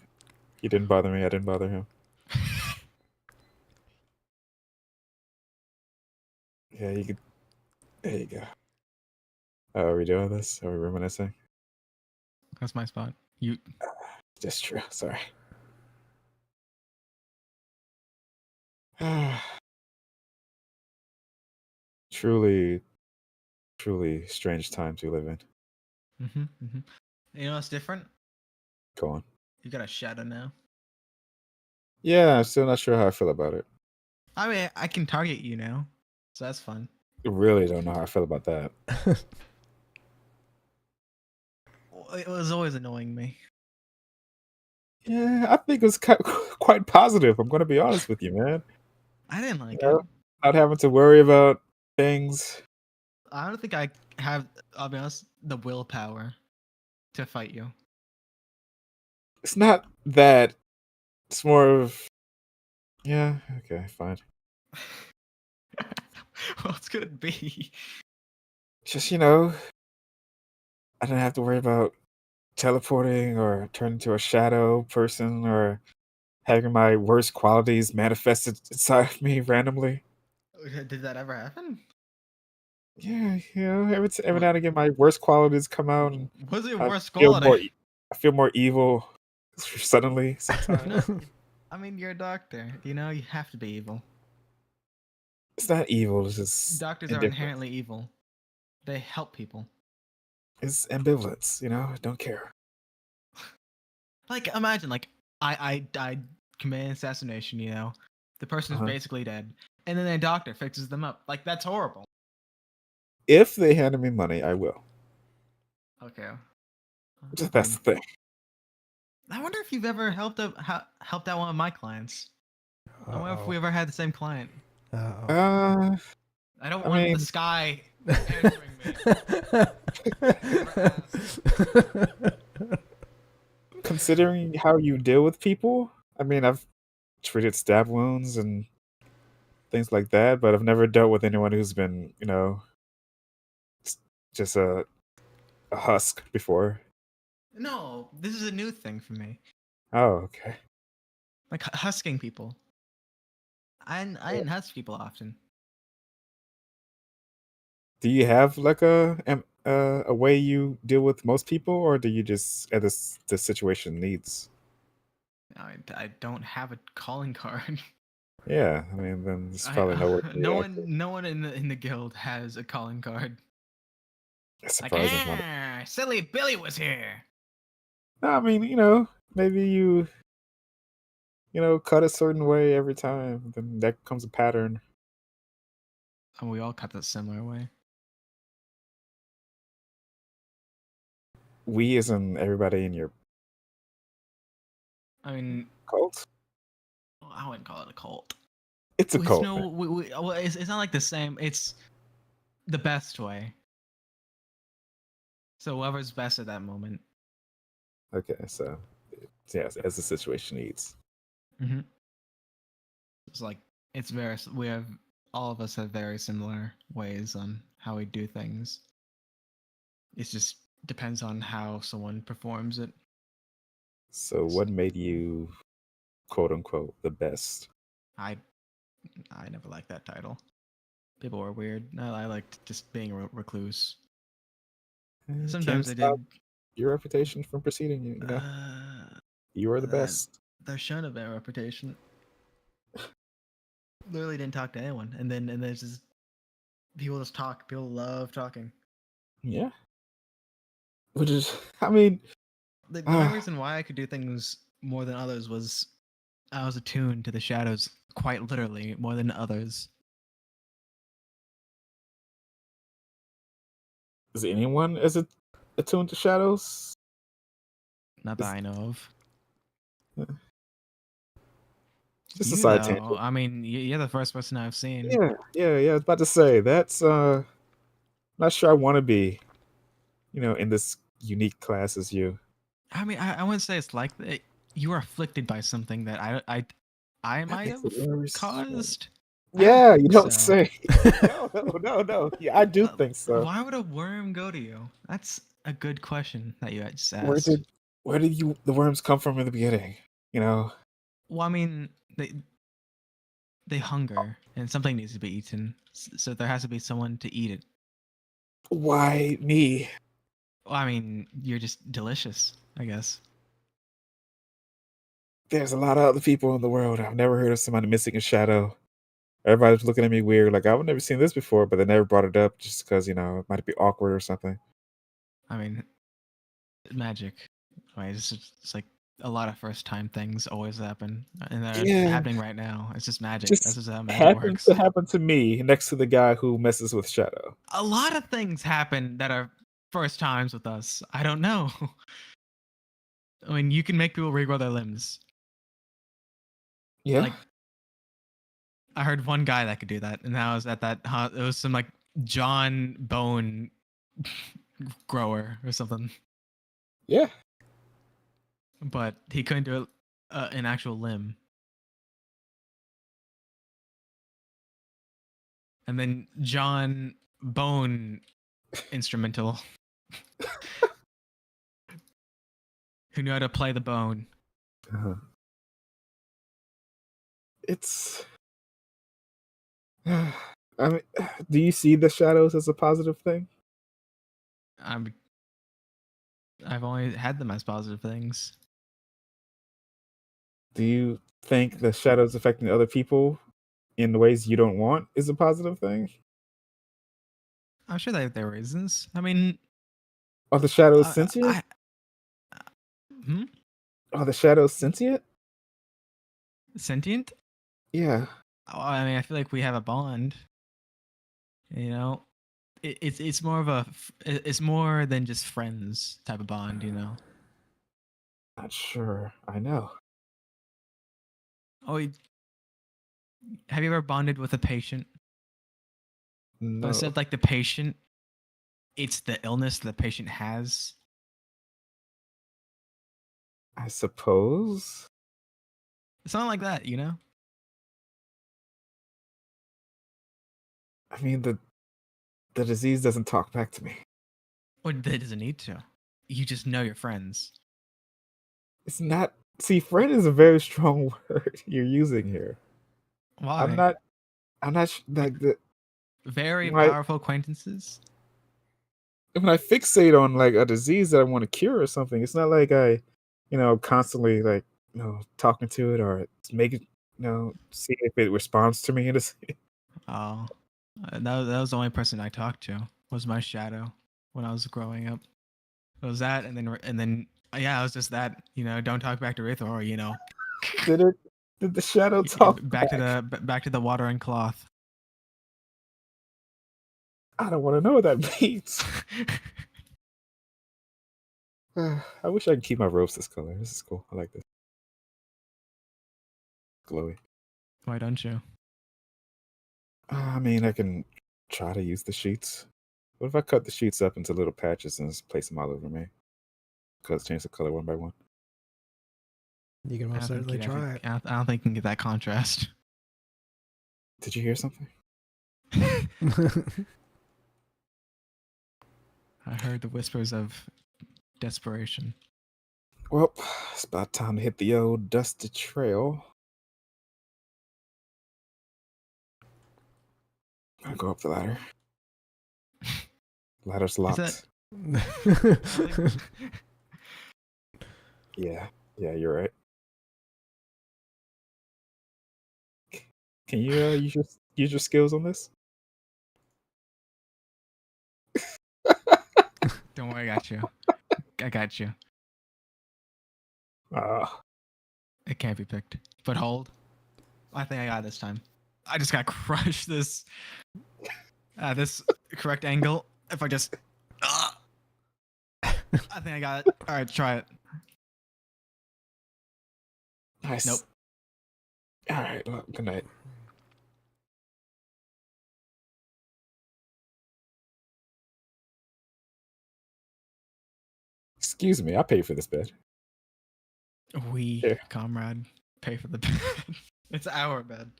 He didn't bother me. I didn't bother him. Yeah, you could. There you go. Are we doing this? Are we reminiscing? That's my spot. You. That's true. Sorry. Truly, truly strange times we live in. You know what's different? Go on. You got a shadow now. Yeah, I'm still not sure how I feel about it. I mean, I can target you now. So that's fun. I really don't know how I feel about that. It was always annoying me. Yeah, I think it was quite positive. I'm going to be honest with you, man. I didn't like You know, it. not having to worry about things. I don't think I have, I'll be honest, the willpower to fight you. It's not that. It's more of, yeah, okay, fine. What's could it be? Just, I don't have to worry about teleporting or turning into a shadow person or having my worst qualities manifested inside of me randomly. Did that ever happen? Yeah, every What now and again, my worst qualities come out, and was your I worst feel more. quality? I feel more evil suddenly sometimes. No, I mean you're a doctor. You know you have to be evil. It's not evil. It's just Doctors are indifference. inherently evil. They help people. It's ambivalence. I don't care. Like imagine, like I commit an assassination. You know, the person is Uh-huh. basically dead, and then a doctor fixes them up. Like that's horrible. If they handed me money, I will. Okay. That's the thing. I wonder if you've ever helped out one of my clients. I wonder if we ever had the same client. Uh, I don't I want mean- the sky answering me. Never asked. Considering how you deal with people, I mean, I've treated stab wounds and things like that, but I've never dealt with anyone who's been, just a husk before. No, this is a new thing for me. Oh, okay. Like husking people. I didn't husk people often. Do you have like a way you deal with most people, or do you just as the situation needs? I don't have a calling card. Yeah, I mean, then there's probably no way. No one in the guild has a calling card. That's Like, surprising. silly Billy was here. No, I mean, maybe you cut a certain way every time, then that becomes a pattern. And we all cut that similar way. We, as in everybody in your I mean, cult, I wouldn't call it a cult. it's a cult. No, well, it's not like the same. It's the best way. So whoever's best at that moment. Okay, so yes, as the situation needs. Mm-hmm. It's like it's very. All of us have very similar ways on how we do things. It just depends on how someone performs it. So, what made you, quote unquote, the best? I never liked that title. People were weird. I liked just being a recluse. Sometimes I Can't stop did. your reputation from preceding you. You are the best. There shouldn't have been a reputation. Literally didn't talk to anyone, and then there's just people just talk. People love talking. Yeah. Which is, I mean, The main reason why I could do things more than others was I was attuned to the shadows quite literally more than others. is anyone attuned to shadows? Not that I know of. Just a You side though, tangent. I mean, you're the first person I've seen. Yeah. I was about to say that's not sure I want to be, in this unique class as you. I mean, I wouldn't say it's like that. You are afflicted by something that I might That's have the worst. caused. Yeah, you think don't so. say. No. Yeah, I do think so. Why would a worm go to you? That's a good question that you just asked. Where did the worms come from in the beginning? Well, I mean, they hunger, and something needs to be eaten. So there has to be someone to eat it. Why me? Well, I mean, you're just delicious, I guess. There's a lot of other people in the world. I've never heard of somebody missing a shadow. Everybody's looking at me weird, like I've never seen this before, but they never brought it up just because, it might be awkward or something. I mean, magic. I mean, it's like a lot of first time things always happen, and they're Yeah. happening right now. It's just magic. Just That's just how magic happens works. to happen to me next to the guy who messes with Shadow. A lot of things happen that are first times with us. I don't know. I mean, you can make people regrow their limbs. Yeah. Like, I heard one guy that could do that, and that was at that. It was some like John Bone grower or something, Yeah. but he couldn't do it, an actual limb. And then John Bone instrumental, who knew how to play the bone. Uh-huh. It's. I mean, do you see the shadows as a positive thing? I've only had them as positive things. Do you think the shadows affecting other people in ways you don't want is a positive thing? I'm sure there are reasons. I mean, Are the shadows sentient? Hmm? Are the shadows sentient? Sentient? Yeah. Oh, I mean, I feel like we have a bond. You know, it's more of it's more than just friends type of bond. You know. Not sure. I know. Oh, have you ever bonded with a patient? But No. instead of like the patient, it's the illness the patient has. I suppose. Something like that, you know? I mean, the disease doesn't talk back to me. Or it doesn't need to. You just know your friends. It's not. See, friend is a very strong word you're using here. Why? I'm not. Like the Very when powerful acquaintances. when I fixate on like a disease that I want to cure or something, it's not like I, constantly like talking to it or making see if it responds to me. Oh, that was the only person I talked to was my shadow when I was growing up. It was that, and then yeah, it was just that. You know, don't talk back to Rithor. Or, you know, Did it? Did the shadow talk back to the water and cloth. I don't want to know what that means. I wish I could keep my robes this color. This is cool. I like this. Glowy. Why don't you? I mean, I can try to use the sheets. What if I cut the sheets up into little patches and just place them all over me? Because change the color one by one. You can most certainly try it. I don't think you can get that contrast. Did you hear something? I heard the whispers of desperation. Well, it's about time to hit the old dusty trail. I'm gonna go up the ladder. Ladder's locked. Yeah, you're right. Can you use your skills on this? Don't worry, I got you. I got you. It can't be picked. But hold. I think I got it this time. I just got crushed this correct angle. If I just I think I got it. Alright, try it. Nice. Nope. Alright, well, good night. Excuse me, I paid for this bed. We, Here. comrade, pay for the bed. It's our bed.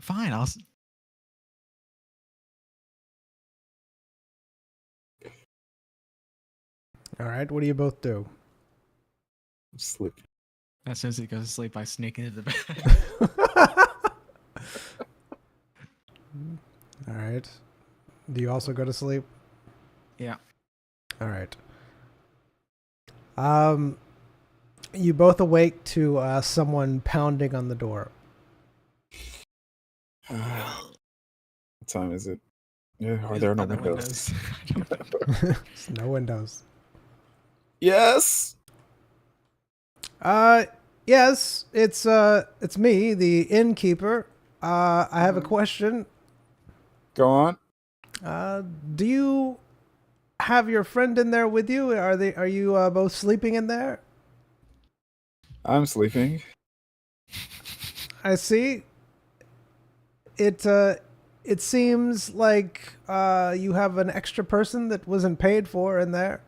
Fine, I'll. All right, what do you both do? Sleep. As soon as he goes to sleep, I sneak into the bed. All right. Do you also go to sleep? Yeah. All right. You both awake to someone pounding on the door. What time is it? Yeah, are there no windows? There's no windows. Yes. Yes, it's me, the innkeeper. I have a question. Go on. Do you have your friend in there with you? Are you both sleeping in there? I'm sleeping. I see. It seems like you have an extra person that wasn't paid for in there.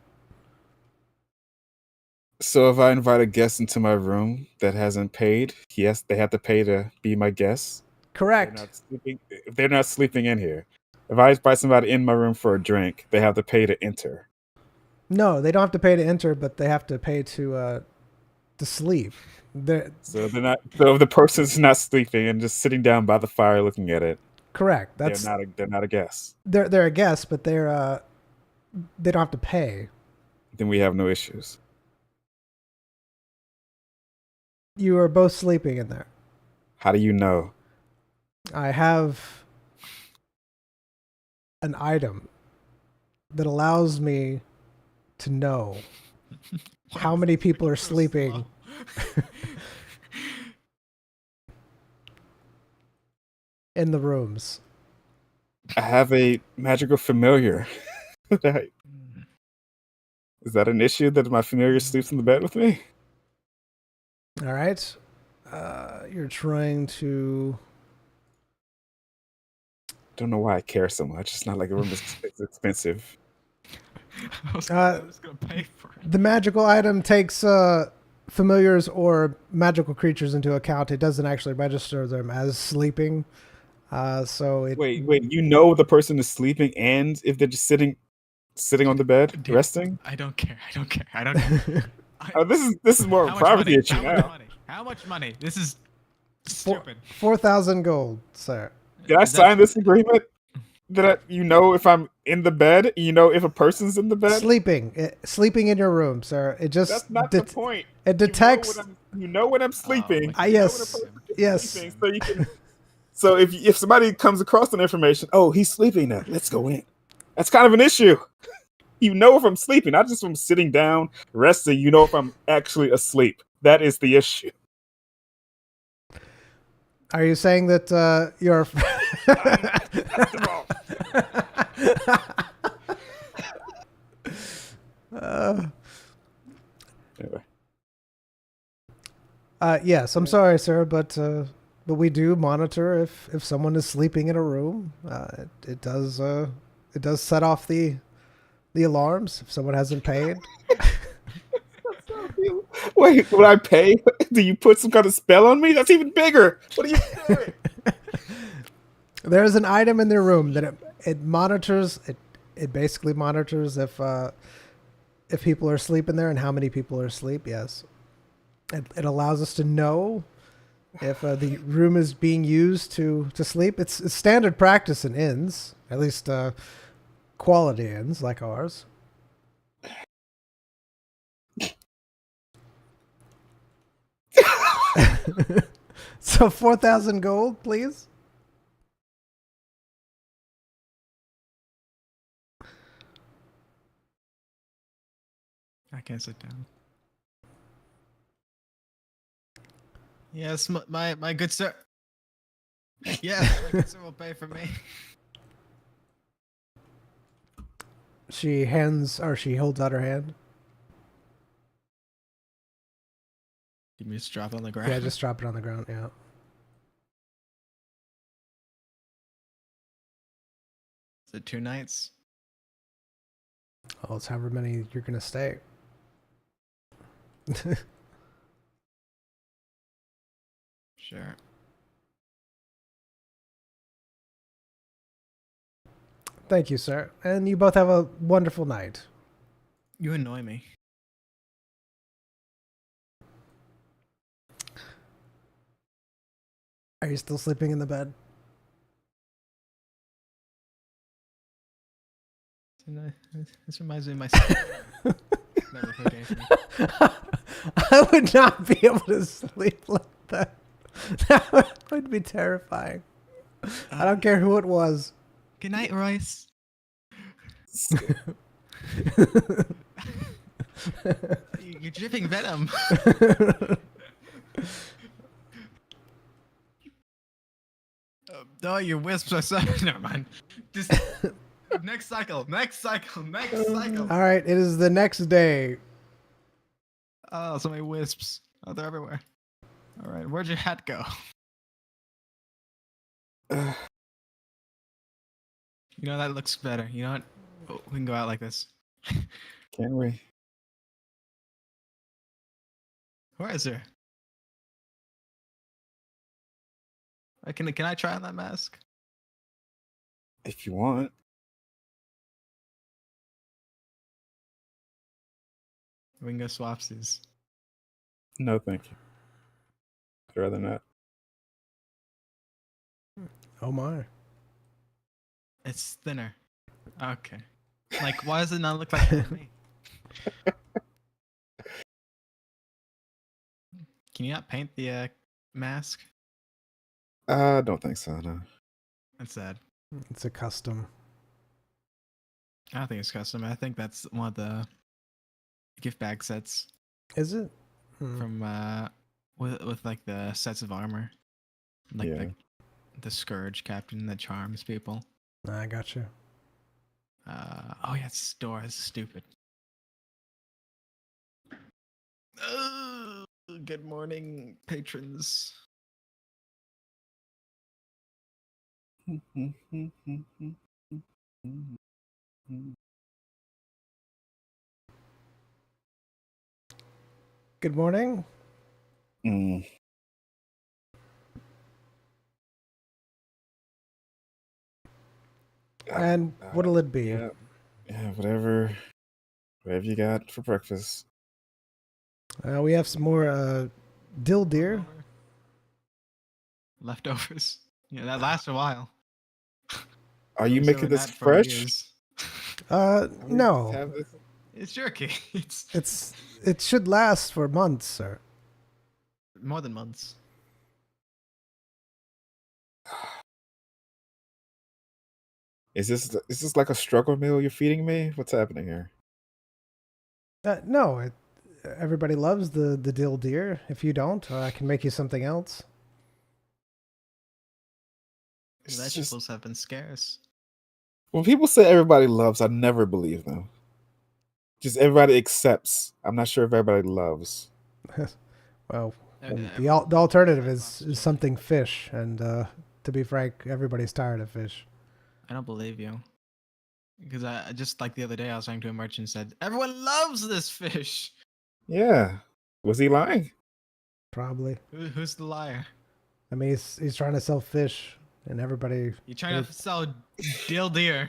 So if I invite a guest into my room that hasn't paid, yes, they have to pay to be my guest. They're Correct. not sleeping. If they're not sleeping in here, if I invite somebody in my room for a drink, they have to pay to enter. No, they don't have to pay to enter, but they have to pay to sleep. They're, So they're not. So if the person's not sleeping and just sitting down by the fire looking at it, correct. they're That's not. They're not a guest. they're a guest, but they don't have to pay. Then we have no issues. You are both sleeping in there. How do you know? I have an item that allows me to know how many people are sleeping. In the rooms. I have a magical familiar. Is that an issue that my familiar sleeps in the bed with me? All right. You're trying to. Don't know why I care so much. It's not like a room is expensive. I was gonna pay for it. The magical item takes familiars or magical creatures into account. It doesn't actually register them as sleeping. So it. Wait. You know the person is sleeping, and if they're just sitting on the bed Dude, resting. I don't care. Care. Oh, this is more of a privacy issue now. How much money? This is stupid. 4,000 gold, sir. Did I sign this agreement? You know if I'm in the bed? You know if a person's in the bed? Sleeping in your room, sir. It just. That's not the point. It detects. You know when I'm sleeping. Yes. Yes. Sleeping, so you can. So if somebody comes across that information, oh, he's sleeping now. Let's go in. That's kind of an issue. You know if I'm sleeping, not just if I'm sitting down, resting. You know if I'm actually asleep. That is the issue. Are you saying that you're... Anyway. Yes, I'm sorry, sir, but we do monitor if someone is sleeping in a room. It does set off the alarms if someone hasn't paid. Wait, would I pay? Do you put some kind of spell on me? That's even bigger. What are you doing? There's an item in their room that it monitors. It basically monitors if people are asleep in there and how many people are asleep. Yes, it allows us to know if the room is being used to sleep. It's standard practice in inns, at least quality inns like ours. So 4,000 gold, please. I can't sit down. Yes, my good sir. Yes, my good sir will pay for me. She holds out her hand. Give me just drop it on the ground. Yeah, just drop it on the ground. Yeah. Is it 2 nights? Oh, it's however many you're gonna stay. Sure. Thank you, sir. And you both have a wonderful night. You annoy me. Are you still sleeping in the bed? This reminds me of myself. Never forgave me. I would not be able to sleep like that. That would be terrifying. I don't care who it was. Good night, Royce. You're dripping venom. Oh, your wisps are so. Never mind. Just next cycle. Next cycle. Next cycle. All right, it is the next day. Oh, so many wisps. Oh, they're everywhere. All right, where'd your hat go? You know that looks better. You know what? Oh, we can go out like this. Can we? Where is her? Can I try on that mask? If you want. We can go swapsies. No, thank you. I'd rather not. Oh my. It's thinner. Okay. Like, why does it not look like me? Can you not paint the mask? Don't think so, no. That's sad. It's a custom. I don't think it's custom. I think that's one of the gift bag sets Is it? Hmm. from with like the sets of armor, like Yeah. the scourge captain that charms people. I got you. Oh yeah, it's store is stupid. Good morning, patrons. Good morning. Mm. And what'll it be? Yeah, whatever you got for breakfast. We have some more dill deer. Leftovers. Yeah, that lasts a while. Are you We making served this that for fresh? years. No. Have this? It's jerky. It's It should last for months, sir. more than months. Is this like a struggle meal you're feeding me? What's happening here? No, everybody loves the dill deer. If you don't, I can make you something else. It's Vegetables just, have been scarce. when people say everybody loves, I never believe them. Just everybody accepts. I'm not sure if everybody loves. Well, Uh, the alternative is something fish, and to be frank, everybody's tired of fish. I don't believe you. Because I just like the other day I was talking to a merchant and said, everyone loves this fish. Yeah. Was he lying? Probably. Who's the liar? I mean, he's trying to sell fish, and everybody. You're trying to sell dill deer.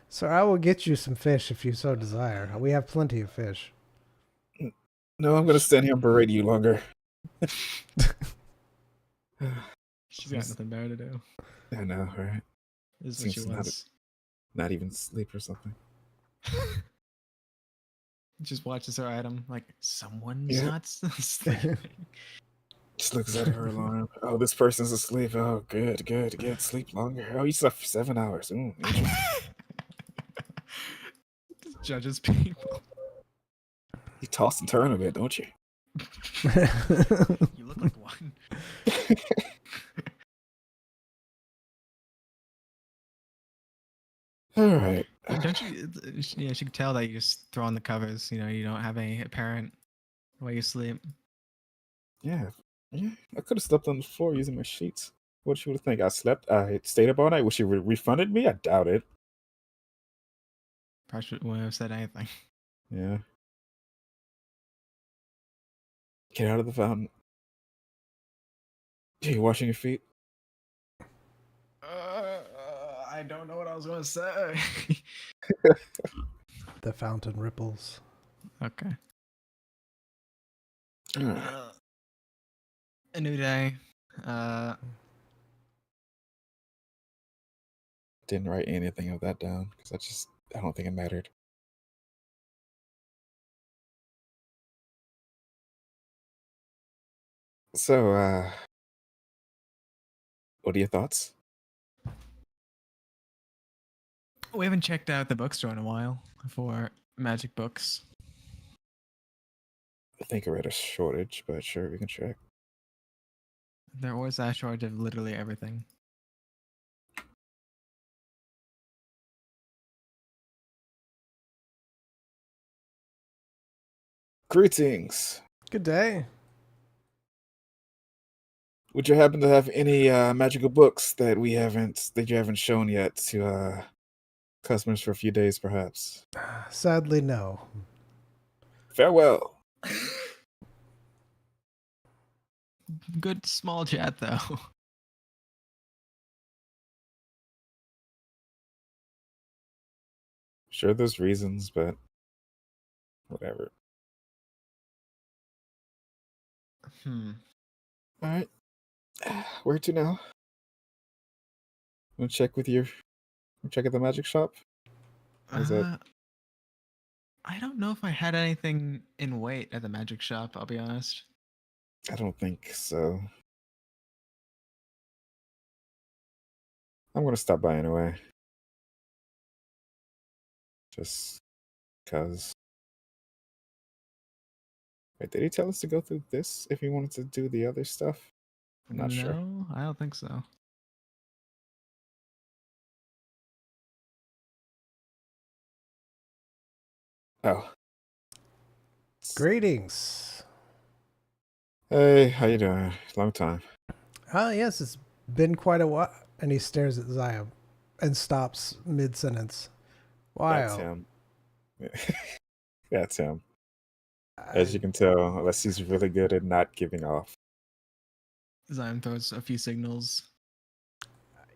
So I will get you some fish if you so desire. We have plenty of fish. No, I'm gonna stand here and berate you longer. She's got nothing better to do. I know, right? This is what she Seems not wants. Not even sleep or something. Just watches her item like someone's Yeah. not sleeping. Just looks at her alarm. Oh, this person's asleep. Oh, good. Sleep longer. Oh, you slept for 7 hours. Ooh, interesting. Just judges people. You toss and turn a bit, don't you? You look like one. All right. Don't you? Yeah, she could tell that you just throw on the covers. You know, you don't have any apparent way you sleep. Yeah. I could have slept on the floor using my sheets. What she would think? I stayed up all night. Would she refunded me? I doubt it. Probably wouldn't have said anything. Yeah. Get out of the fountain. Are you washing your feet? I don't know what I was gonna say. The fountain ripples. Okay. All right. A new day. Didn't write anything of that down because I don't think it mattered. So, what are your thoughts? We haven't checked out the bookstore in a while for magic books. I think I read a shortage, but sure, we can check. There always a shortage of literally everything. Greetings. Good day. Would you happen to have any magical books that you haven't shown yet to customers for a few days, perhaps? Sadly, no. Farewell. Good small chat though. Sure, there's reasons, but whatever. All right. Where to now? Want to check with your? Check at the magic shop. Is that- I don't know if I had anything in wait at the magic shop. I'll be honest. I don't think so. I'm gonna stop by anyway. Just cause. Wait, did he tell us to go through this if he wanted to do the other stuff? I'm not sure. No, I don't think so. Oh. Greetings. Hey, how you doing? Long time. Ah, yes, it's been quite a while. And he stares at Zion and stops mid-sentence. That's Wow. him. That's him. As you can tell, unless he's really good at not giving off. Zion throws a few signals.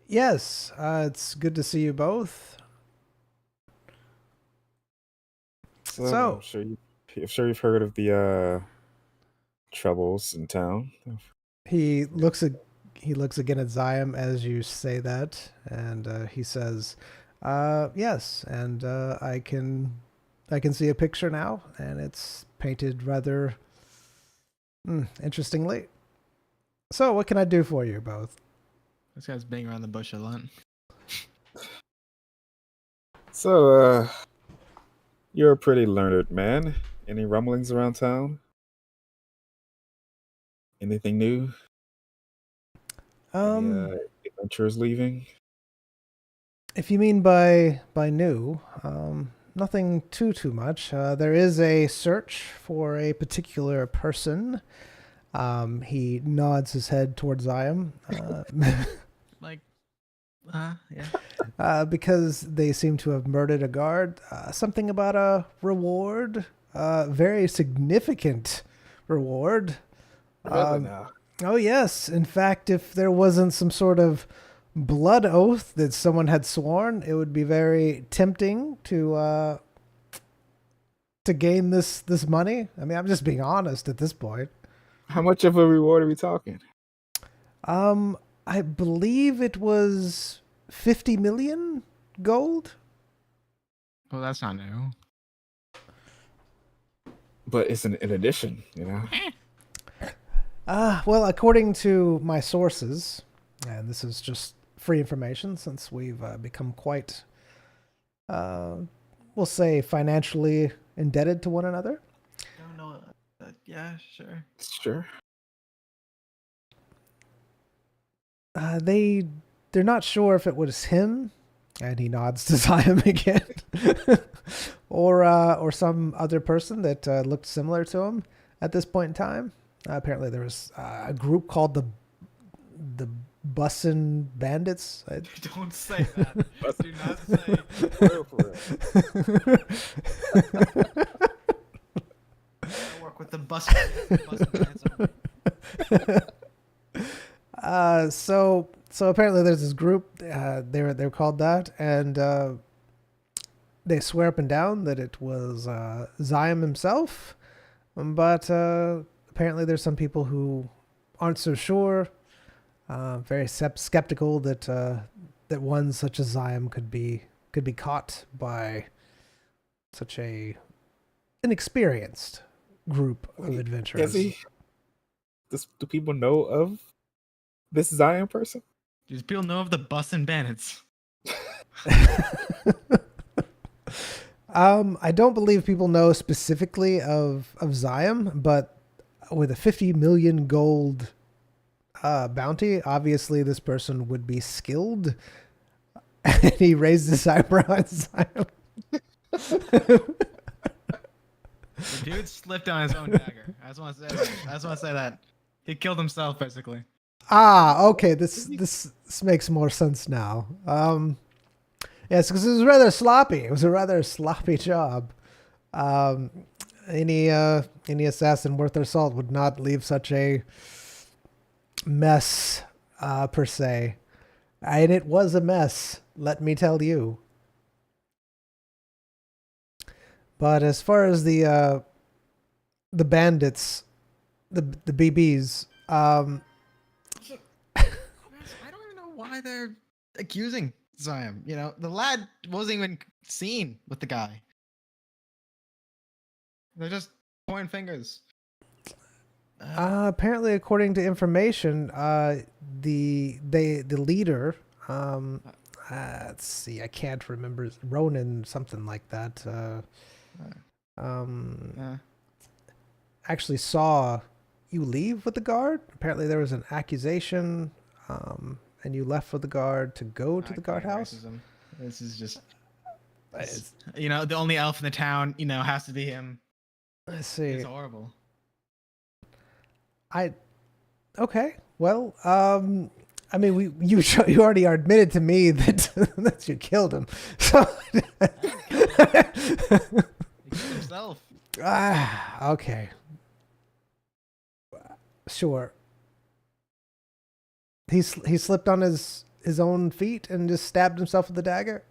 Yes, it's good to see you both. So- I'm sure you've heard of the troubles in town. He looks again at Zion as you say that, and he says, "Yes, and I can see a picture now, and it's painted rather interestingly. So, what can I do for you both?" This guy's banging around the bush a lot. So, you're a pretty learned man. Any rumblings around town? Anything new? Any adventurers leaving? If you mean by new, nothing too much. There is a search for a particular person. He nods his head towards Zion. Like, yeah. Because they seem to have murdered a guard. Something about a reward, very significant reward. Really now? Oh yes, in fact, if there wasn't some sort of blood oath that someone had sworn, it would be very tempting to gain this money. I mean, I'm just being honest at this point. How much of a reward are we talking? I believe it was 50 million gold. Well, that's not new. But it's an addition, you know? Well, according to my sources, and this is just free information since we've become quite, we'll say, financially indebted to one another. Don't know. Yeah, sure. Sure. They're not sure if it was him, and he nods to Zion again, or some other person that looked similar to him at this point in time. Apparently, there was a group called the Bussin' Bandits. Don't say that. Do not say. I work with the bus. So apparently there's this group. They're called that, and they swear up and down that it was Zion himself, but apparently there's some people who aren't so sure. Very skeptical that that one such as Zion could be caught by such an inexperienced group of adventurers. Do people know of this Zion person? Does people know of the Bussin' Bandits? I don't believe people know specifically of Zion, but with a 50 million gold bounty, obviously this person would be skilled. And he raised his eyebrow at Zion. The dude slipped on his own dagger. I just want to say that. He killed himself basically. Ah, okay. This makes more sense now. Yes, because it was rather sloppy. It was a rather sloppy job. Any assassin worth their salt would not leave such a mess, per se. And it was a mess, let me tell you. But as far as the bandits, the BBs, I don't even know why they're accusing Zion. You know, the lad wasn't even seen with the guy. They're just pointing fingers. apparently, according to information, the leader, let's see, I can't remember, Ronan, something like that. Actually saw you leave with the guard. Apparently, there was an accusation, and you left with the guard to go to the guardhouse. Racism. This is just, you know, the only elf in the town. You know, has to be him. Let's see. It's horrible. Okay. Well, I mean, you already admitted to me that that you killed him. So He killed himself. Okay. Sure. He slipped on his own feet and just stabbed himself with the dagger.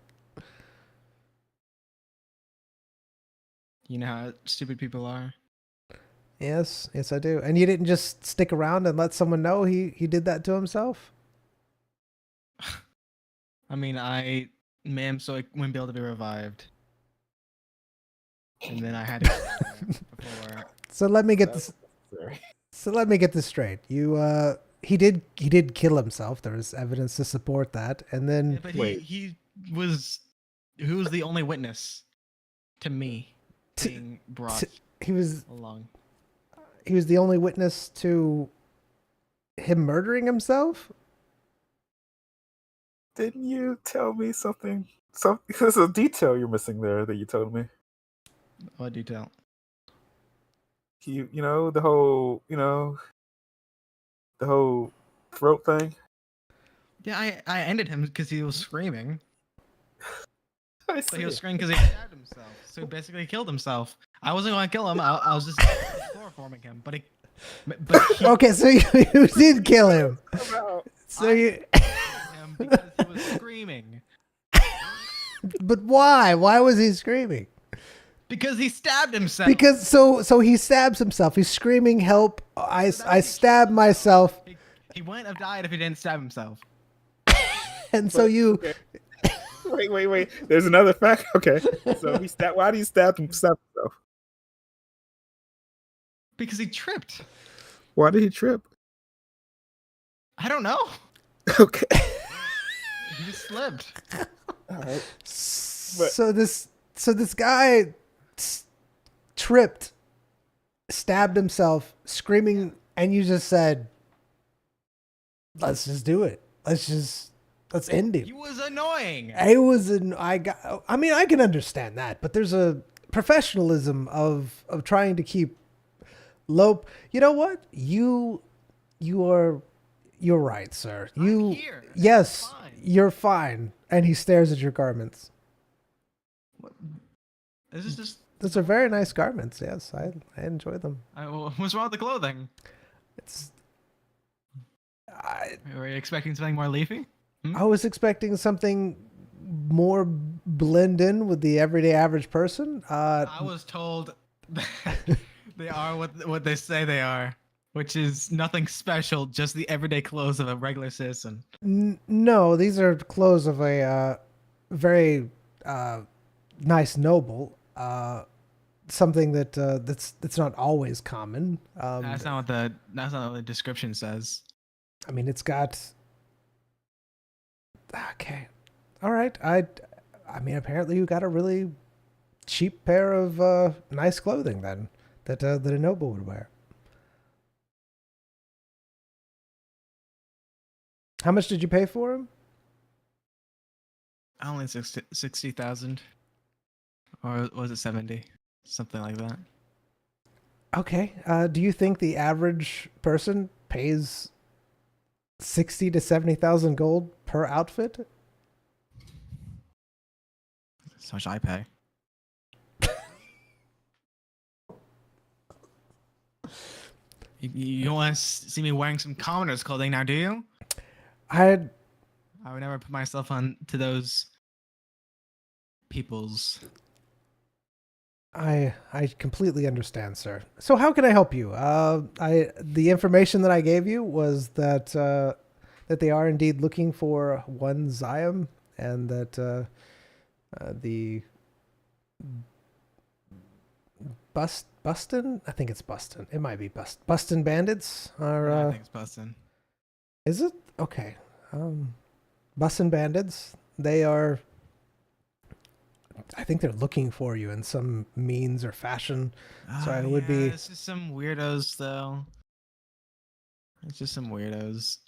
You know how stupid people are. Yes, I do. And you didn't just stick around and let someone know he did that to himself? I mean, I made him so I wouldn't be able to be revived. And then I had to before. So let me get this. So let me get this straight. He did kill himself. There was evidence to support that. And then Yeah, but he was the only witness to me being brought he was along. He was the only witness to him murdering himself? Didn't you tell me something? There's a detail you're missing there that you told me. What detail? You know the whole throat thing. Yeah, I ended him because he was screaming. I So see. he was screaming because he stabbed himself. So he basically killed himself. I wasn't going to kill him. I was just chloroforming him. But he Okay, so you did kill him. So you killed him because he was screaming. But why? Why was he screaming? Because he stabbed himself. Because so he stabs himself. He's screaming, "Help! I stabbed myself." He wouldn't have died if he didn't stab himself. And so you Okay. Wait. There's another fact. Okay. So why did he stab himself? Because he tripped. Why did he trip? I don't know. Okay. He just slipped. All right. so this guy tripped, stabbed himself, screaming, and you just said, "Let's just do it. Let's end him." He was annoying. I mean, I can understand that, but there's a professionalism of trying to keep low. You know what? You're right, sir. I'm here. Yes, Fine. you're fine. And he stares at your garments. This is just. Those are very nice garments. Yes, I enjoy them. What's wrong with the clothing? Were you expecting something more leafy? I was expecting something more blend in with the everyday average person. I was told that they are what they say they are, which is nothing special, just the everyday clothes of a regular citizen. No, these are clothes of a very nice noble. Something that's not always common. That's not what the description says. I mean, it's got. Okay, all right. I mean, apparently you got a really cheap pair of nice clothing then that a noble would wear. How much did you pay for him? Only 60,000, or was it 70? Something like that. Okay. Do you think the average person pays 60 to 70,000 gold per outfit? That's how much I pay. You don't want to see me wearing some commoner's clothing now, do you? I would never put myself on to those people's. I completely understand, sir. So how can I help you? The information that I gave you was that that they are indeed looking for one Zion, and that the Bustin? I think it's Bustin. It might be Bustin bandits are. I think it's Bustin. Is it? Okay. Bustin bandits. They are. I think they're looking for you in some means or fashion. So it would be. It's just some weirdos, though. It's just some weirdos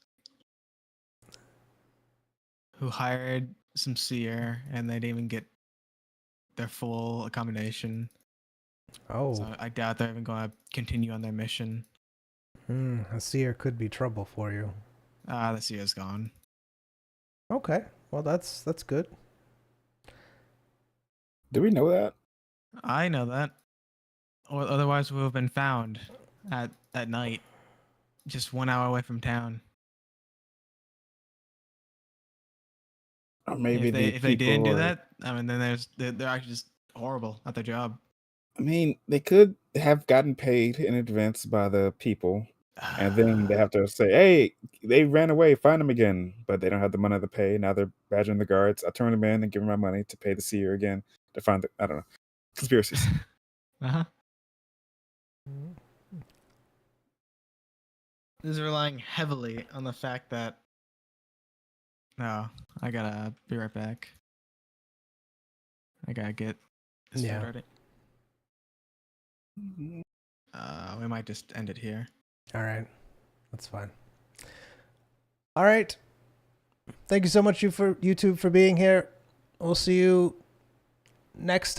who hired some seer, and they didn't even get their full accommodation. Oh. So I doubt they're even going to continue on their mission. A seer could be trouble for you. The seer's gone. Okay. Well, that's good. Do we know that? I know that. Or otherwise, we would have been found at night, just 1 hour away from town. Or maybe if they didn't do that, I mean, then they're actually just horrible at their job. I mean, they could have gotten paid in advance by the people, and then they have to say, "Hey, they ran away. Find them again." But they don't have the money to pay. Now they're badgering the guards. I turn them in and give them my money to pay the seer again to find the. I don't know. Conspiracies. This is relying heavily on the fact that. No, I gotta be right back. I gotta get this food ready. We might just end it here. All right. That's fine. All right. Thank you so much, YouTube, for being here. We'll see you next time.